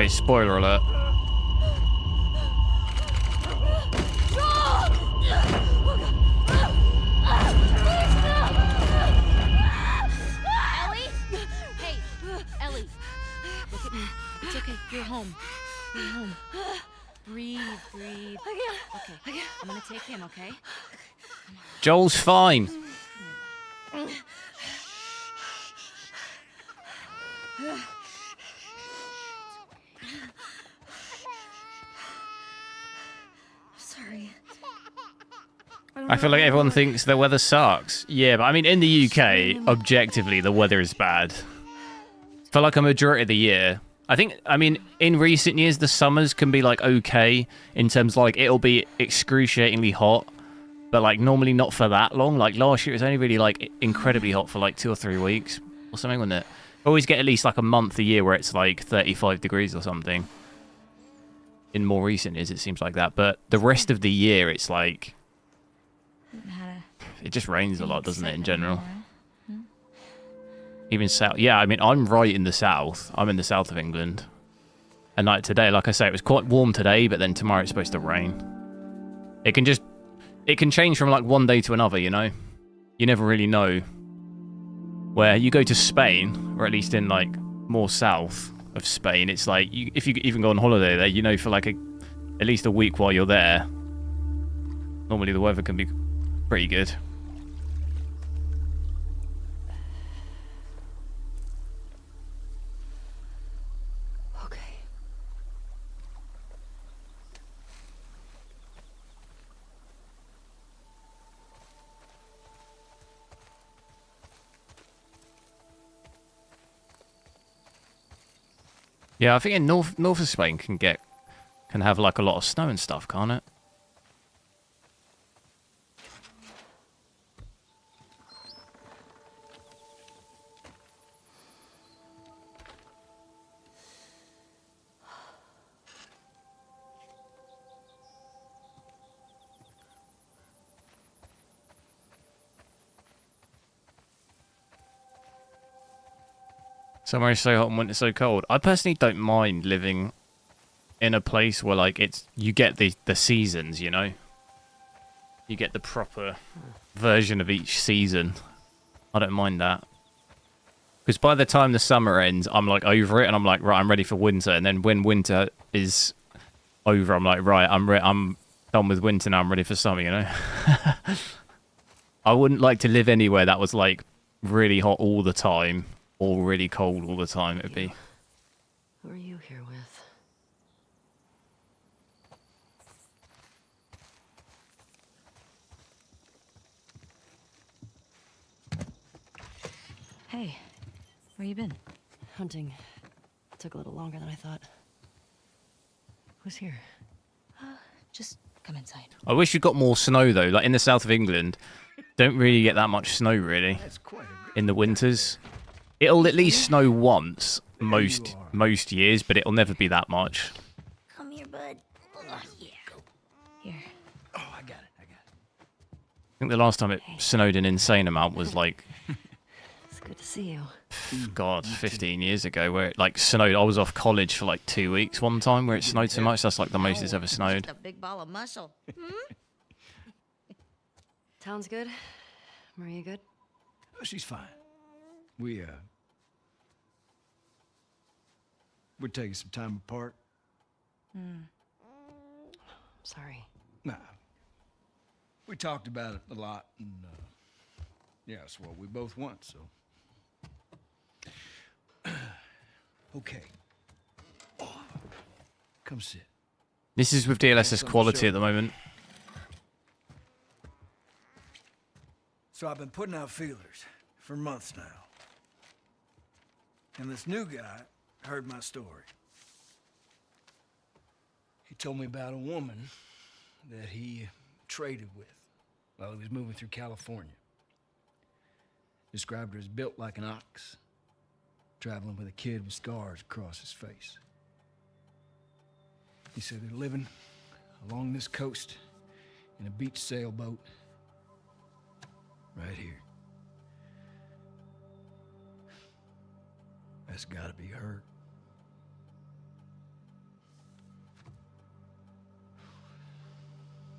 wait, spoiler alert. Ellie? Hey, Ellie. Look at me. It's okay. You're home. You're home. Breathe, breathe. Okay. I'm gonna take him, okay? Joel's fine. Sorry. I feel like everyone thinks the weather sucks. Yeah, but I mean, in the UK, objectively, the weather is bad. For like a majority of the year. I mean, in recent years, the summers can be like okay in terms of like it'll be excruciatingly hot, but like normally not for that long. Like last year, it was only really like incredibly hot for like 2 or 3 weeks or something, wasn't it? Always get at least like a month a year where it's like 35 degrees or something. In more recent years, it seems like that. But the rest of the year, it's like it just rains a lot, doesn't it, in general? Even south. Yeah, I mean, I'm right in the south. I'm in the south of England. And like today, like I say, it was quite warm today, but then tomorrow it's supposed to rain. It can change from like one day to another, you know? You never really know. Where you go to Spain, or at least in like more south of Spain, it's like, if you even go on holiday there, you know, for like at least a week while you're there, normally the weather can be pretty good. Yeah, I think in north of Spain can have like a lot of snow and stuff, can't it? Somewhere so hot and winter so cold. I personally don't mind living in a place where like you get the seasons, you know? You get the proper version of each season. I don't mind that. Because by the time the summer ends, I'm like over it and I'm like, right, I'm ready for winter. And then when winter is over, I'm like, right, I'm done with winter now, I'm ready for summer, you know? I wouldn't like to live anywhere that was like really hot all the time. Or really cold all the time, it'd be. Who are you here with? Hey, where you been? Hunting. Took a little longer than I thought. Who's here? Just come inside. I wish you got more snow though. Like in the south of England, don't really get that much snow really in the winters. It'll at least snow once most years, but it'll never be that much. Come here, bud. Oh, yeah. Here. Oh, I got it. I think the last time it snowed an insane amount was like, It's good to see you. God, 15 years ago, where it like snowed. I was off college for like 2 weeks one time where it snowed so much. That's like the most it's ever snowed. A big ball of muscle. Town's good? Maria good? Oh, she's fine. We're taking some time apart. Sorry. Nah. We talked about it a lot, and yeah, it's what we both want, so. Okay. Come sit. This is with DLSS quality at the moment. So I've been putting out feelers for months now. And this new guy heard my story. He told me about a woman that he traded with while he was moving through California. Described her as built like an ox, traveling with a kid with scars across his face. He said they're living along this coast in a beach sailboat right here. That's gotta be her.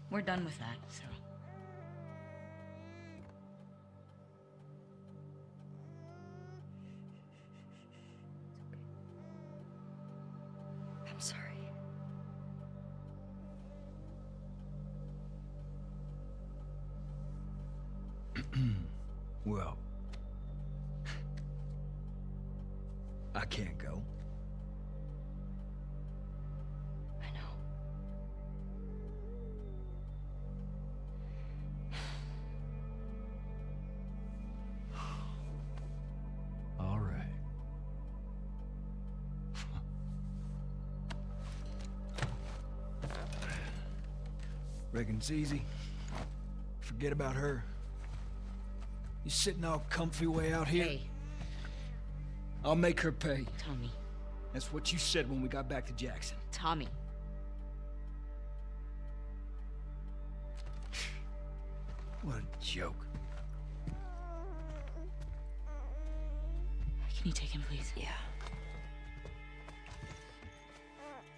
We're done with that, so. I'm sorry. Well, I can't go. I know. All right. Reckon it's easy. Forget about her. You sitting all comfy way out here? Hey, I'll make her pay. Tommy. That's what you said when we got back to Jackson. Tommy. What a joke. Can you take him, please? Yeah.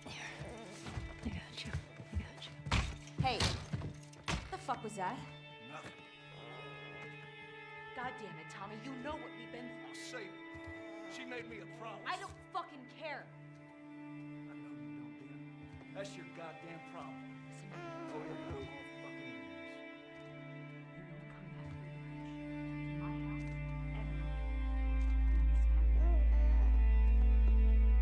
Here. I got you. I got you. Hey, what the fuck was that? Nothing. God damn it, Tommy, you know what we've been through. I'll save her. She made me a promise. I don't fucking care. I know you don't, dear. That's your goddamn problem. Listen to me. Go to hell all fucking years. You know I'm coming after you, bitch. My house. Everything.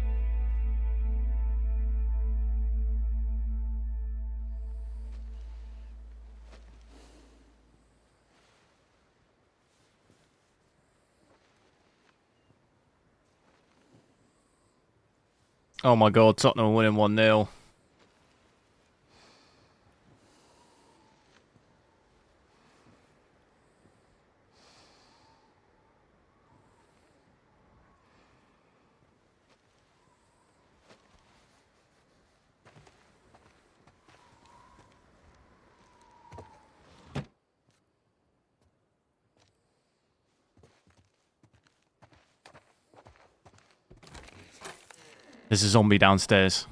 Oh my god, Tottenham are winning 1-0. There's a zombie downstairs.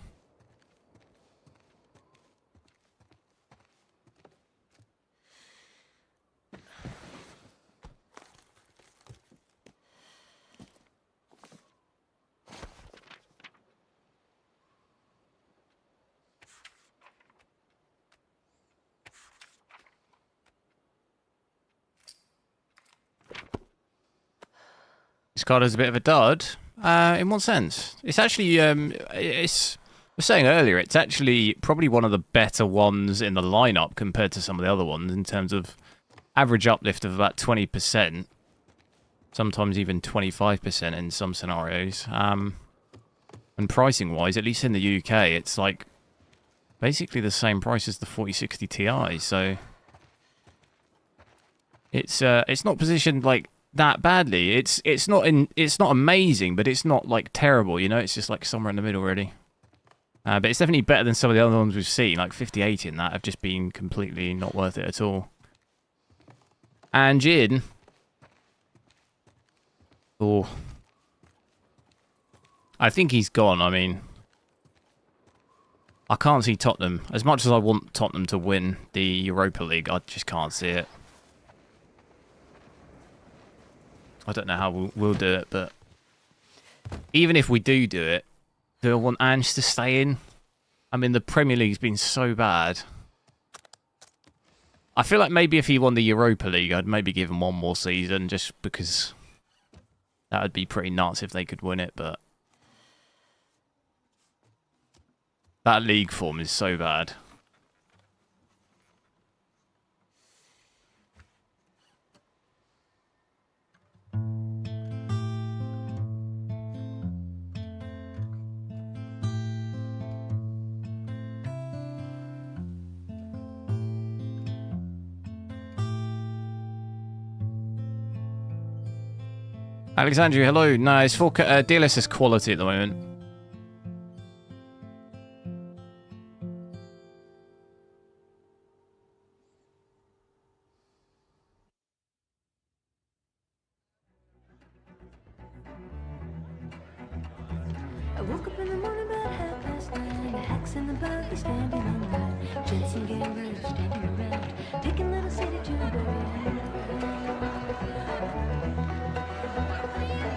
This card is a bit of a dud. In what sense? It's actually, it's, I was saying earlier, it's actually probably one of the better ones in the lineup compared to some of the other ones in terms of average uplift of about 20%, sometimes even 25% in some scenarios. And pricing-wise, at least in the UK, it's like basically the same price as the 4060 Ti. So it's not positioned like that badly. It's not amazing, but it's not like terrible, you know. It's just like somewhere in the middle, really. But it's definitely better than some of the other ones we've seen, like 5080 and that have just been completely not worth it at all. And Jin, oh, I think he's gone. I mean, I can't see Tottenham as much as I want Tottenham to win the Europa League. I just can't see it. I don't know how we'll do it, but even if we do it, do I want Ange to stay in? I mean, the Premier League's been so bad. I feel like maybe if he won the Europa League, I'd maybe give him one more season, just because that would be pretty nuts if they could win it, but that league form is so bad. Alexandria, hello. No, it's 4K DLSS quality at the moment. I woke up in the morning about 9:30. The hacks in the buggy standing on the right. Jensen gamblers standing around, picking little city to bury.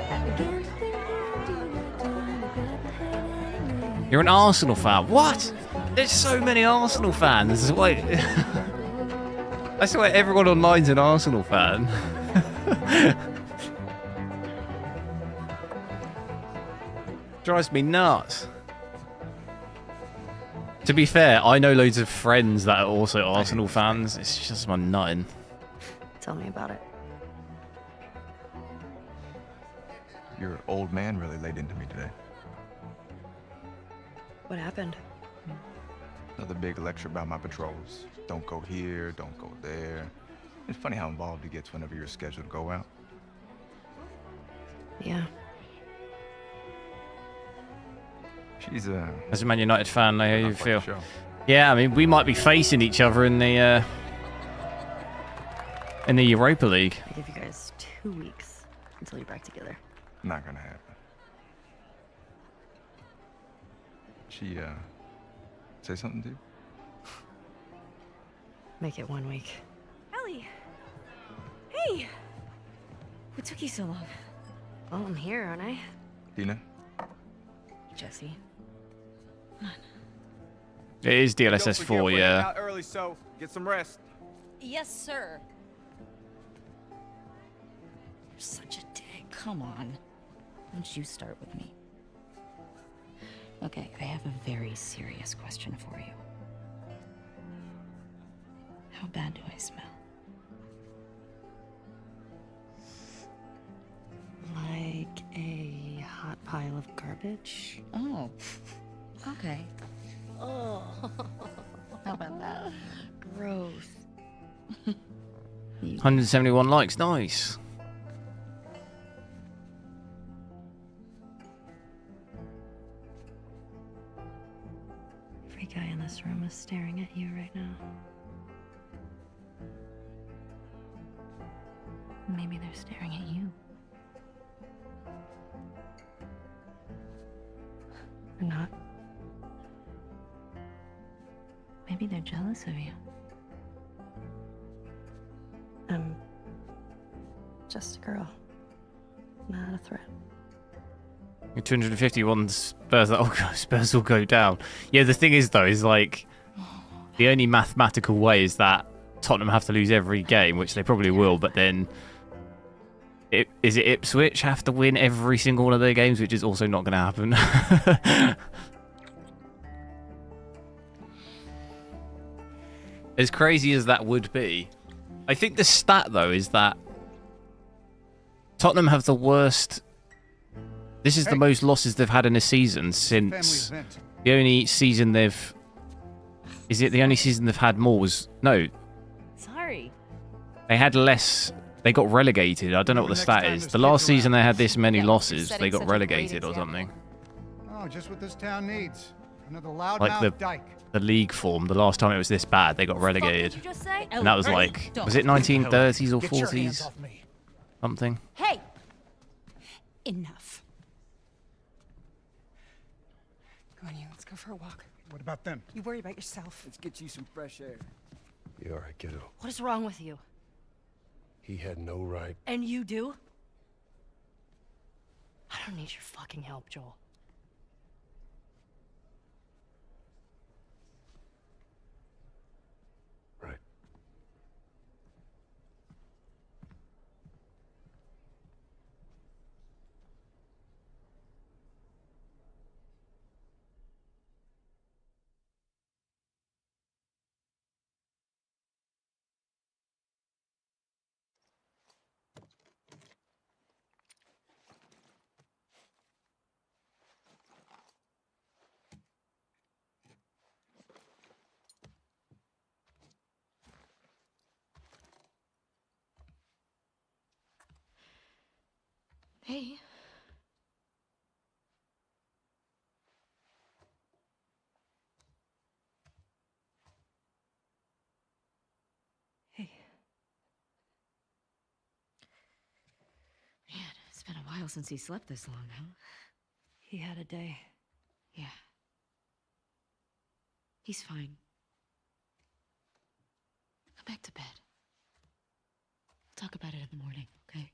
I began to think I'd do that time to grab the hand. You're an Arsenal fan. What? There's so many Arsenal fans. Wait. I swear everyone online's an Arsenal fan. Drives me nuts. To be fair, I know loads of friends that are also Arsenal fans. It's just my nutting. Tell me about it. Your old man really laid into me today. What happened? Another big lecture about my patrols. Don't go here, don't go there. It's funny how involved he gets whenever you're scheduled to go out. Yeah. She's As a Man United fan, how you not quite feel? sure. Yeah, I mean, we might be facing each other in the Europa League. I give you guys 2 weeks until you're back together. Not gonna happen. She say something to you? Make it 1 week. Ellie! Hey! What took you so long? Well, I'm here, aren't I? Dina? Jesse. It is Don't DLSS forget 4, we're yeah. out early, so get some rest. Yes, sir. You're such a dick. Come on. Why don't you start with me? Okay, I have a very serious question for you. How bad do I smell? Like a hot pile of garbage? Oh. Okay. Oh. How about that? Gross. 171 likes, nice. Every guy in this room is staring at you right now. Maybe they're staring at you. Or not. Maybe they're jealous of you. I'm just a girl. Not a threat. Your 251 Spurs will go down. Yeah, the thing is, though, is like the only mathematical way is that Tottenham have to lose every game, which they probably will, but then is it Ipswich have to win every single one of their games, which is also not going to happen. As crazy as that would be, I think the stat, though, is that Tottenham have the worst... This is the most losses they've had in a season since... The only season they've... Is it the only season they've had more was... No. Sorry. They had less... They got relegated. I don't know what the stat is. The last season they had this many losses, they got relegated or something. Oh, just what this town needs. Another loudmouth Like dyke. the league form, the last time it was this bad, they got relegated. What did you just say? And that was like... Was it 1930s or Get your hands 40s? off me. Something. Hey! Enough. Come on, you. Let's go for a walk. What about them? You worry about yourself. Let's get you some fresh air. You all right, kiddo? What is wrong with you? He had no right. And you do? I don't need your fucking help, Joel. Right. Hey. Hey. Man, it's been a while since he slept this long, huh? He had a day. Yeah. He's fine. Go back to bed. We'll talk about it in the morning, okay?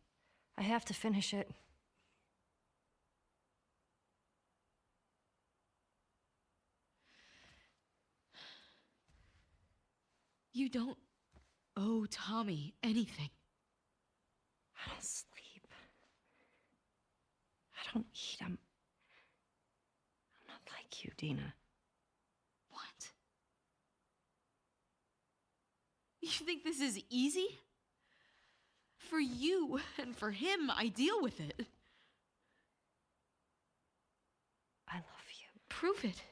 I have to finish it. You don't owe Tommy anything. I don't sleep. I don't eat. I'm not like you, Dina. What? You think this is easy? For you and for him, I deal with it. I love you. Prove it.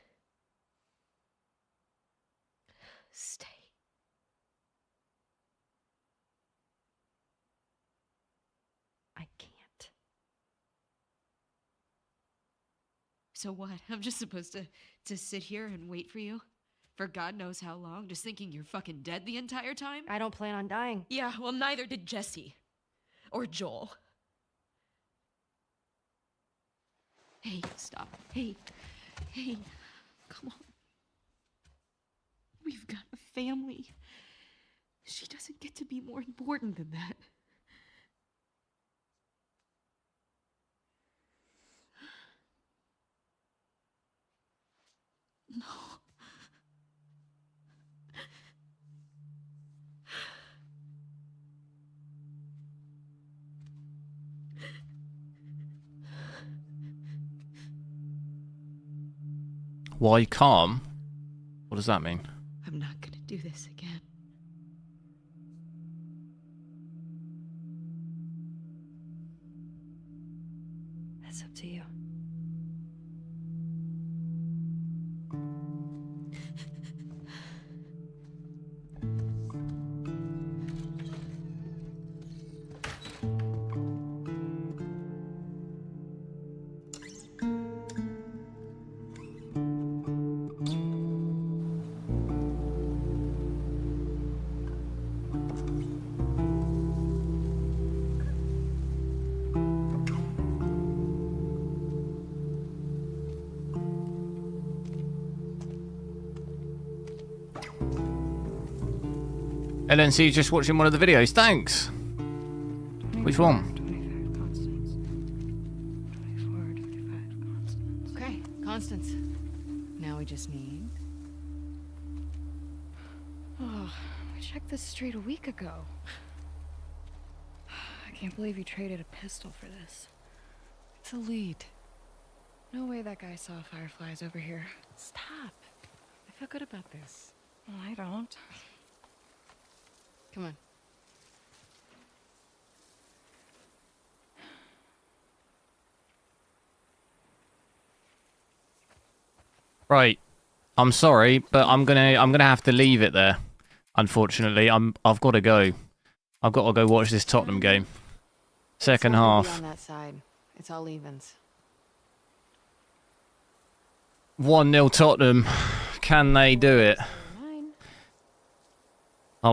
Stay. I can't. So what? I'm just supposed to sit here and wait for you? For God knows how long, just thinking you're fucking dead the entire time? I don't plan on dying. Yeah, well, neither did Jesse. Or Joel. Hey, stop. Hey, come on. We've got a family. She doesn't get to be more important than that. No. Why calm? What does that mean? I'm not gonna do this again. That's up to you. LNC just watching one of the videos. Thanks. Which one? 25 constants. 24, 25 constants. Okay, Constance. Now we just need... Oh, we checked this street a week ago. I can't believe you traded a pistol for this. It's a lead. No way that guy saw fireflies over here. Stop. I feel good about this. Well, I don't. Come on. Right. I'm sorry, but I'm gonna have to leave it there. Unfortunately, I've got to go. I've got to go watch this Tottenham game. Second It's not gonna be half. on that side. It's all evens. 1-0 Tottenham. Can they do it? Mine. I'll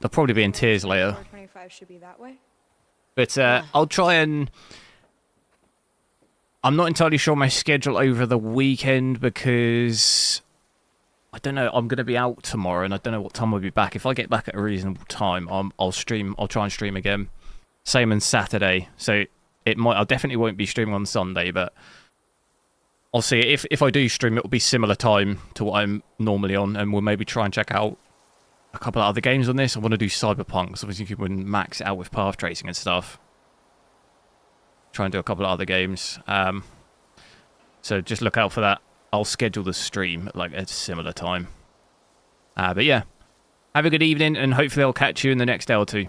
probably be in tears later. 25 should be that way. But I'll try and... I'm not entirely sure my schedule over the weekend because... I don't know, I'm going to be out tomorrow and I don't know what time I'll be back. If I get back at a reasonable time, I'll stream. I'll try and stream again. Same on Saturday. So I definitely won't be streaming on Sunday, but I'll see. If I do stream, it'll be similar time to what I'm normally on, and we'll maybe try and check out a couple of other games on this. I want to do Cyberpunk, so obviously you can max it out with path tracing and stuff. Try and do a couple of other games. So just look out for that. I'll schedule the stream at like a similar time. But yeah, have a good evening, and hopefully I'll catch you in the next day or two.